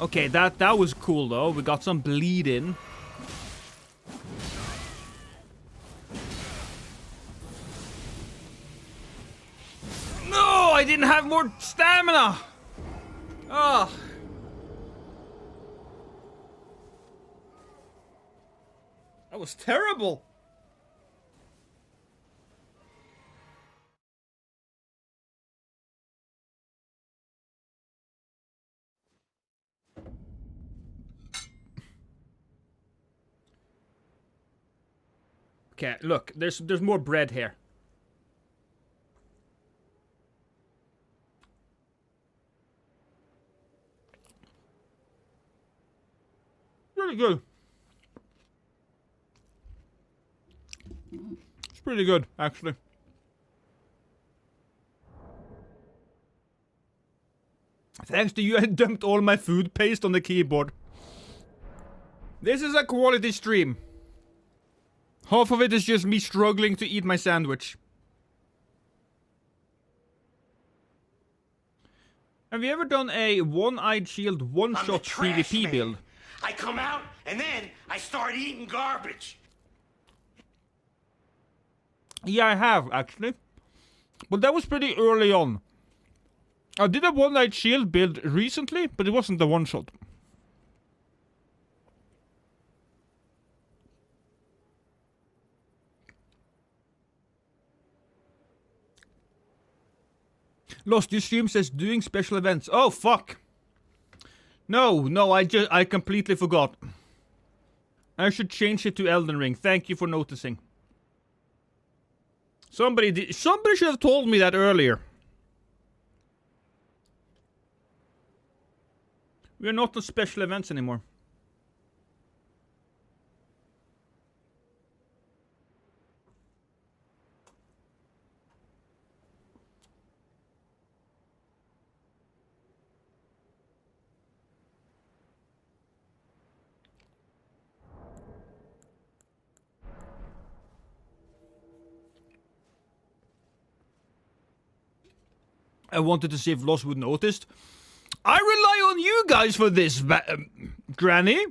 Okay, that was cool though. We got some bleed in. No, I didn't have more stamina. Oh. That was terrible. Okay, look, there's more bread here. Really good. It's pretty good, actually. Thanks to you, I dumped all my food paste on the keyboard. This is a quality stream. Half of it is just me struggling to eat my sandwich. Have you ever done a one-eyed shield one-shot PvP build? I come out and then I start eating garbage. Yeah, I have, actually. But that was pretty early on. I did a One Night Shield build recently, but it wasn't the one-shot. Lost, your stream says doing special events. Oh, fuck. No, I completely forgot. I should change it to Elden Ring. Thank you for noticing. Somebody should have told me that earlier. We are not on special events anymore. I wanted to see if Lost would notice. I rely on you guys for this, Granny.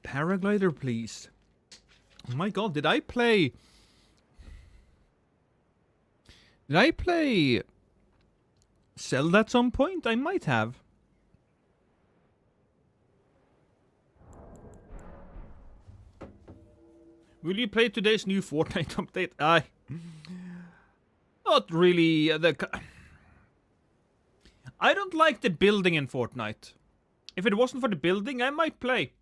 Paraglider, please. Oh my god, did I play Zelda at some point? I might have. Will you play today's new Fortnite update? Not really. I don't like the building in Fortnite. If it wasn't for the building, I might play.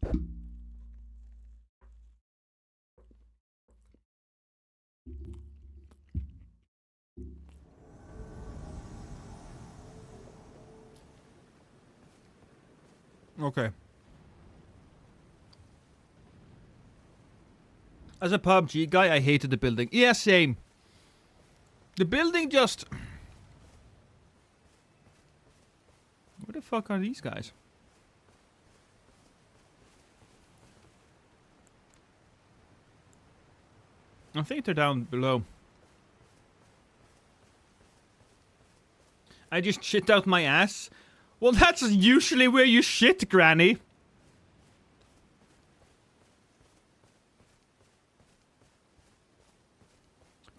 Okay. As a PUBG guy, I hated the building. Yeah, same. The building just... Where the fuck are these guys? I think they're down below. I just shit out my ass? Well, that's usually where you shit, Granny.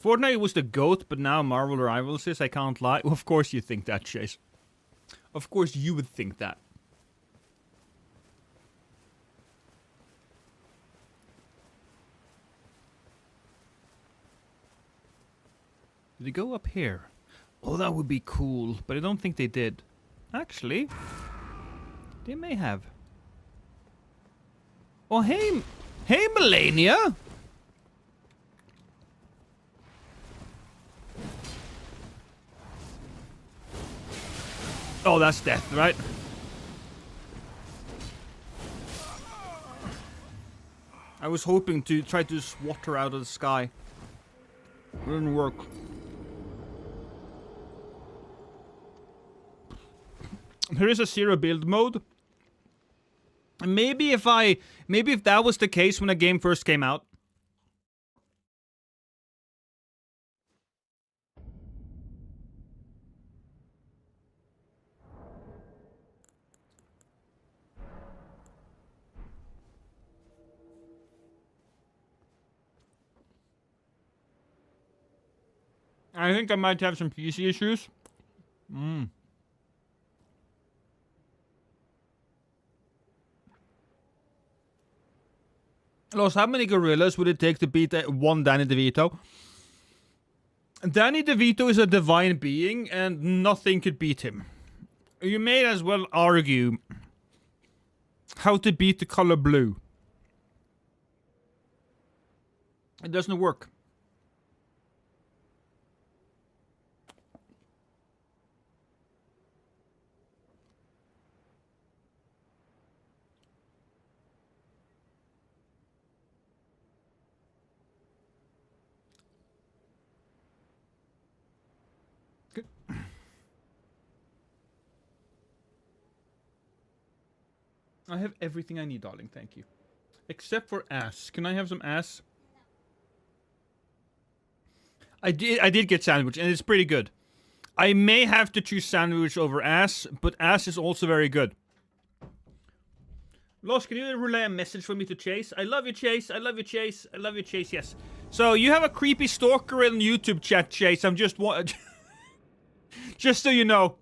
Fortnite was the GOAT, but now Marvel Rivals is, I can't lie. Of course you think that, Chase. Of course you would think that. Did they go up here? Oh, that would be cool, but I don't think they did. Actually, they may have. Oh, hey Melania! Oh, that's death, right? I was hoping to try to swat her out of the sky. It didn't work. There is a zero build mode. Maybe if that was the case when the game first came out. I think I might have some PC issues. Los, how many gorillas would it take to beat one Danny DeVito? Danny DeVito is a divine being, and nothing could beat him. You may as well argue how to beat the color blue. It doesn't work. I have everything I need, darling. Thank you. Except for ass. Can I have some ass? I did get sandwich, and it's pretty good. I may have to choose sandwich over ass, but ass is also very good. Lost, can you relay a message for me to Chase? I love you, Chase. I love you, Chase. I love you, Chase. Yes. So you have a creepy stalker in YouTube chat, Chase. I'm just just so you know.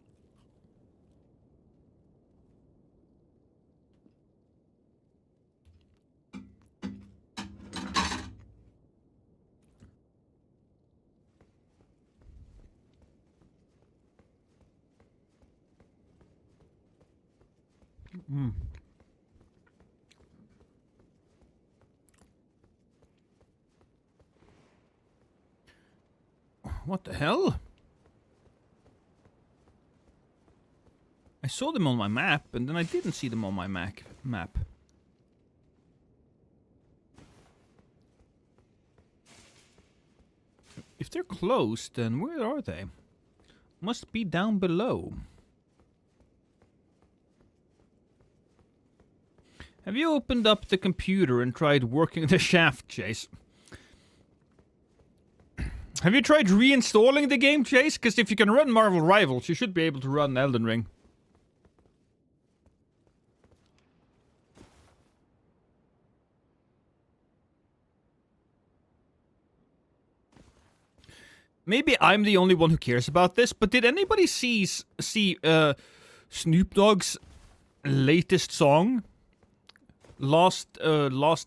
What the hell? I saw them on my map, and then I didn't see them on my map. If they're close, then where are they? Must be down below. Have you opened up the computer and tried working the shaft, Chase? Have you tried reinstalling the game, Chase? Because if you can run Marvel Rivals, you should be able to run Elden Ring. Maybe I'm the only one who cares about this, but did anybody see Snoop Dogg's latest song? Last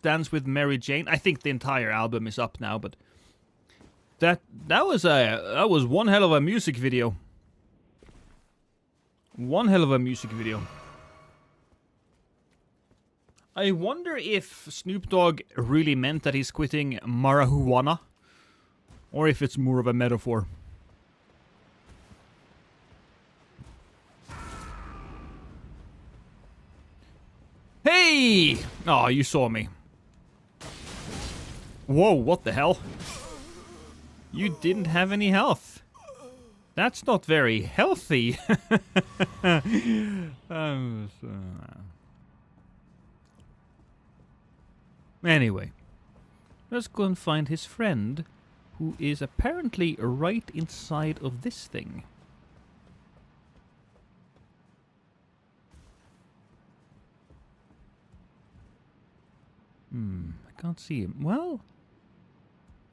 Dance with Mary Jane. I think the entire album is up now, but that was one hell of a music video. One hell of a music video. I wonder if Snoop Dogg really meant that he's quitting marijuana, or if it's more of a metaphor. Hey! Oh, you saw me. Whoa, what the hell? You didn't have any health. That's not very healthy. Anyway, let's go and find his friend, who is apparently right inside of this thing. I can't see him. Well,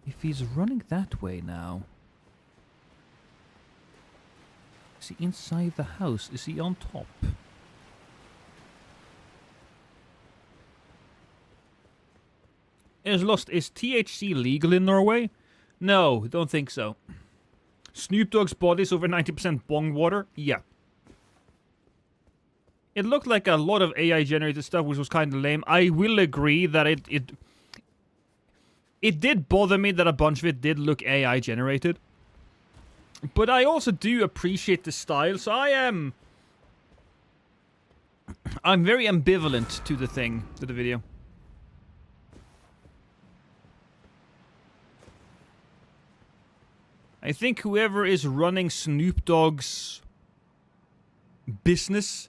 if he's running that way now... Is he inside the house? Is he on top? Is lost. Is THC legal in Norway? No, don't think so. Snoop Dogg's body's over 90% bong water? Yeah. It looked like a lot of AI-generated stuff, which was kind of lame. I will agree that it did bother me that a bunch of it did look AI-generated. But I also do appreciate the style, so I'm very ambivalent to the thing, to the video. I think whoever is running Snoop Dogg's business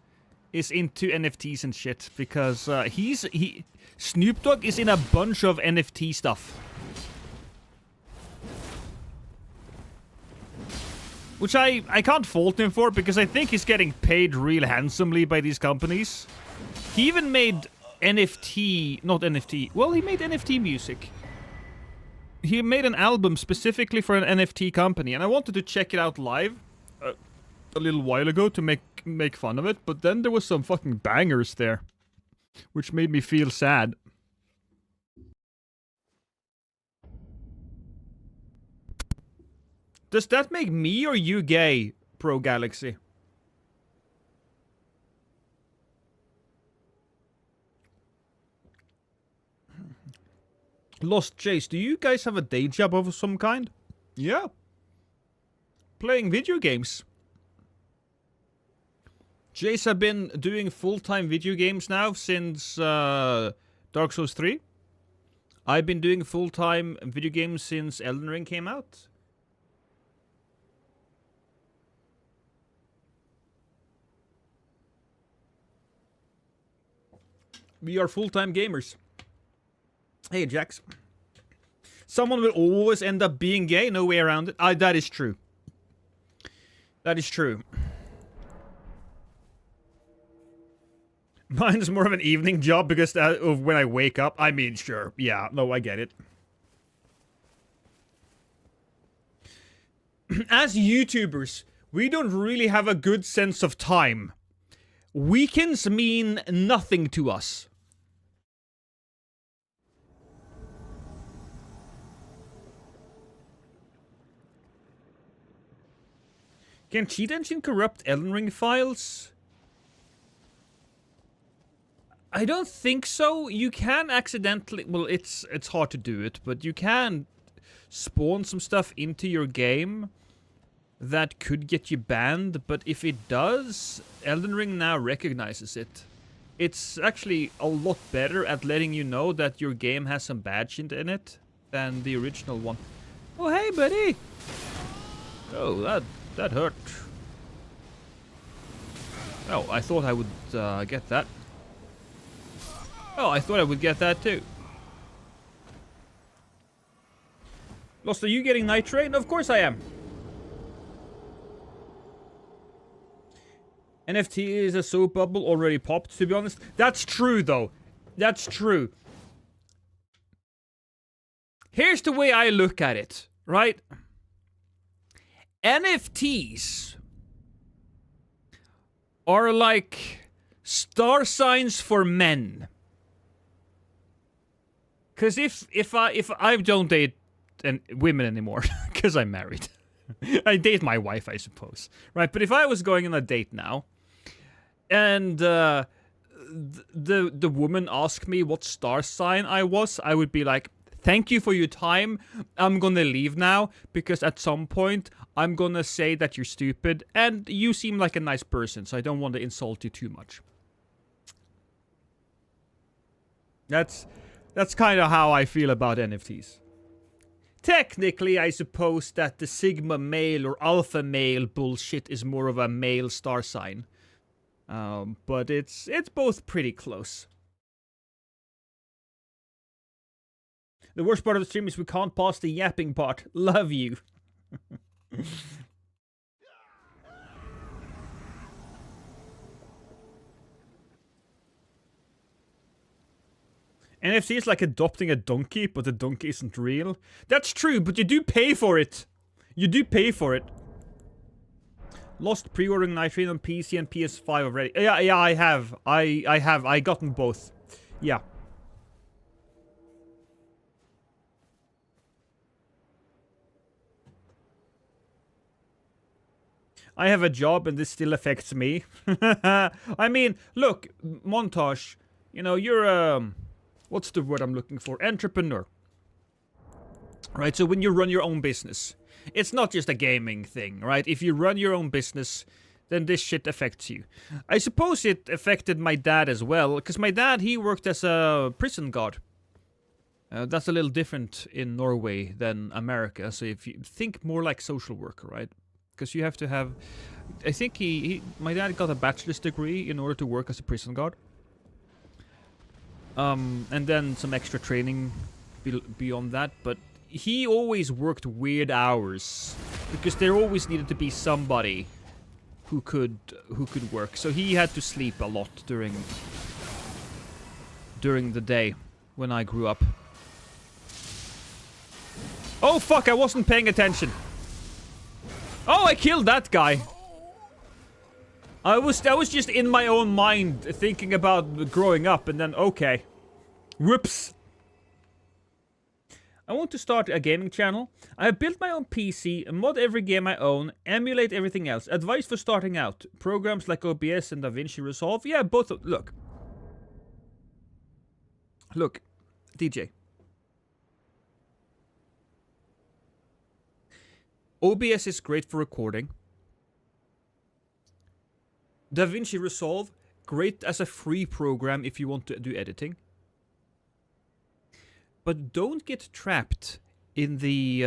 is into NFTs and shit, because Snoop Dogg is in a bunch of NFT stuff. Which I can't fault him for, because I think he's getting paid real handsomely by these companies. He even made not NFT, well, he made NFT music. He made an album specifically for an NFT company, and I wanted to check it out live a little while ago to make fun of it, but then there was some fucking bangers there, which made me feel sad. Does that make me or you gay, Pro Galaxy? Lost Chase, do you guys have a day job of some kind? Yeah. Playing video games. Chase have been doing full-time video games now since Dark Souls 3. I've been doing full-time video games since Elden Ring came out. We are full-time gamers. Hey, Jax. Someone will always end up being gay, no way around it. That is true. That is true. Mine's more of an evening job because of when I wake up. I mean, sure. Yeah, no, I get it. As YouTubers, we don't really have a good sense of time. Weekends mean nothing to us. Can Cheat Engine corrupt Elden Ring files? I don't think so. You can accidentally... Well, it's hard to do it, but you can spawn some stuff into your game that could get you banned, but if it does, Elden Ring now recognizes it. It's actually a lot better at letting you know that your game has some bad shit in it than the original one. Oh, hey, buddy! Oh, that hurt. Oh, I thought I would get that. Oh, I thought I would get that too. Lost, are you getting nitrate? Of course I am. NFT is a soap bubble already popped, to be honest. That's true, though. That's true. Here's the way I look at it, right? NFTs are like star signs for men. Because if I don't date women anymore, because I'm married. I date my wife, I suppose. Right, but if I was going on a date now, and the woman asked me what star sign I was, I would be like, thank you for your time, I'm gonna leave now, because at some point, I'm gonna say that you're stupid, and you seem like a nice person, so I don't want to insult you too much. That's kind of how I feel about NFTs. Technically, I suppose that the Sigma male or Alpha male bullshit is more of a male star sign. But it's both pretty close. The worst part of the stream is we can't pass the yapping part. Love you. NFC is like adopting a donkey, but the donkey isn't real. That's true, but you do pay for it. You do pay for it. Lost pre-ordering NIGHTREIGN on PC and PS5 already. Yeah, I have. I have. I gotten both. Yeah. I have a job and this still affects me. I mean, look, Montage, you know, you're what's the word I'm looking for? Entrepreneur. Right, so when you run your own business, it's not just a gaming thing, right? If you run your own business, then this shit affects you. I suppose it affected my dad as well, because my dad, he worked as a prison guard. That's a little different in Norway than America, so if you think more like social worker, right? Because you have to have... I think my dad got a bachelor's degree in order to work as a prison guard. And then some extra training beyond that, but he always worked weird hours because there always needed to be somebody who could work. So he had to sleep a lot during the day when I grew up. Oh fuck, I wasn't paying attention. Oh, I killed that guy. I was just in my own mind thinking about growing up and then, okay. Whoops. I want to start a gaming channel. I have built my own PC, mod every game I own, emulate everything else. Advice for starting out. Programs like OBS and DaVinci Resolve. Yeah, both of... Look, DJ. OBS is great for recording. DaVinci Resolve, great as a free program if you want to do editing. But don't get trapped in the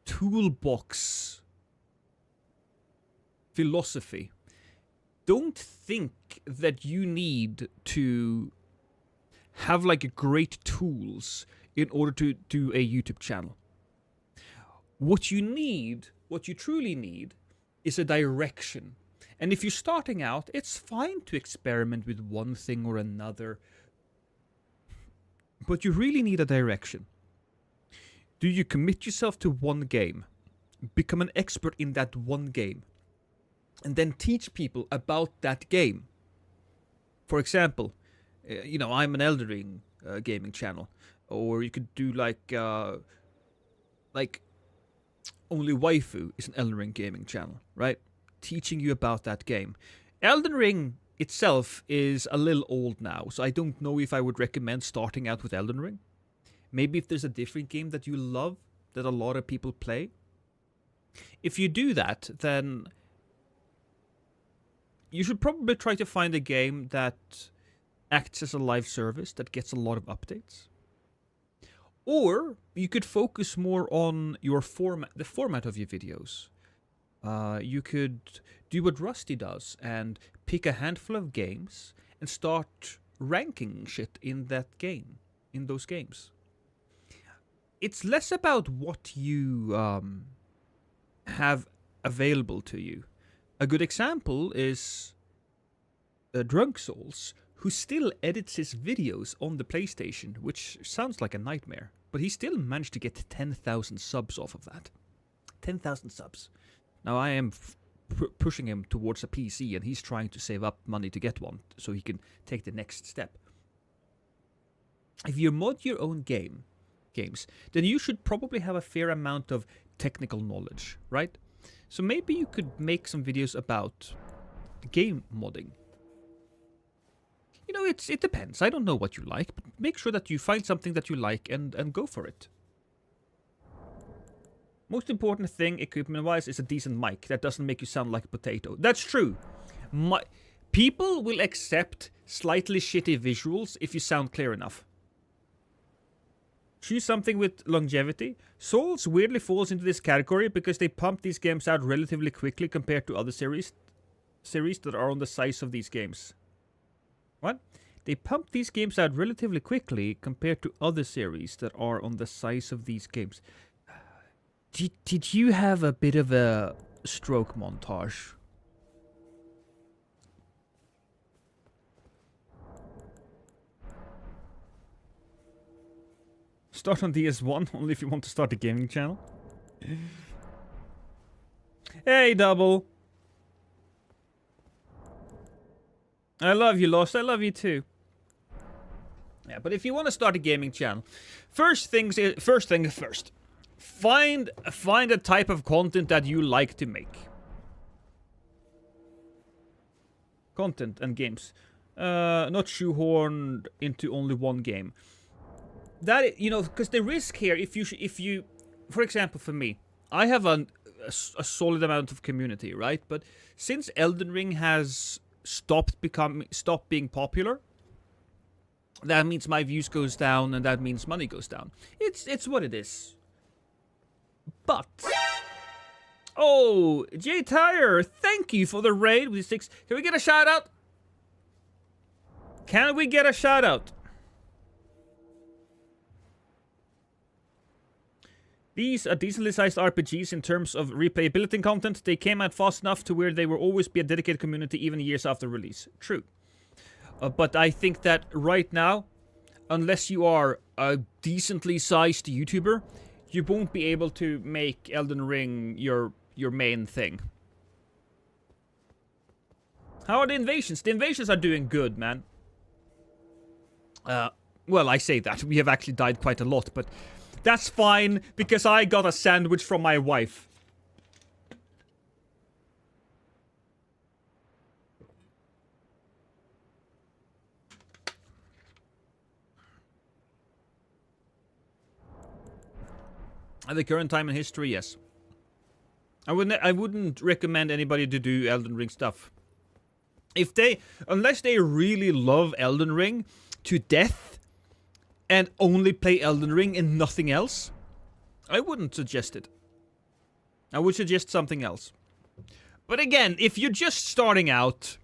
toolbox philosophy. Don't think that you need to have like great tools in order to do a YouTube channel. What you truly need, is a direction. And if you're starting out, it's fine to experiment with one thing or another. But you really need a direction. Do you commit yourself to one game, become an expert in that one game, and then teach people about that game? For example, I'm an Elden Ring gaming channel. Or you could do like Only Waifu is an Elden Ring gaming channel, right? Teaching you about that game. Elden Ring itself is a little old now, so I don't know if I would recommend starting out with Elden Ring. Maybe if there's a different game that you love, that a lot of people play. If you do that, then you should probably try to find a game that acts as a live service, that gets a lot of updates. Or you could focus more on your the format of your videos. You could do what Rusty does and pick a handful of games and start ranking shit in those games. It's less about what you have available to you. A good example is Drunk Souls, who still edits his videos on the PlayStation, which sounds like a nightmare. But he still managed to get 10,000 subs off of that. 10,000 subs. Now I am pushing him towards a PC, and he's trying to save up money to get one, so he can take the next step. If you mod your own games, then you should probably have a fair amount of technical knowledge, right? So maybe you could make some videos about game modding. It depends. I don't know what you like, but make sure that you find something that you like and go for it. Most important thing, equipment-wise, is a decent mic that doesn't make you sound like a potato. That's true. People will accept slightly shitty visuals if you sound clear enough. Choose something with longevity. Souls weirdly falls into this category because they pump these games out relatively quickly compared to other series that are on the size of these games. What? They pump these games out relatively quickly compared to other series that are on the size of these games. Did you have a bit of a stroke montage? Start on DS1 only if you want to start a gaming channel. Hey, Double. I love you, Lost. I love you too. Yeah, but if you want to start a gaming channel, first thing first. Find a type of content that you like to make. Content and games. Not shoehorned into only one game. That, because the risk here, if you, for example, for me, I have a solid amount of community, right? But since Elden Ring has stopped being popular, that means my views goes down, and that means money goes down. It's what it is. But oh, Jay Tire, thank you for the raid with 6. Can we get a shout out? Can we get a shout out? These are decently sized RPGs in terms of replayability and content. They came out fast enough to where they will always be a dedicated community even years after release. True. But I think that right now, unless you are a decently sized YouTuber, you won't be able to make Elden Ring your main thing. How are the invasions? The invasions are doing good, man. Well, I say that. We have actually died quite a lot, but that's fine, because I got a sandwich from my wife. At the current time in history, yes. I wouldn't recommend anybody to do Elden Ring stuff. Unless they really love Elden Ring to death and only play Elden Ring and nothing else, I wouldn't suggest it. I would suggest something else. But again, if you're just starting out,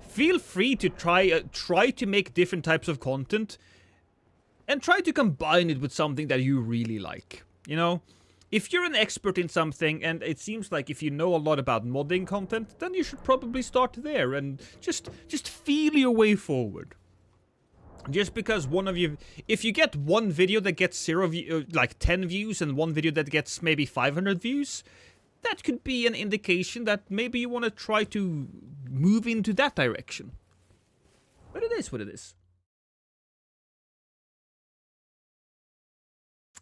feel free to try to make different types of content and try to combine it with something that you really like. if you're an expert in something, and it seems like if you know a lot about modding content, then you should probably start there and just feel your way forward. Just because one of you, if you get one video that gets 10 views and one video that gets maybe 500 views, that could be an indication that maybe you want to try to move into that direction. But it is what it is.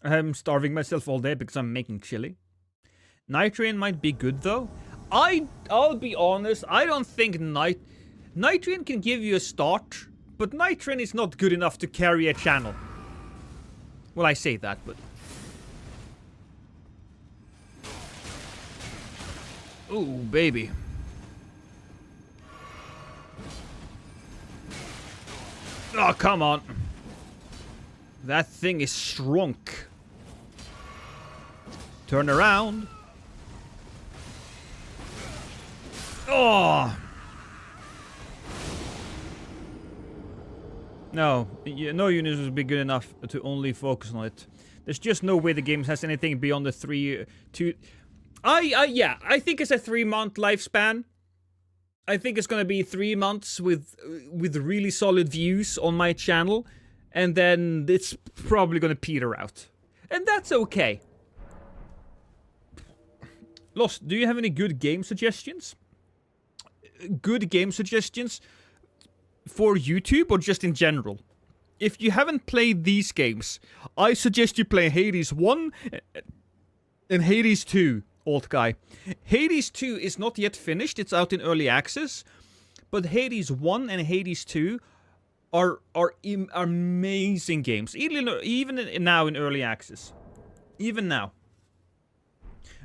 I'm starving myself all day because I'm making chili. NIGHTREIGN might be good though. I'll be honest, I don't think NIGHTREIGN can give you a start, but NIGHTREIGN is not good enough to carry a channel. Well, I say that, but... Ooh, baby. Oh, come on. That thing is shrunk. Turn around. Oh. No, no units would be good enough to only focus on it. There's just no way the game has anything beyond the 2... Yeah, I think it's a 3-month lifespan. I think it's gonna be 3 months with really solid views on my channel, and then it's probably gonna peter out. And that's okay. Lost, do you have any good game suggestions? Good game suggestions for YouTube or just in general? If you haven't played these games, I suggest you play Hades 1 and Hades 2, old guy. Hades 2 is not yet finished, it's out in early access, but Hades 1 and Hades 2 are amazing games, even now in early access. Even now.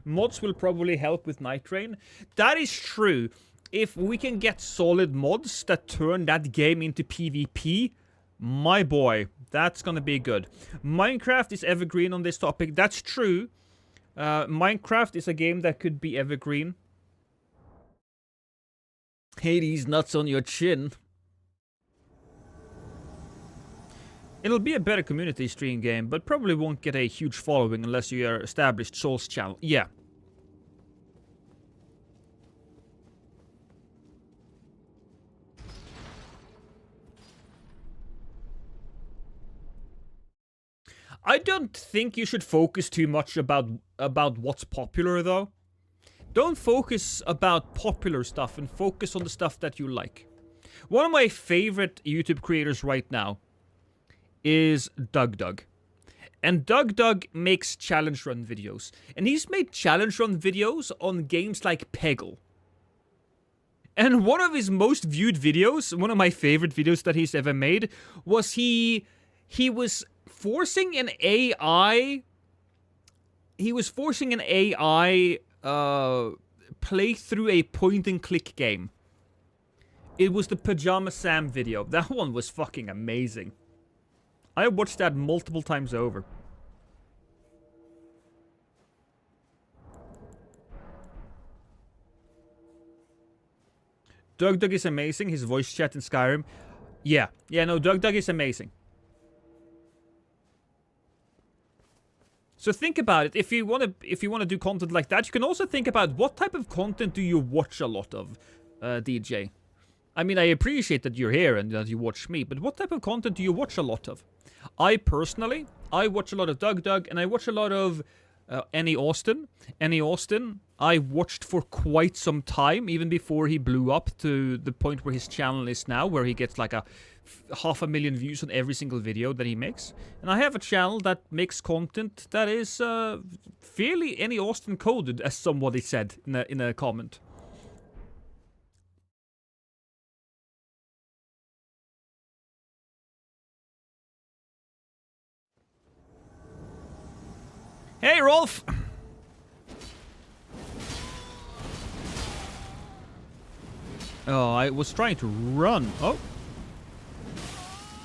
Mods will probably help with NIGHTREIGN. That is true. If we can get solid mods that turn that game into PvP, my boy, that's gonna be good. Minecraft is evergreen on this topic. That's true. Minecraft is a game that could be evergreen. Hades nuts on your chin. It'll be a better community stream game, but probably won't get a huge following unless you are established Souls channel. Yeah. I don't think you should focus too much about what's popular though. Don't focus about popular stuff and focus on the stuff that you like. One of my favorite YouTube creators right now is Doug. And Doug makes challenge run videos. And he's made challenge run videos on games like Peggle. And one of his most viewed videos, one of my favorite videos that he's ever made, was he was forcing an AI... He was forcing an AI play through a point-and-click game. It was the Pajama Sam video. That one was fucking amazing. I watched that multiple times over. Doug is amazing. His voice chat in Skyrim. Yeah, no, Doug is amazing. So think about it. If you want to do content like that, you can also think about what type of content do you watch a lot of, DJ. I mean, I appreciate that you're here and that you watch me, but what type of content do you watch a lot of? I personally, I watch a lot of Doug, and I watch a lot of Annie Austin. Annie Austin, I watched for quite some time, even before he blew up to the point where his channel is now, where he gets like 500,000 views on every single video that he makes. And I have a channel that makes content that is fairly Annie Austin coded, as somebody said in a comment. Hey, Rolf! Oh, I was trying to run. Oh.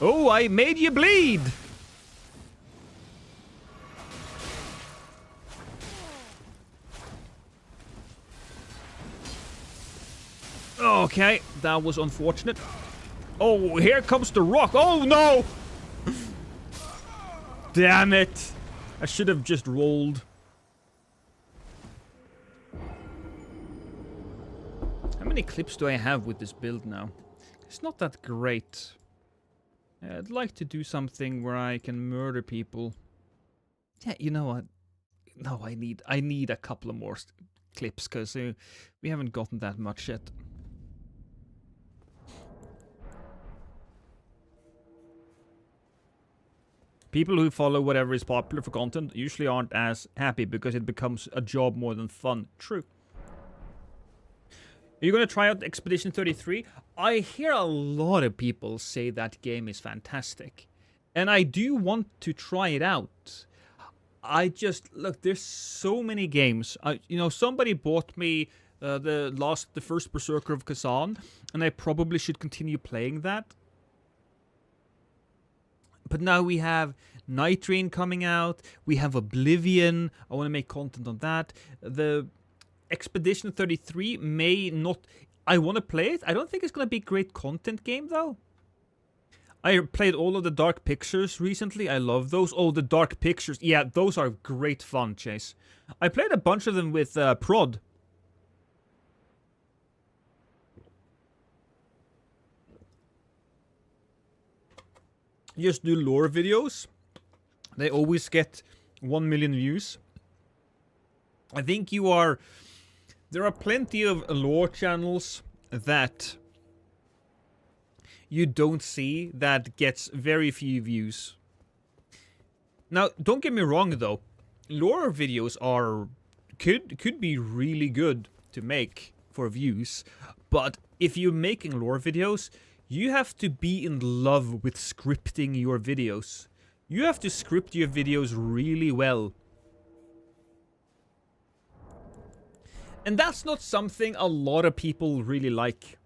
Oh, I made you bleed! Okay, that was unfortunate. Oh, here comes the rock. Oh, no! Damn it. I should have just rolled. many clips do I have with this build now? It's not that great. I'd like to do something where I can murder people. Yeah, you know what? No, I need a couple of more clips, because we haven't gotten that much yet. People who follow whatever is popular for content usually aren't as happy because it becomes a job more than fun. True. Are you going to try out Expedition 33? I hear a lot of people say that game is fantastic. And I do want to try it out. Look, there's so many games. You know, somebody bought me the first Berserker of Kazan, and I probably should continue playing that. But now we have Night Rain coming out. We have Oblivion. I want to make content on that. The Expedition 33 may not... I want to play it. I don't think it's going to be a great content game, though. I played all of the Dark Pictures recently. I love those. Oh, the Dark Pictures. Yeah, those are great fun, Chase. I played a bunch of them with Prod. Just do lore videos. They always get 1 million views. I think you are... There are plenty of lore channels that you don't see that gets very few views. Now, don't get me wrong though. Lore videos are... could be really good to make for views. But if you're making lore videos, you have to be in love with scripting your videos. You have to script your videos really well. And that's not something a lot of people really like.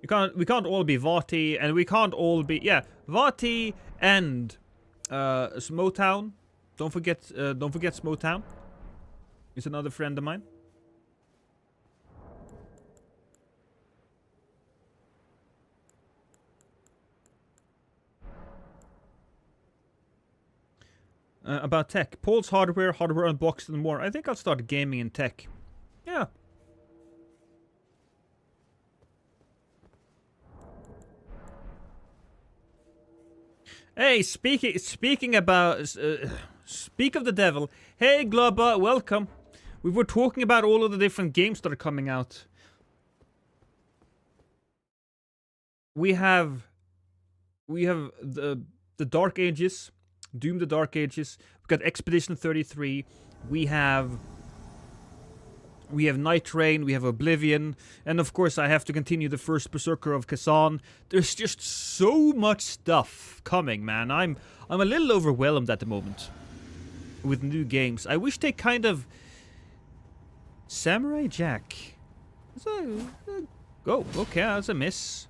We can't all be Vati, and we can't all be... Yeah, Vati and Smotown. Don't forget Smotown. He's another friend of mine. About tech. Paul's hardware unboxed and more. I think I'll start gaming in tech. Yeah. Hey, speaking about... speak of the devil. Hey, Globba, welcome. We were talking about all of the different games that are coming out. We have the Dark Ages. Doom the Dark Ages. We've got Expedition 33. We have Night Rain. We have Oblivion. And of course I have to continue the first Berserker of Kazan. There's just so much stuff coming, man. I'm a little overwhelmed at the moment with new games. I wish they kind of... Samurai Jack. Oh, okay, that's a miss.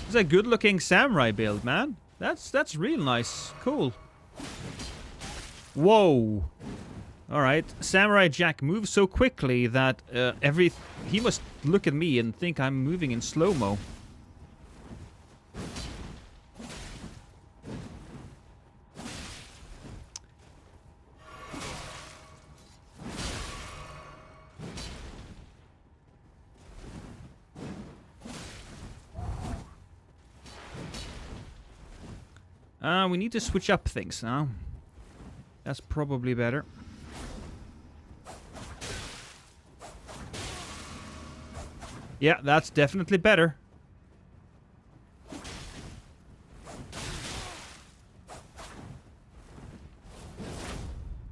It's a good-looking samurai build, man. That's real nice. Cool. Whoa. Alright. Samurai Jack moves so quickly that he must look at me and think I'm moving in slow-mo. We need to switch up things now. That's probably better. Yeah, that's definitely better.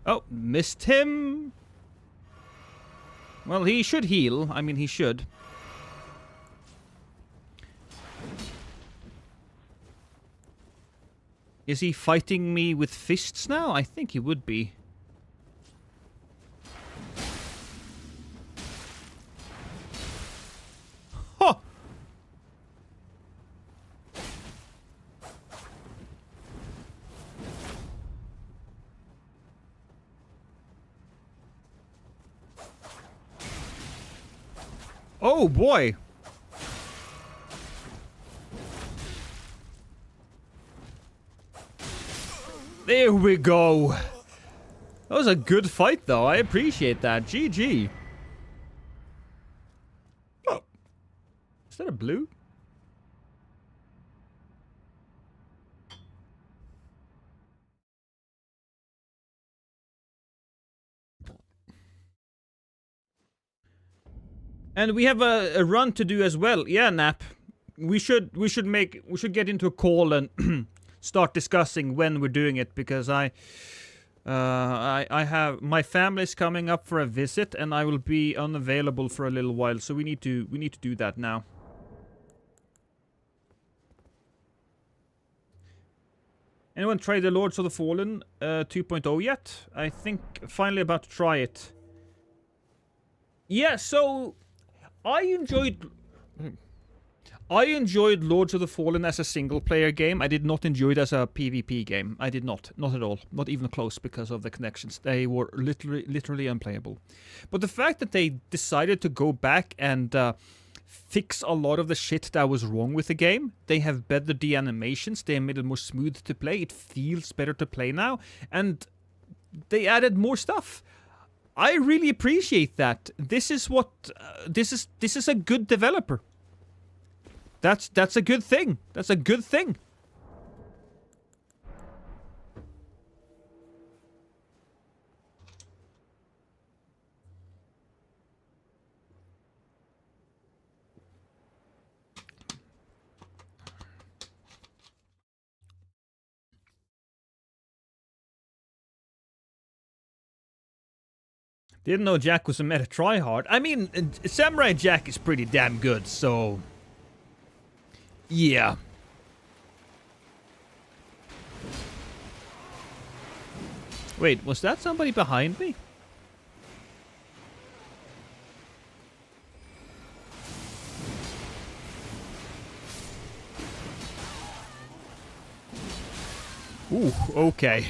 Oh, missed him. Well, he should heal. I mean, he should. Is he fighting me with fists now? I think he would be. Huh! Oh boy! There we go. That was a good fight, though. I appreciate that. GG. Oh. Is that a blue? And we have a run to do as well. Yeah, Nap. We should get into a call and start discussing when we're doing it, because I have my family's coming up for a visit and I will be unavailable for a little while, so we need to do that now. Anyone tried the Lords of the Fallen 2.0 yet? I think finally about to try it. Yeah, so I enjoyed Lords of the Fallen as a single-player game. I did not enjoy it as a PvP game. I did not. Not at all. Not even close because of the connections. They were literally unplayable. But the fact that they decided to go back and fix a lot of the shit that was wrong with the game. They have bettered the animations. They made it more smooth to play. It feels better to play now. And they added more stuff. I really appreciate that. This is what... this is a good developer. That's a good thing. That's a good thing. Didn't know Jack was a meta tryhard. I mean, Samurai Jack is pretty damn good, so... yeah. Wait, was that somebody behind me? Ooh, okay.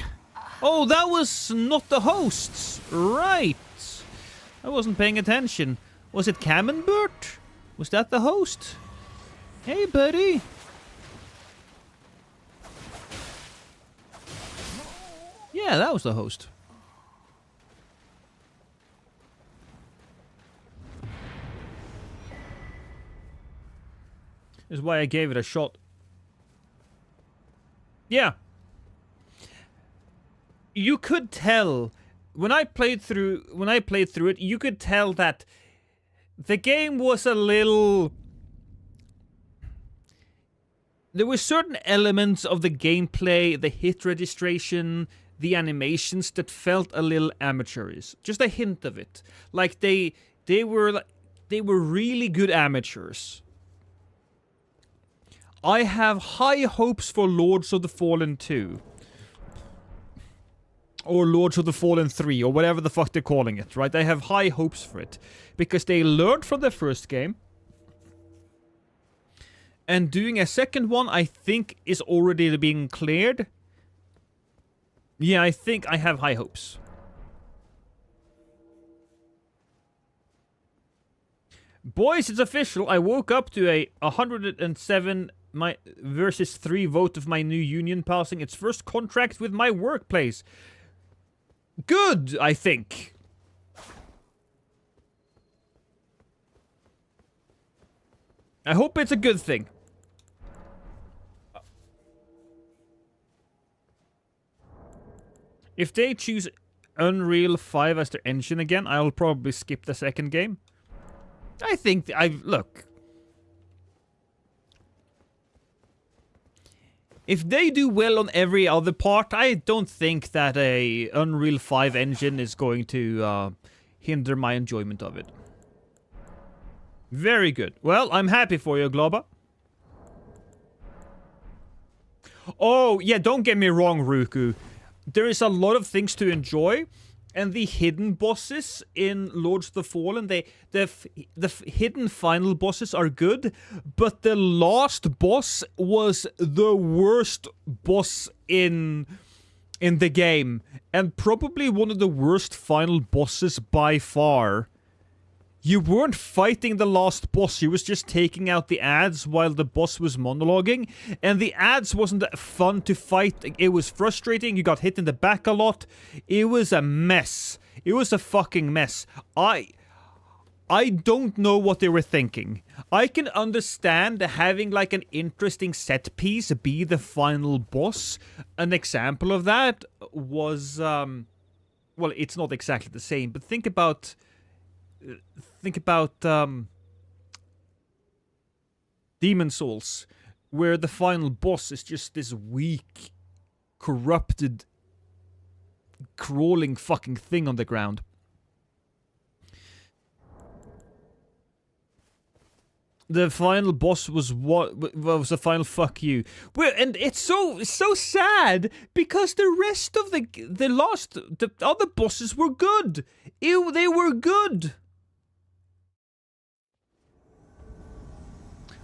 Oh, that was not the hosts. Right. I wasn't paying attention. Was it Camembert? Was that the host? Hey, buddy. Yeah, that was the host. This is why I gave it a shot. Yeah. You could tell when I played through it, you could tell that the game was a little... there were certain elements of the gameplay, the hit registration, the animations that felt a little amateurish. Just a hint of it. Like they were really good amateurs. I have high hopes for Lords of the Fallen 2. Or Lords of the Fallen 3, or whatever the fuck they're calling it, right? I have high hopes for it. Because they learned from the first game. And doing a second one, I think, is already being cleared. Yeah, I think I have high hopes. Boys, it's official. I woke up to a 107 versus 3 vote of my new union passing its first contract with my workplace. Good, I think. I hope it's a good thing. If they choose Unreal 5 as their engine again, I'll probably skip the second game. I think look. If they do well on every other part, I don't think that a Unreal 5 engine is going to hinder my enjoyment of it. Very good. Well, I'm happy for you, Globa. Oh, yeah, don't get me wrong, Ruku. There is a lot of things to enjoy, and the hidden bosses in Lords of the Fallen, the hidden final bosses are good, but the last boss was the worst boss in the game, and probably one of the worst final bosses by far. You weren't fighting the last boss, you was just taking out the ads while the boss was monologuing. And the ads wasn't that fun to fight. It was frustrating, you got hit in the back a lot. It was a mess. It was a fucking mess. I don't know what they were thinking. I can understand having like an interesting set piece be the final boss. An example of that was, well, it's not exactly the same, but think about Demon Souls, where the final boss is just this weak, corrupted, crawling fucking thing on the ground. The final boss was was the final fuck you. And it's so sad because the rest of the other bosses were good. They were good.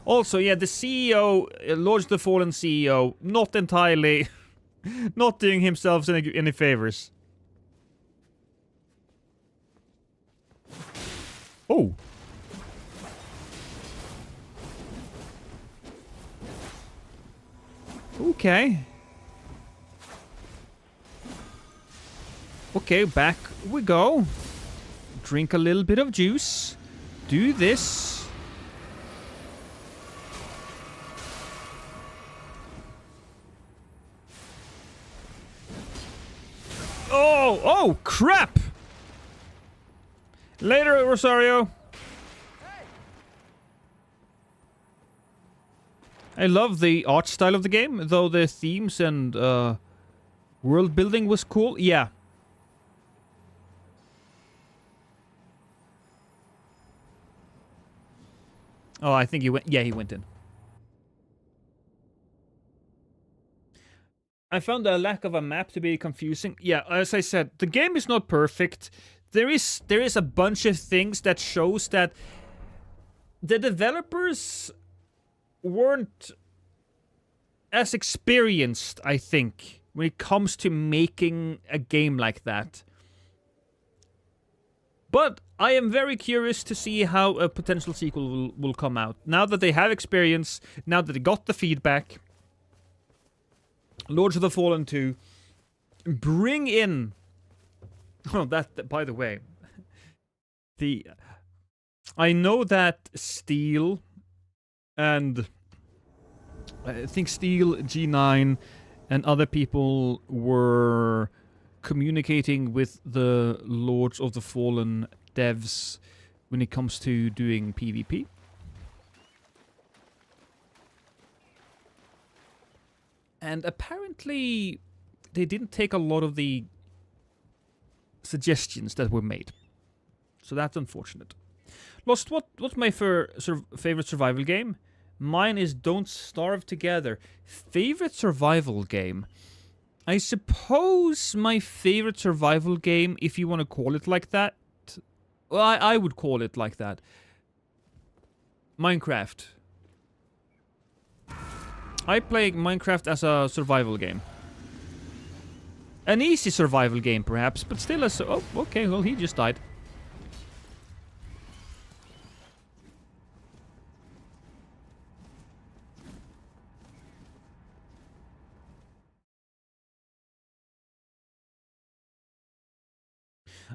Also, yeah, the CEO, Lords of the Fallen CEO, not entirely, not doing himself any favors. Oh. Okay. Okay, back we go. Drink a little bit of juice. Do this. Oh, crap! Later, Rosario. I love the art style of the game, though the themes and world building was cool. Yeah. Oh, I think he went. Yeah, he went in. I found the lack of a map to be confusing. Yeah, as I said, the game is not perfect. There is a bunch of things that shows that the developers weren't as experienced, I think, when it comes to making a game like that. But I am very curious to see how a potential sequel will come out. Now that they have experience, now that they got the feedback, Lords of the Fallen 2, bring in... Oh, that by the way, I know that Steel and I think Steel, G9, and other people were communicating with the Lords of the Fallen devs when it comes to doing PvP. And apparently they didn't take a lot of the suggestions that were made. So that's unfortunate. Lost, what's my favorite survival game? Mine is Don't Starve Together. Favorite survival game? I suppose my favorite survival game, if you want to call it like that... Well, I would call it like that. Minecraft. I play Minecraft as a survival game. An easy survival game, perhaps, but still a... Oh, okay, well, he just died.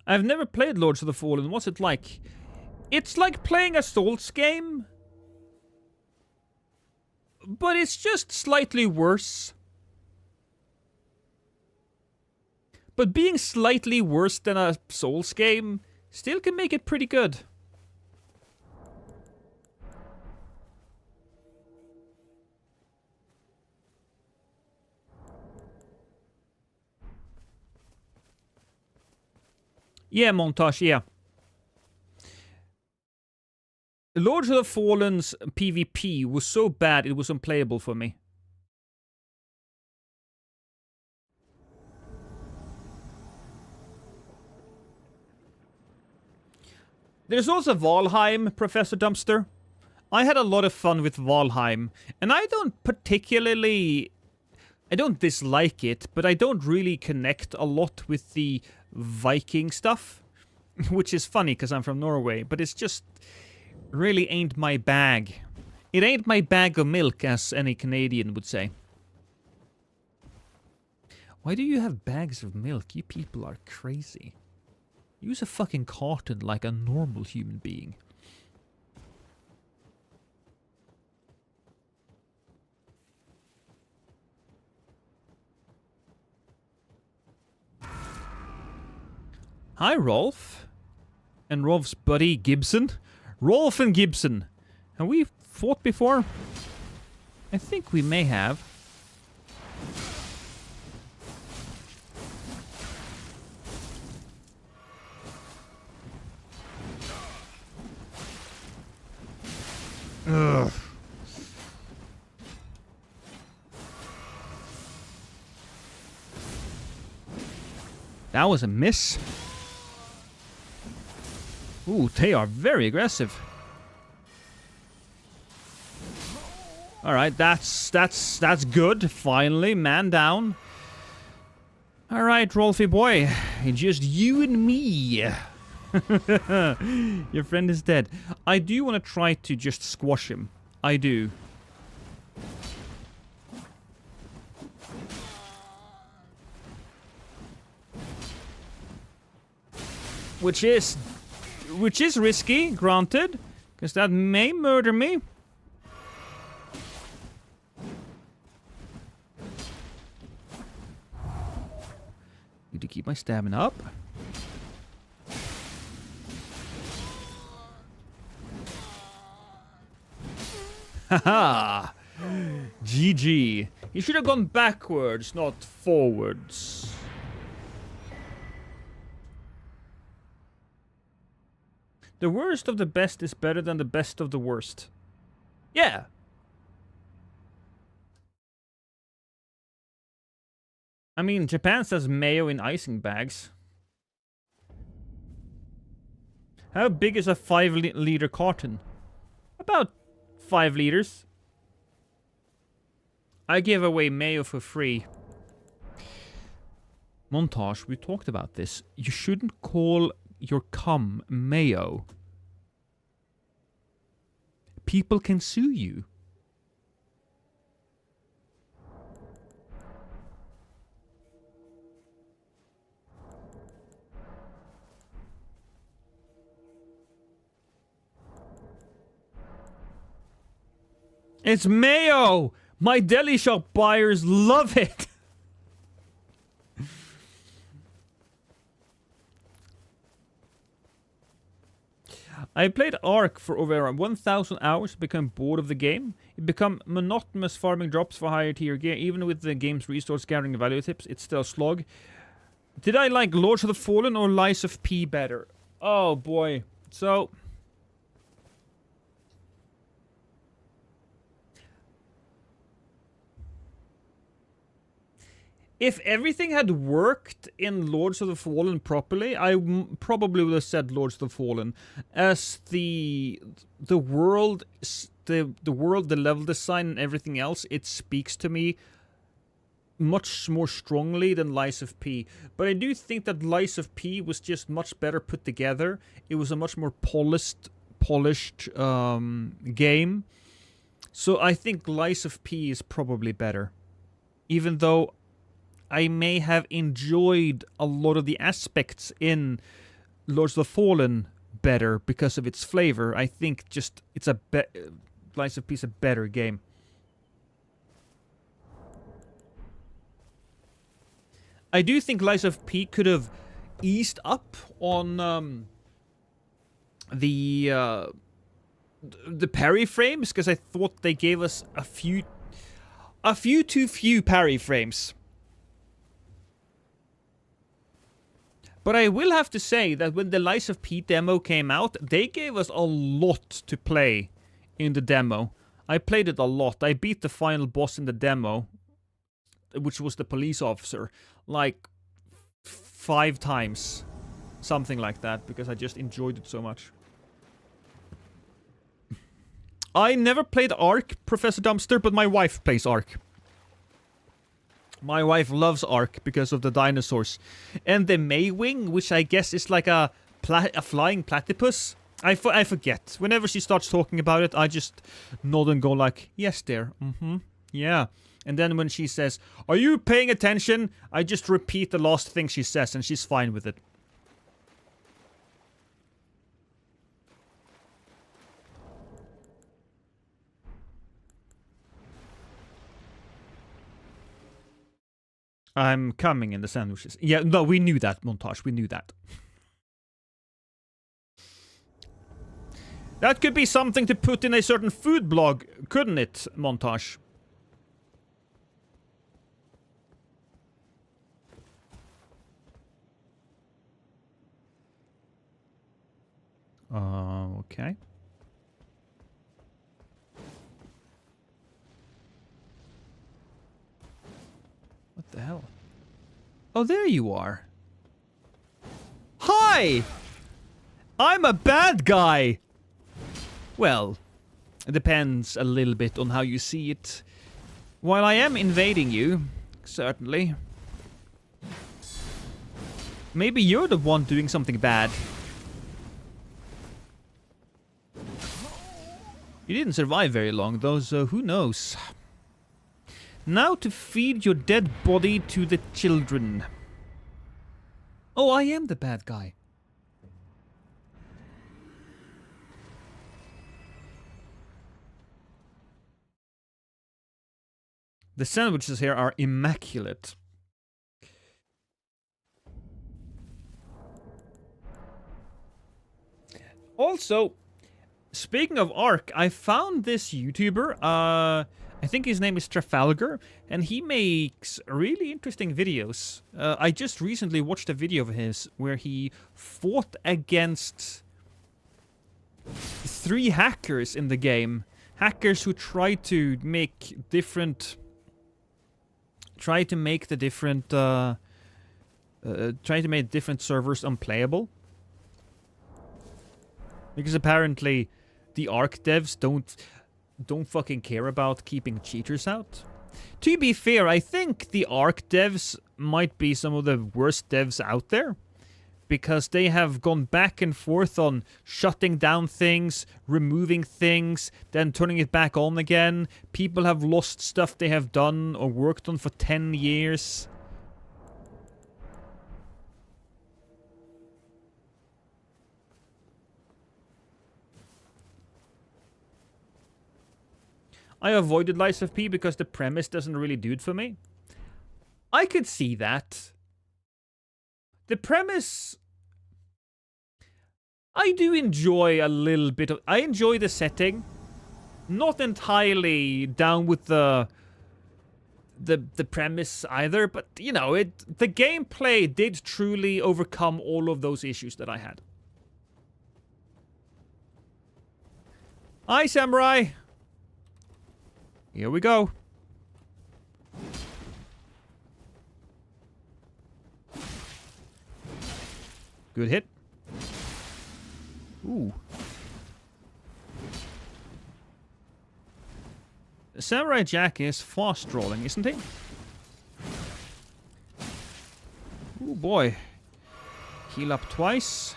I've never played Lords of the Fallen. What's it like? It's like playing a Souls game, but it's just slightly worse. But being slightly worse than a Souls game still can make it pretty good. Yeah, Montage, yeah. Lords of the Fallen's PvP was so bad it was unplayable for me. There's also Valheim, Professor Dumpster. I had a lot of fun with Valheim, and I don't particularly... I don't dislike it, but I don't really connect a lot with the Viking stuff. Which is funny because I'm from Norway, but it's just really ain't my bag. It ain't my bag of milk, as any Canadian would say. Why do you have bags of milk? You people are crazy. Use a fucking carton like a normal human being. Hi, Rolf. And Rolf's buddy, Gibson. Rolf and Gibson. Have we fought before? I think we may have. Ugh. That was a miss. Ooh, they are very aggressive. All right, that's good. Finally, man down. All right, Rolfie boy, just you and me. Your friend is dead. I do want to try to just squash him. I do. Which is risky, granted, because that may murder me. Need to keep my stamina up. Haha! GG. You should have gone backwards, not forwards. The worst of the best is better than the best of the worst. Yeah. I mean, Japan says mayo in icing bags. How big is a 5-liter carton? About 5 liters. I give away mayo for free. Montage, we talked about this. You shouldn't call your cum mayo. People can sue you. It's mayo! My deli shop buyers love it! I played Ark for over 1,000 hours, become bored of the game. It become monotonous farming drops for higher tier gear. Even with the game's resource gathering value tips, it's still a slog. Did I like Lords of the Fallen or Lies of P better? Oh boy. So... if everything had worked in Lords of the Fallen properly, I probably would have said Lords of the Fallen, as the world, the level design, and everything else, it speaks to me much more strongly than Lies of P. But I do think that Lies of P was just much better put together. It was a much more polished game. So I think Lies of P is probably better, even though I may have enjoyed a lot of the aspects in Lords of the Fallen better because of its flavor. I think just it's Lies of P is a better game. I do think Lies of P could have eased up on the parry frames, because I thought they gave us a few too few parry frames. But I will have to say that when the Lies of P demo came out, they gave us a lot to play in the demo. I played it a lot. I beat the final boss in the demo, which was the police officer, like 5 times. Something like that, because I just enjoyed it so much. I never played Ark, Professor Dumpster, but my wife plays Ark. My wife loves Ark because of the dinosaurs. And the Maywing, which I guess is like a A flying platypus? I forget. Whenever she starts talking about it, I just nod and go like, yes, dear. Mm-hmm. Yeah. And then when she says, are you paying attention? I just repeat the last thing she says, and she's fine with it. I'm coming in the sandwiches. Yeah, no, we knew that, Montage. We knew that. That could be something to put in a certain food blog, couldn't it, Montage? Okay. What the hell? Oh, there you are. Hi! I'm a bad guy! Well, it depends a little bit on how you see it. While I am invading you, certainly. Maybe you're the one doing something bad. You didn't survive very long though, so who knows? Now to feed your dead body to the children. Oh, I am the bad guy. The sandwiches here are immaculate. Also, speaking of Ark, I found this YouTuber, I think his name is Trafalgar, and he makes really interesting videos. I just recently watched a video of his where he fought against 3 hackers in the game. Hackers who tried to make different... Try to make different servers unplayable. Because apparently the Ark devs don't fucking care about keeping cheaters out. To be fair, I think the Ark devs might be some of the worst devs out there. Because they have gone back and forth on shutting down things, removing things, then turning it back on again. People have lost stuff they have done or worked on for 10 years. I avoided Lies of P because the premise doesn't really do it for me. I could see that. The premise... I do enjoy a little bit of... I enjoy the setting. Not entirely down with the premise either, but, you know, the gameplay did truly overcome all of those issues that I had. Hi, Samurai! Here we go. Good hit. Ooh. Samurai Jack is fast rolling, isn't he? Ooh, boy. Heal up twice.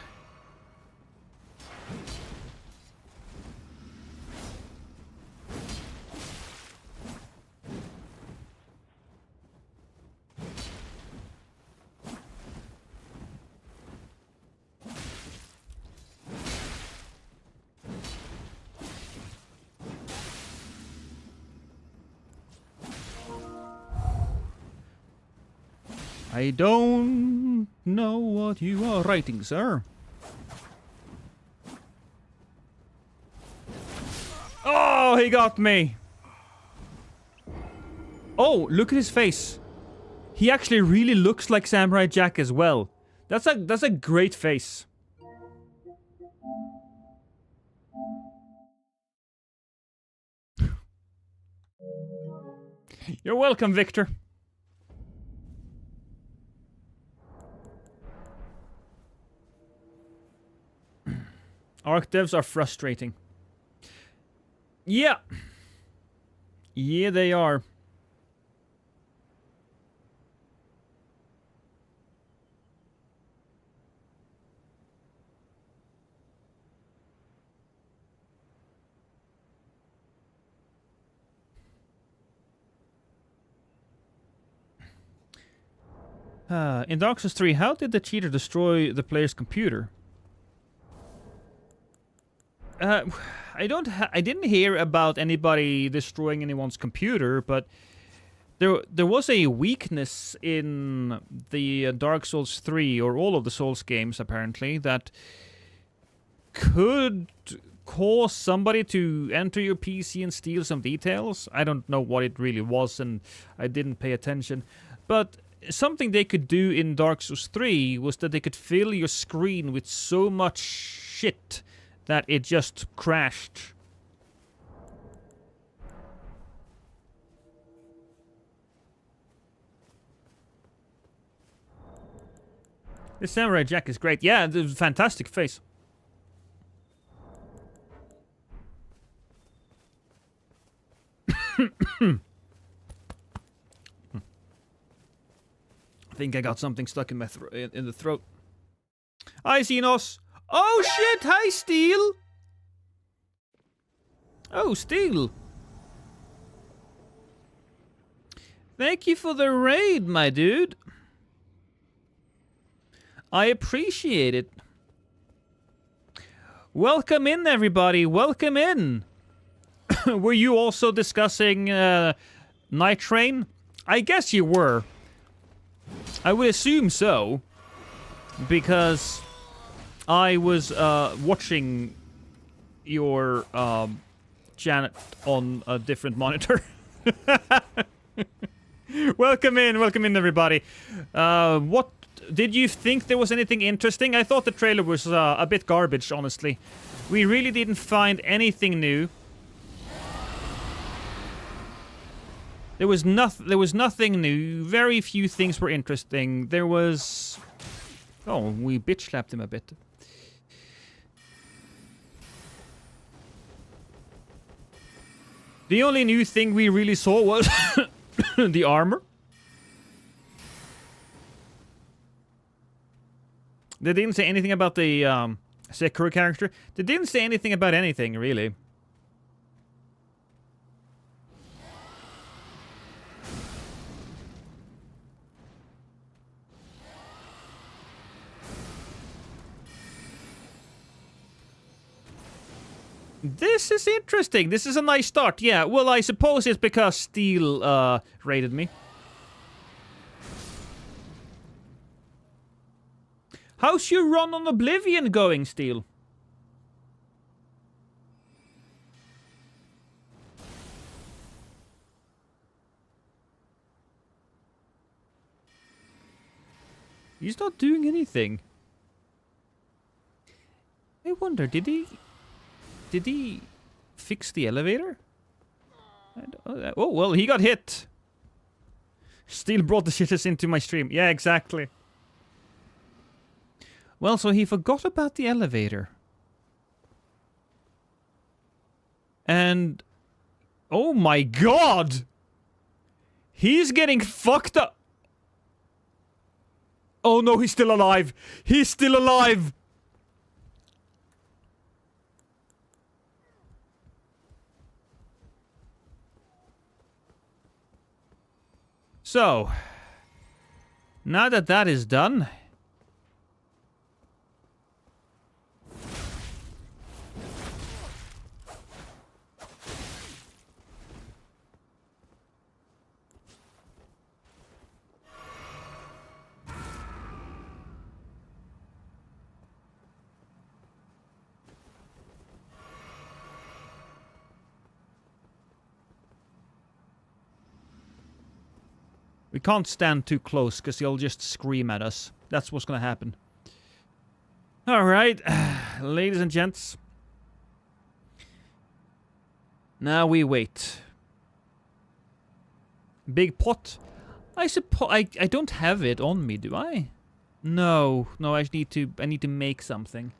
I don't know what you are writing, sir. Oh, he got me. Oh, look at his face. He actually really looks like Samurai Jack as well. That's a great face. You're welcome, Victor. Arc devs are frustrating. Yeah. Yeah, they are. In Dark Souls 3, how did the cheater destroy the player's computer? I didn't hear about anybody destroying anyone's computer, but there was a weakness in the Dark Souls 3, or all of the Souls games apparently, that could cause somebody to enter your PC and steal some details. I don't know what it really was, and I didn't pay attention. But something they could do in Dark Souls 3 was that they could fill your screen with so much shit that it just crashed. The Samurai Jack is great. Yeah, the fantastic face. I think I got something stuck in my in the throat. Hi, Xenos. Oh shit! Hi, Steel. Oh, Steel. Thank you for the raid, my dude. I appreciate it. Welcome in, everybody. Welcome in. Were you also discussing Night Train? I guess you were. I would assume so, because I was watching your Janet on a different monitor. Welcome in, everybody. What did you think there was anything interesting? I thought the trailer was a bit garbage, honestly. We really didn't find anything new. There was nothing new. Very few things were interesting. There was... Oh, we bitch slapped him a bit. The only new thing we really saw was the armor. They didn't say anything about the Sekiro character. They didn't say anything about anything, really. This is interesting. This is a nice start. Yeah, well, I suppose it's because Steel raided me. How's your run on Oblivion going, Steel? He's not doing anything. I wonder, did he fix the elevator? Oh, well, he got hit. Steel brought the shitters into my stream. Yeah, exactly. Well, so he forgot about the elevator. And... Oh my god! He's getting fucked up! Oh no, he's still alive! He's still alive! So, now that that is done... We can't stand too close, because he'll just scream at us. That's what's gonna happen. Alright, ladies and gents. Now we wait. Big pot? I suppose... I don't have it on me, do I? No, I need to make something.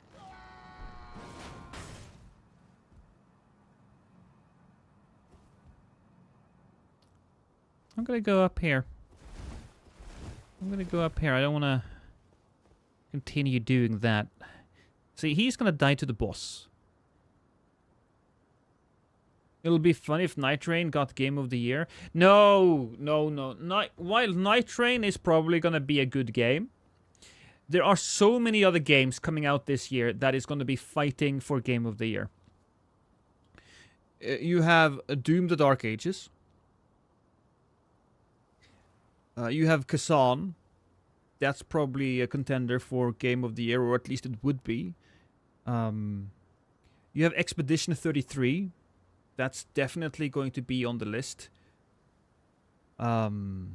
I'm gonna go up here. I don't want to continue doing that. See, he's gonna die to the boss. It'll be funny if Night Rain got Game of the Year. No. While Night Rain is probably gonna be a good game, there are so many other games coming out this year that is gonna be fighting for Game of the Year. You have Doom: The Dark Ages. You have Kazan. That's probably a contender for Game of the Year, or at least it would be. You have Expedition 33. That's definitely going to be on the list. Monster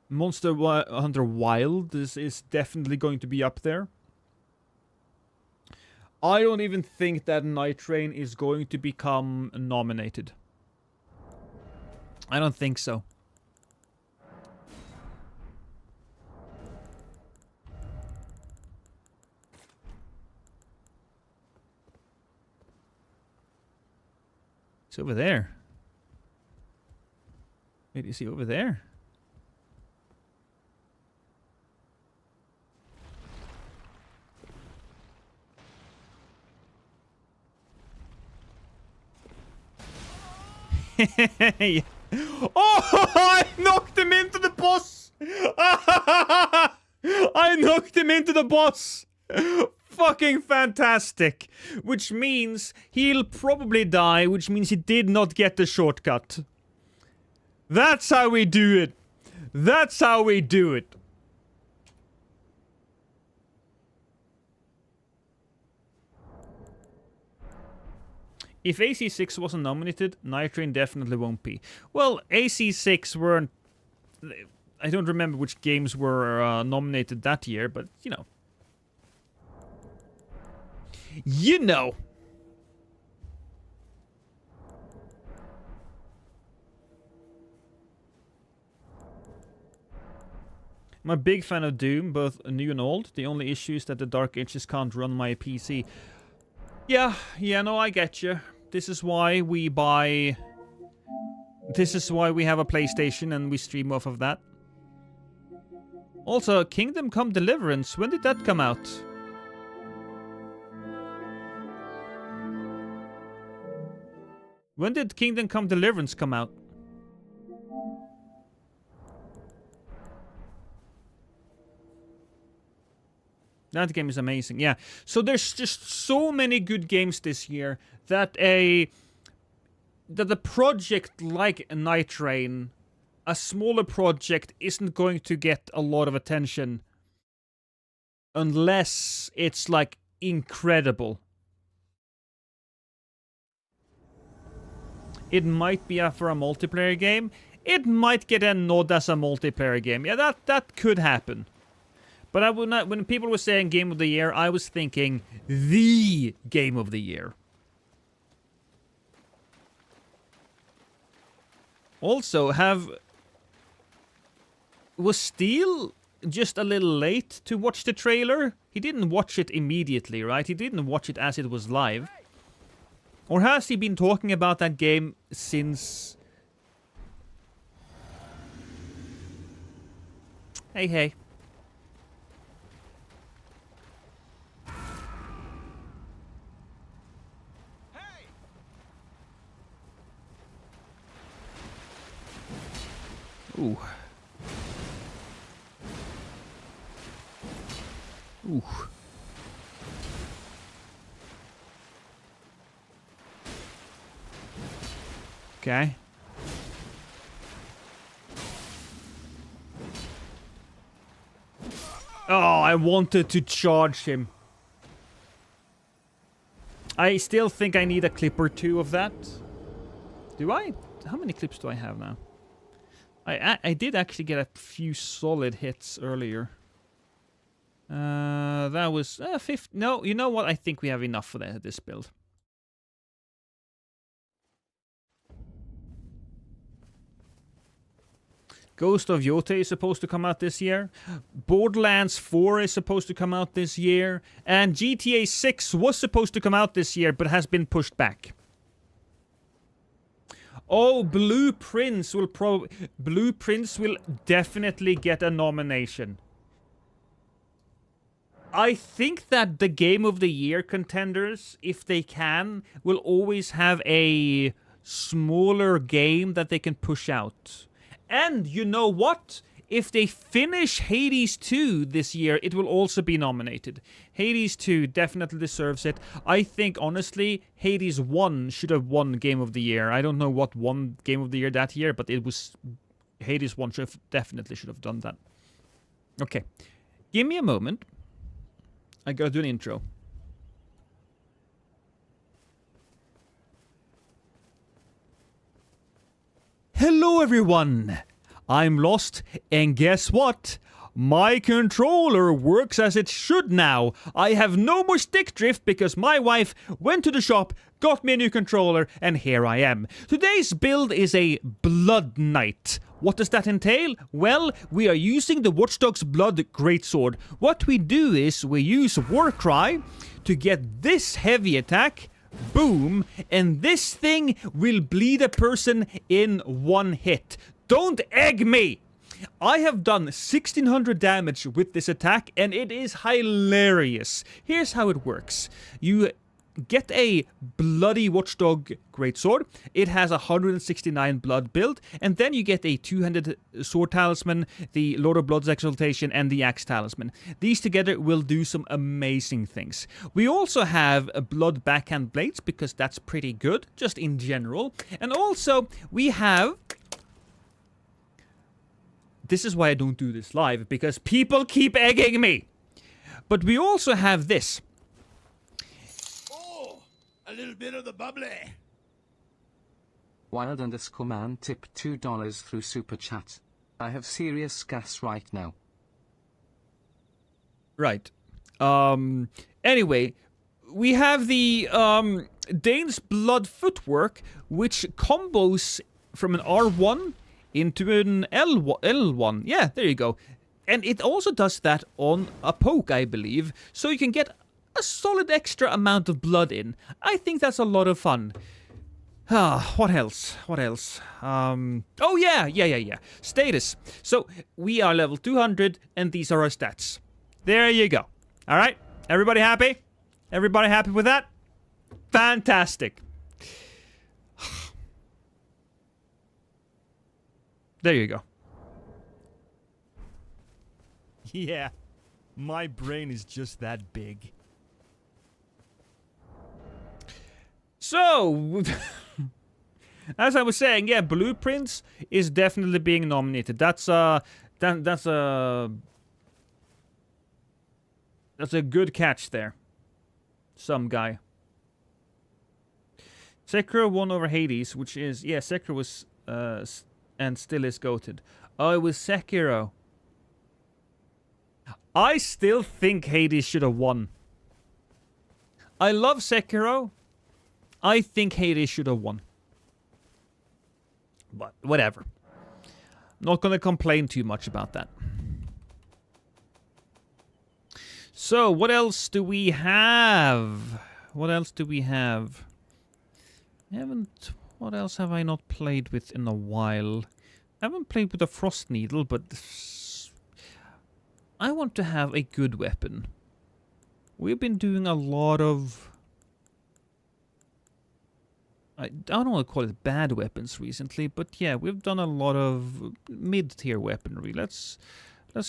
Hunter Wild is definitely going to be up there. I don't even think that Night Rain is going to become nominated. I don't think so. It's over there. Wait, is he over there? Yeah. Oh, I knocked him into the boss! I knocked him into the boss! Fucking fantastic. Which means he'll probably die, which means he did not get the shortcut. That's how we do it. That's how we do it. If AC6 wasn't nominated, Night Rain definitely won't be. Well, AC6 weren't... I don't remember which games were nominated that year, but, you know. You know. I'm a big fan of Doom, both new and old. The only issue is that the Dark Ages can't run my PC. Yeah, no, I get you. This is why we buy... This is why we have a PlayStation and we stream off of that. Also, Kingdom Come Deliverance, when did that come out? When did Kingdom Come Deliverance come out? That game is amazing, yeah. So there's just so many good games this year that a project like Night Rain, a smaller project, isn't going to get a lot of attention unless it's like incredible. It might be for a multiplayer game. It might get a nod as a multiplayer game. Yeah, that could happen. But I would not. When people were saying Game of the Year, I was thinking the Game of the Year. Also, was Steel just a little late to watch the trailer? He didn't watch it immediately, right? He didn't watch it as it was live. Or has he been talking about that game since... Hey. Ooh. Ooh. Okay. Oh, I wanted to charge him. I still think I need a clip or two of that. Do I? How many clips do I have now? I did actually get a few solid hits earlier. That was 50. No, you know what? I think we have enough for this build. Ghost of Yote is supposed to come out this year. Borderlands 4 is supposed to come out this year. And GTA 6 was supposed to come out this year, but has been pushed back. Oh, Blue Prince will definitely get a nomination. I think that the Game of the Year contenders, if they can, will always have a smaller game that they can push out. And you know what? If they finish Hades 2 this year, it will also be nominated. Hades 2 definitely deserves it. I think, honestly, Hades 1 should have won Game of the Year. I don't know what won Game of the Year that year, but it was... Hades 1 definitely should have done that. Okay. Give me a moment. I gotta do an intro. Hello, everyone! I'm lost, and guess what? My controller works as it should now. I have no more stick drift because my wife went to the shop, got me a new controller, and here I am. Today's build is a Blood Knight. What does that entail? Well, we are using the Watch Dogs Blood Greatsword. What we do is we use Warcry to get this heavy attack. Boom, and this thing will bleed a person in one hit. Don't egg me! I have done 1600 damage with this attack, and it is hilarious. Here's how it works. You get a bloody Watchdog Greatsword. It has 169 blood build, and then you get a two-handed sword talisman, the Lord of Blood's Exaltation, and the axe talisman. These together will do some amazing things. We also have a blood backhand blades, because that's pretty good, just in general. And also, we have... This is why I don't do this live, because people keep egging me. But we also have this. Oh, a little bit of the bubbly. Wild_man tipped $2 through Super Chat. I have serious gas right now. Right. Anyway, we have the Dane's Blood Footwork, which combos from an R1 into an L1. Yeah, there you go. And it also does that on a poke, I believe. So you can get a solid extra amount of blood in. I think that's a lot of fun. What else? What else? Oh, yeah. Status. So we are level 200, and these are our stats. There you go. All right. Everybody happy? Everybody happy with that? Fantastic. There you go. Yeah, my brain is just that big. So, as I was saying, yeah, Blueprints is definitely being nominated. That's a good catch there. Some guy. Sekiro won over Hades, which is, yeah, Sekiro was and still is goated. Oh, it was Sekiro. I still think Hades should have won. I love Sekiro. I think Hades should have won. But whatever. Not gonna complain too much about that. So, what else do we have? What else do we have? What else have I not played with in a while? I haven't played with a Frost Needle, but I want to have a good weapon. We've been doing a lot of... I don't want to call it bad weapons recently, but yeah, we've done a lot of mid-tier weaponry. Let's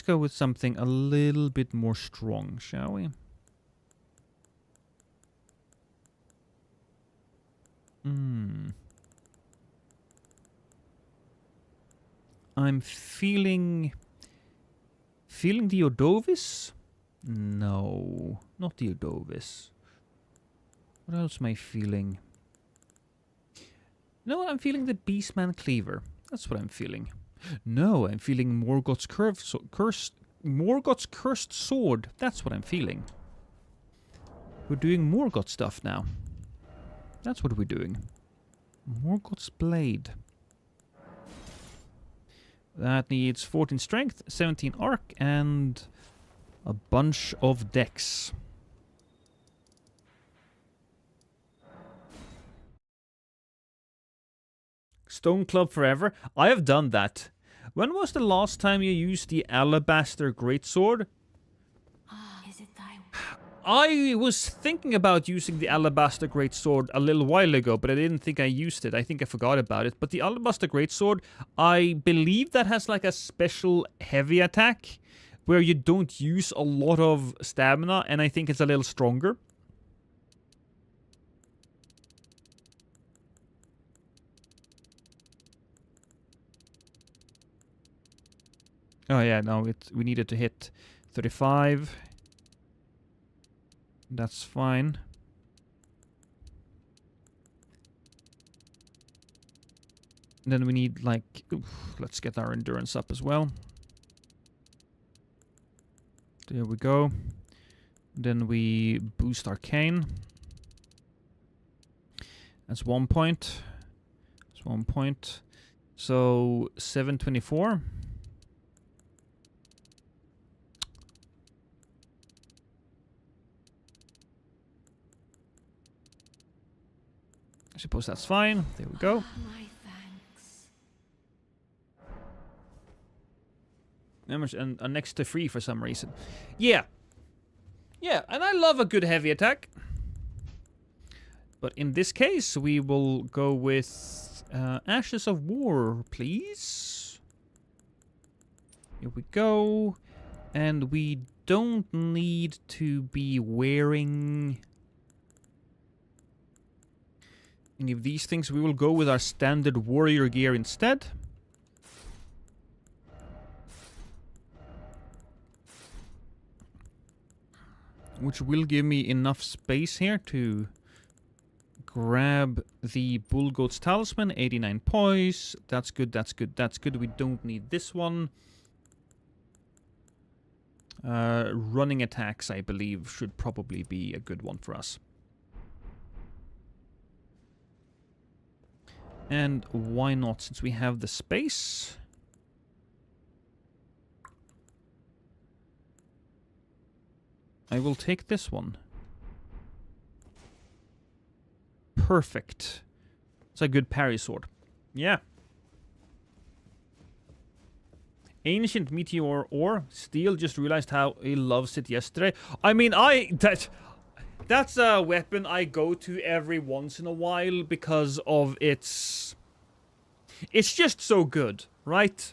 go with something a little bit more strong, shall we? I'm feeling the Odovis? No, not the Odovis. What else am I feeling? No, I'm feeling the Beastman Cleaver. That's what I'm feeling. No, I'm feeling Morgoth's Cursed Sword. That's what I'm feeling. We're doing Morgoth stuff now. That's what we're doing. Morgoth's Blade. That needs 14 strength, 17 arc, and a bunch of dex. Stone Club forever. I have done that. When was the last time you used the Alabaster Greatsword? I was thinking about using the Alabaster Greatsword a little while ago, but I didn't think I used it. I think I forgot about it. But the Alabaster Greatsword, I believe that has like a special heavy attack where you don't use a lot of stamina, and I think it's a little stronger. Oh yeah, no, we needed to hit 35. That's fine. And then we need like, let's get our endurance up as well. There we go. Then we boost Arcane. That's 1 point. That's 1 point. So 724. I suppose that's fine. There we go. My thanks. Damage and next to free for some reason. Yeah. Yeah, and I love a good heavy attack. But in this case, we will go with Ashes of War, please. Here we go. And we don't need to be wearing any of these things. We will go with our standard warrior gear instead. Which will give me enough space here to grab the Bull Goat's Talisman, 89 poise. That's good, that's good, that's good. We don't need this one. Running attacks, I believe, should probably be a good one for us. And why not, since we have the space? I will take this one. Perfect. It's a good parry sword. Yeah. Ancient Meteor Ore. Steel just realized how he loves it yesterday. I mean, that's a weapon I go to every once in a while because of its... It's just so good, right?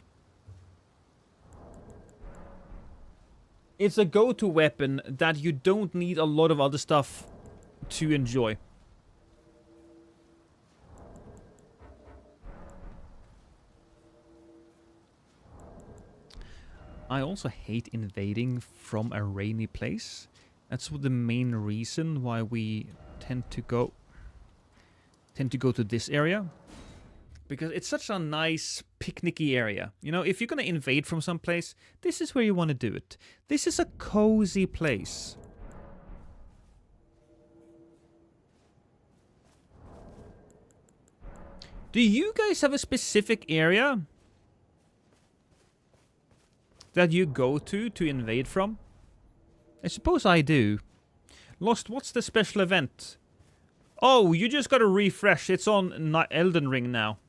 It's a go-to weapon that you don't need a lot of other stuff to enjoy. I also hate invading from a rainy place. That's the main reason why we tend to go to this area. Because it's such a nice picnicky area. You know, if you're going to invade from some place, this is where you want to do it. This is a cozy place. Do you guys have a specific area that you go to invade from? I suppose I do. Lost, what's the special event? Oh, you just gotta refresh. It's on Elden Ring now.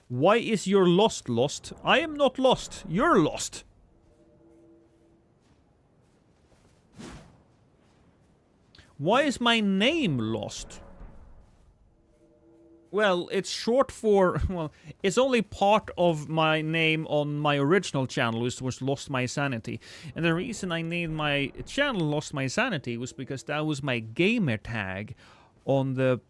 Why is your lost? I am not lost. You're lost. Why is my name lost? Well, it's short for... Well, it's only part of my name on my original channel, which was Lost My Sanity. And the reason I named my channel Lost My Sanity was because that was my gamer tag on the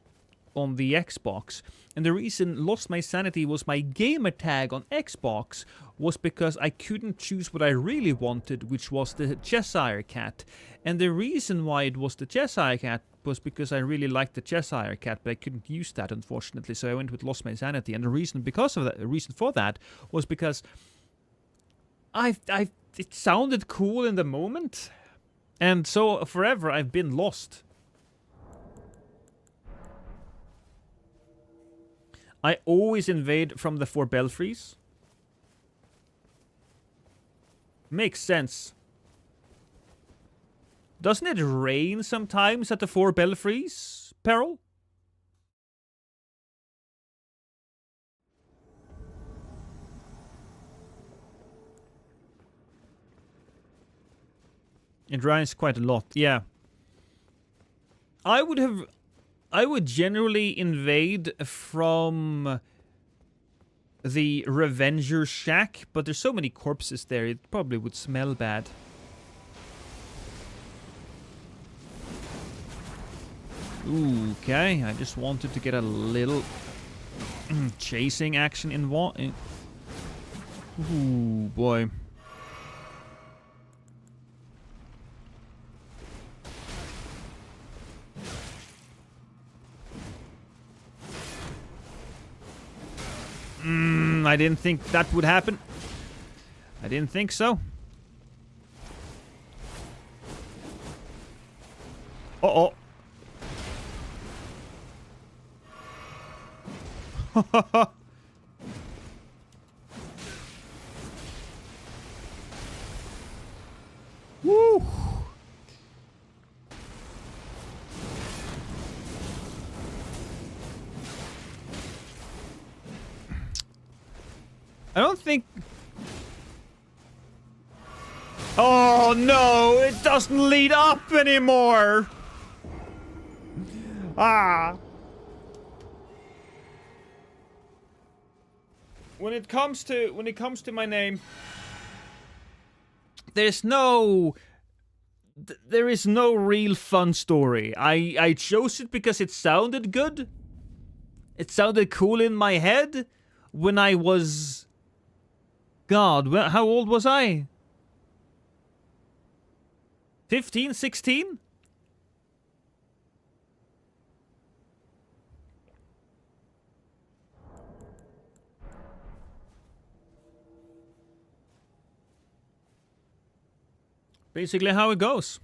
Xbox. And the reason Lost My Sanity was my gamer tag on Xbox was because I couldn't choose what I really wanted, which was the Cheshire Cat. And the reason why it was the Cheshire Cat was because I really liked the Cheshire Cat, but I couldn't use that, unfortunately, so I went with Lost My Sanity. And the reason for that was because it sounded cool in the moment, and so forever I've been lost. I always invade from the 4 belfries. Makes sense. Doesn't it rain sometimes at the 4 belfries, Peril? It rise quite a lot, yeah. I would generally invade from the Revenger Shack, but there's so many corpses there, it probably would smell bad. Ooh, okay, I just wanted to get a little chasing action involved. Ooh, boy. I didn't think that would happen. I didn't think so. Uh-oh. Woo! I don't think... Oh no, it doesn't lead up anymore. Ah. When it comes to my name, there is no real fun story. I chose it because it sounded good. It sounded cool in my head when I was... God, how old was I? 15, 16? Basically how it goes.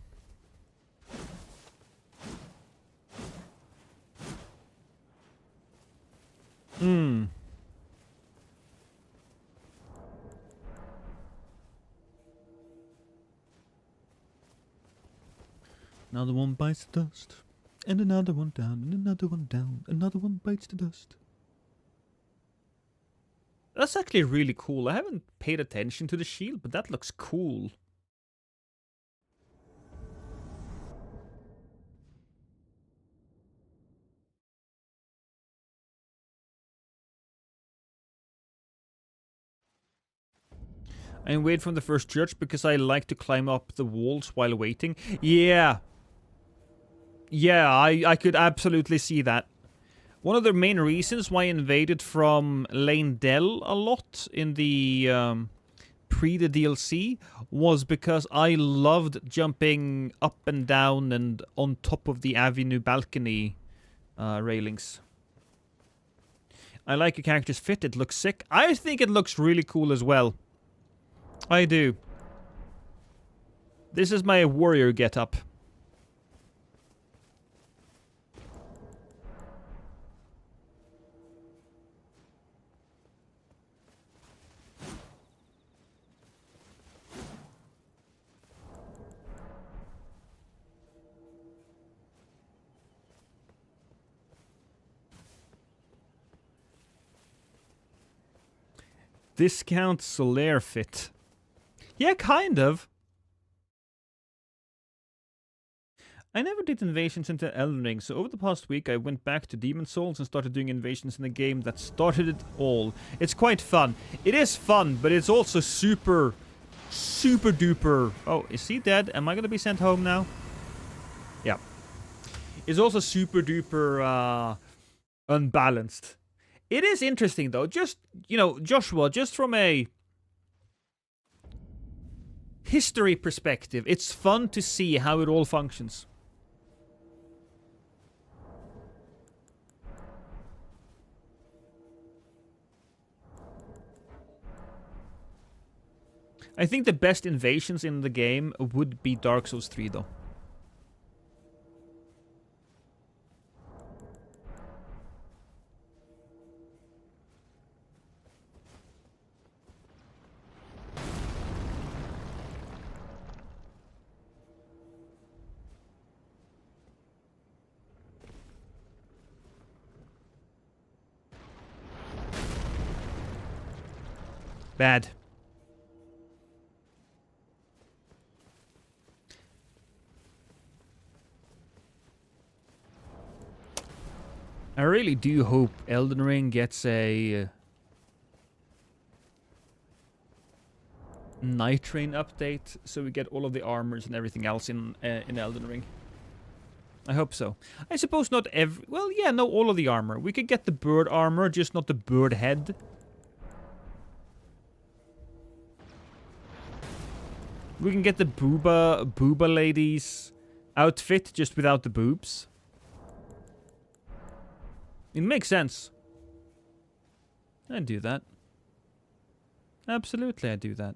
Another one bites the dust. And another one down, and another one down. Another one bites the dust. That's actually really cool. I haven't paid attention to the shield, but that looks cool. I wait from the first church because I like to climb up the walls while waiting. Yeah. Yeah, I could absolutely see that. One of the main reasons why I invaded from Lane Dell a lot in the the DLC was because I loved jumping up and down and on top of the avenue balcony railings. I like your character's fit, it looks sick. I think it looks really cool as well. I do. This is my warrior getup. Discount Solaire fit. Yeah, kind of. I never did invasions into Elden Ring, so over the past week I went back to Demon Souls and started doing invasions in the game that started it all. It's quite fun. It is fun, but it's also super duper... Oh, is he dead? Am I gonna be sent home now? Yeah. It's also super duper unbalanced. It is interesting though, just, you know, Joshua, just from a history perspective, it's fun to see how it all functions. I think the best invasions in the game would be Dark Souls 3 though. Bad. I really do hope Elden Ring gets a Night Train update, so we get all of the armors and everything else in Elden Ring. I hope so. I suppose not every... Well, yeah, no, all of the armor. We could get the bird armor, just not the bird head. We can get the booba lady's outfit, just without the boobs. It makes sense. I'd do that. Absolutely, I'd do that.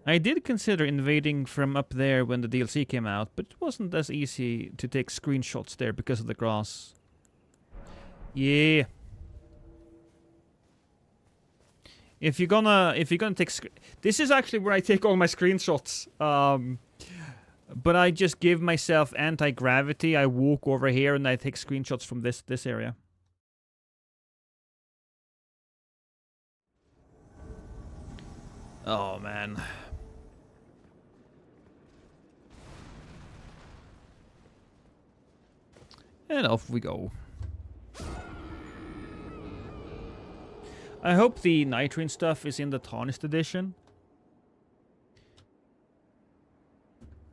I did consider invading from up there when the DLC came out, but it wasn't as easy to take screenshots there because of the grass. Yeah. If you're gonna take this is actually where I take all my screenshots. But I just give myself anti-gravity. I walk over here and I take screenshots from this area. Oh man. And off we go. I hope the NIGHTREIGN stuff is in the Tarnished edition.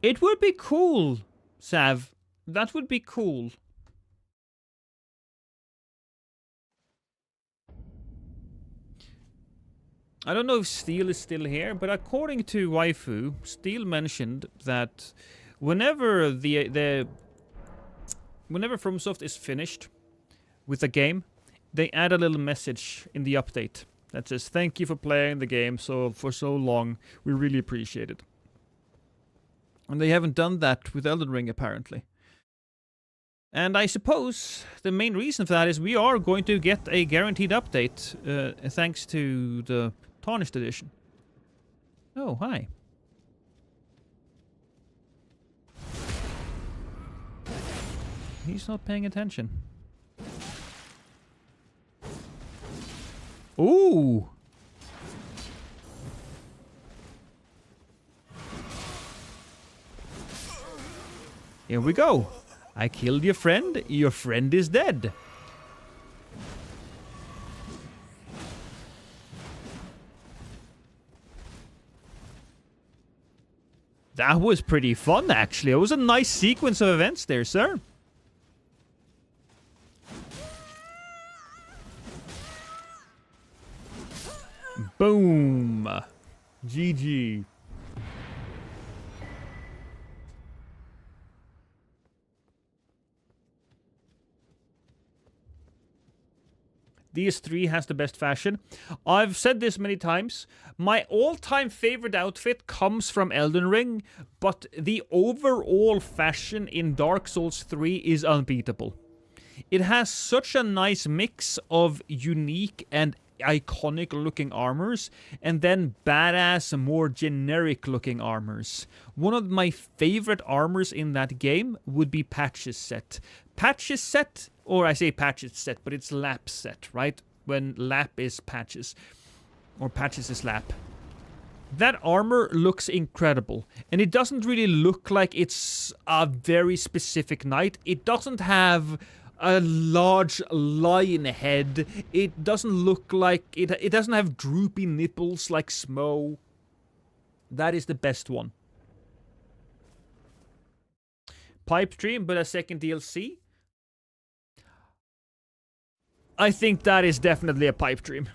It would be cool, Sav. That would be cool. I don't know if Steel is still here, but according to Waifu, Steel mentioned that whenever whenever FromSoft is finished with a game, they add a little message in the update that says, "Thank you for playing the game for so long. We really appreciate it." And they haven't done that with Elden Ring, apparently. And I suppose the main reason for that is we are going to get a guaranteed update, thanks to the Tarnished edition. Oh, hi. He's not paying attention. Ooh! Here we go. I killed your friend. Your friend is dead. That was pretty fun, actually. It was a nice sequence of events there, sir. Boom. GG. DS3 has the best fashion. I've said this many times. My all-time favorite outfit comes from Elden Ring, but the overall fashion in Dark Souls 3 is unbeatable. It has such a nice mix of unique and iconic looking armors, and then badass, more generic looking armors. One of my favorite armors in that game would be Patch's set. Patch's set, or I say Patch's set, but it's Lap's set, right? When Lap is Patches, or Patches is Lap. That armor looks incredible, and it doesn't really look like it's a very specific knight. It doesn't have a large lion head. It doesn't look like... It doesn't have droopy nipples like Smo. That is the best one. Pipe dream, but a second DLC? I think that is definitely a pipe dream.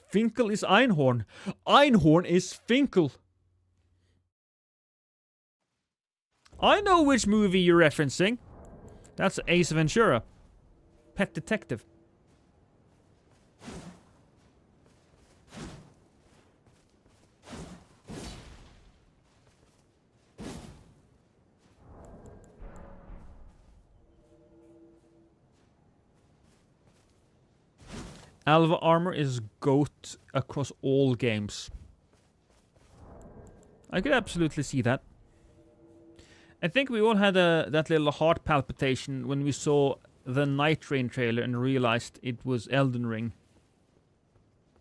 Finkel is Einhorn. Einhorn is Finkel. I know which movie you're referencing. That's Ace Ventura. Pet Detective. Alva armor is GOAT across all games. I could absolutely see that. I think we all had that little heart palpitation when we saw the Night Train trailer and realized it was Elden Ring.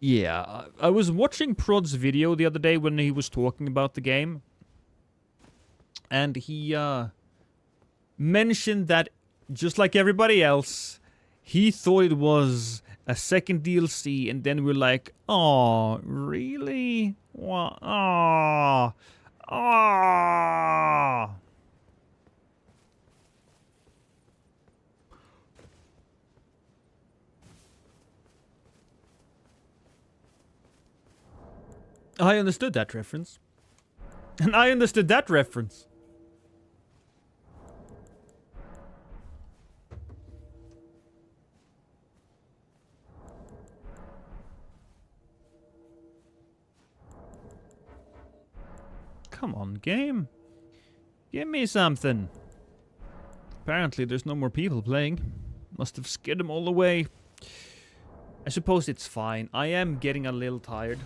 Yeah, I was watching Prod's video the other day when he was talking about the game. And he mentioned that, just like everybody else, he thought it was a second DLC, and then we're like, oh, really? What? Oh, oh. I understood that reference. And I understood that reference. Come on, game. Give me something. Apparently there's no more people playing. Must have scared them all away. I suppose it's fine. I am getting a little tired.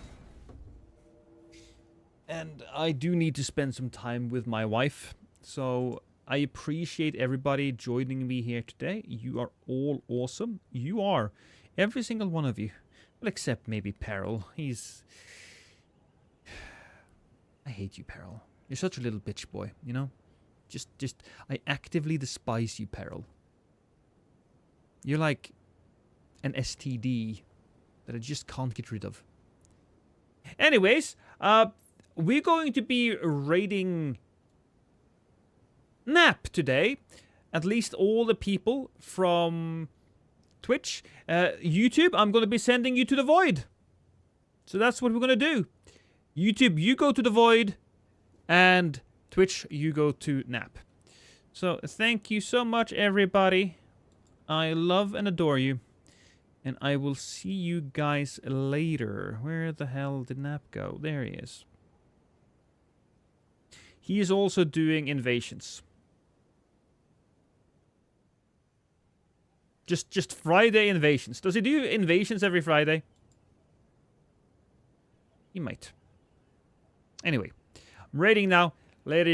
And I do need to spend some time with my wife. So I appreciate everybody joining me here today. You are all awesome. You are. Every single one of you. Well, except maybe Peril. He's... I hate you, Peril. You're such a little bitch boy, you know? I actively despise you, Peril. You're like an STD that I just can't get rid of. Anyways, we're going to be raiding Nap today. At least all the people from Twitch. YouTube, I'm going to be sending you to the Void. So that's what we're going to do. YouTube, you go to the Void. And Twitch, you go to Nap. So thank you so much, everybody. I love and adore you. And I will see you guys later. Where the hell did Nap go? There he is. He is also doing invasions. Just Friday invasions. Does he do invasions every Friday? He might. Anyway, I'm raiding now. Later.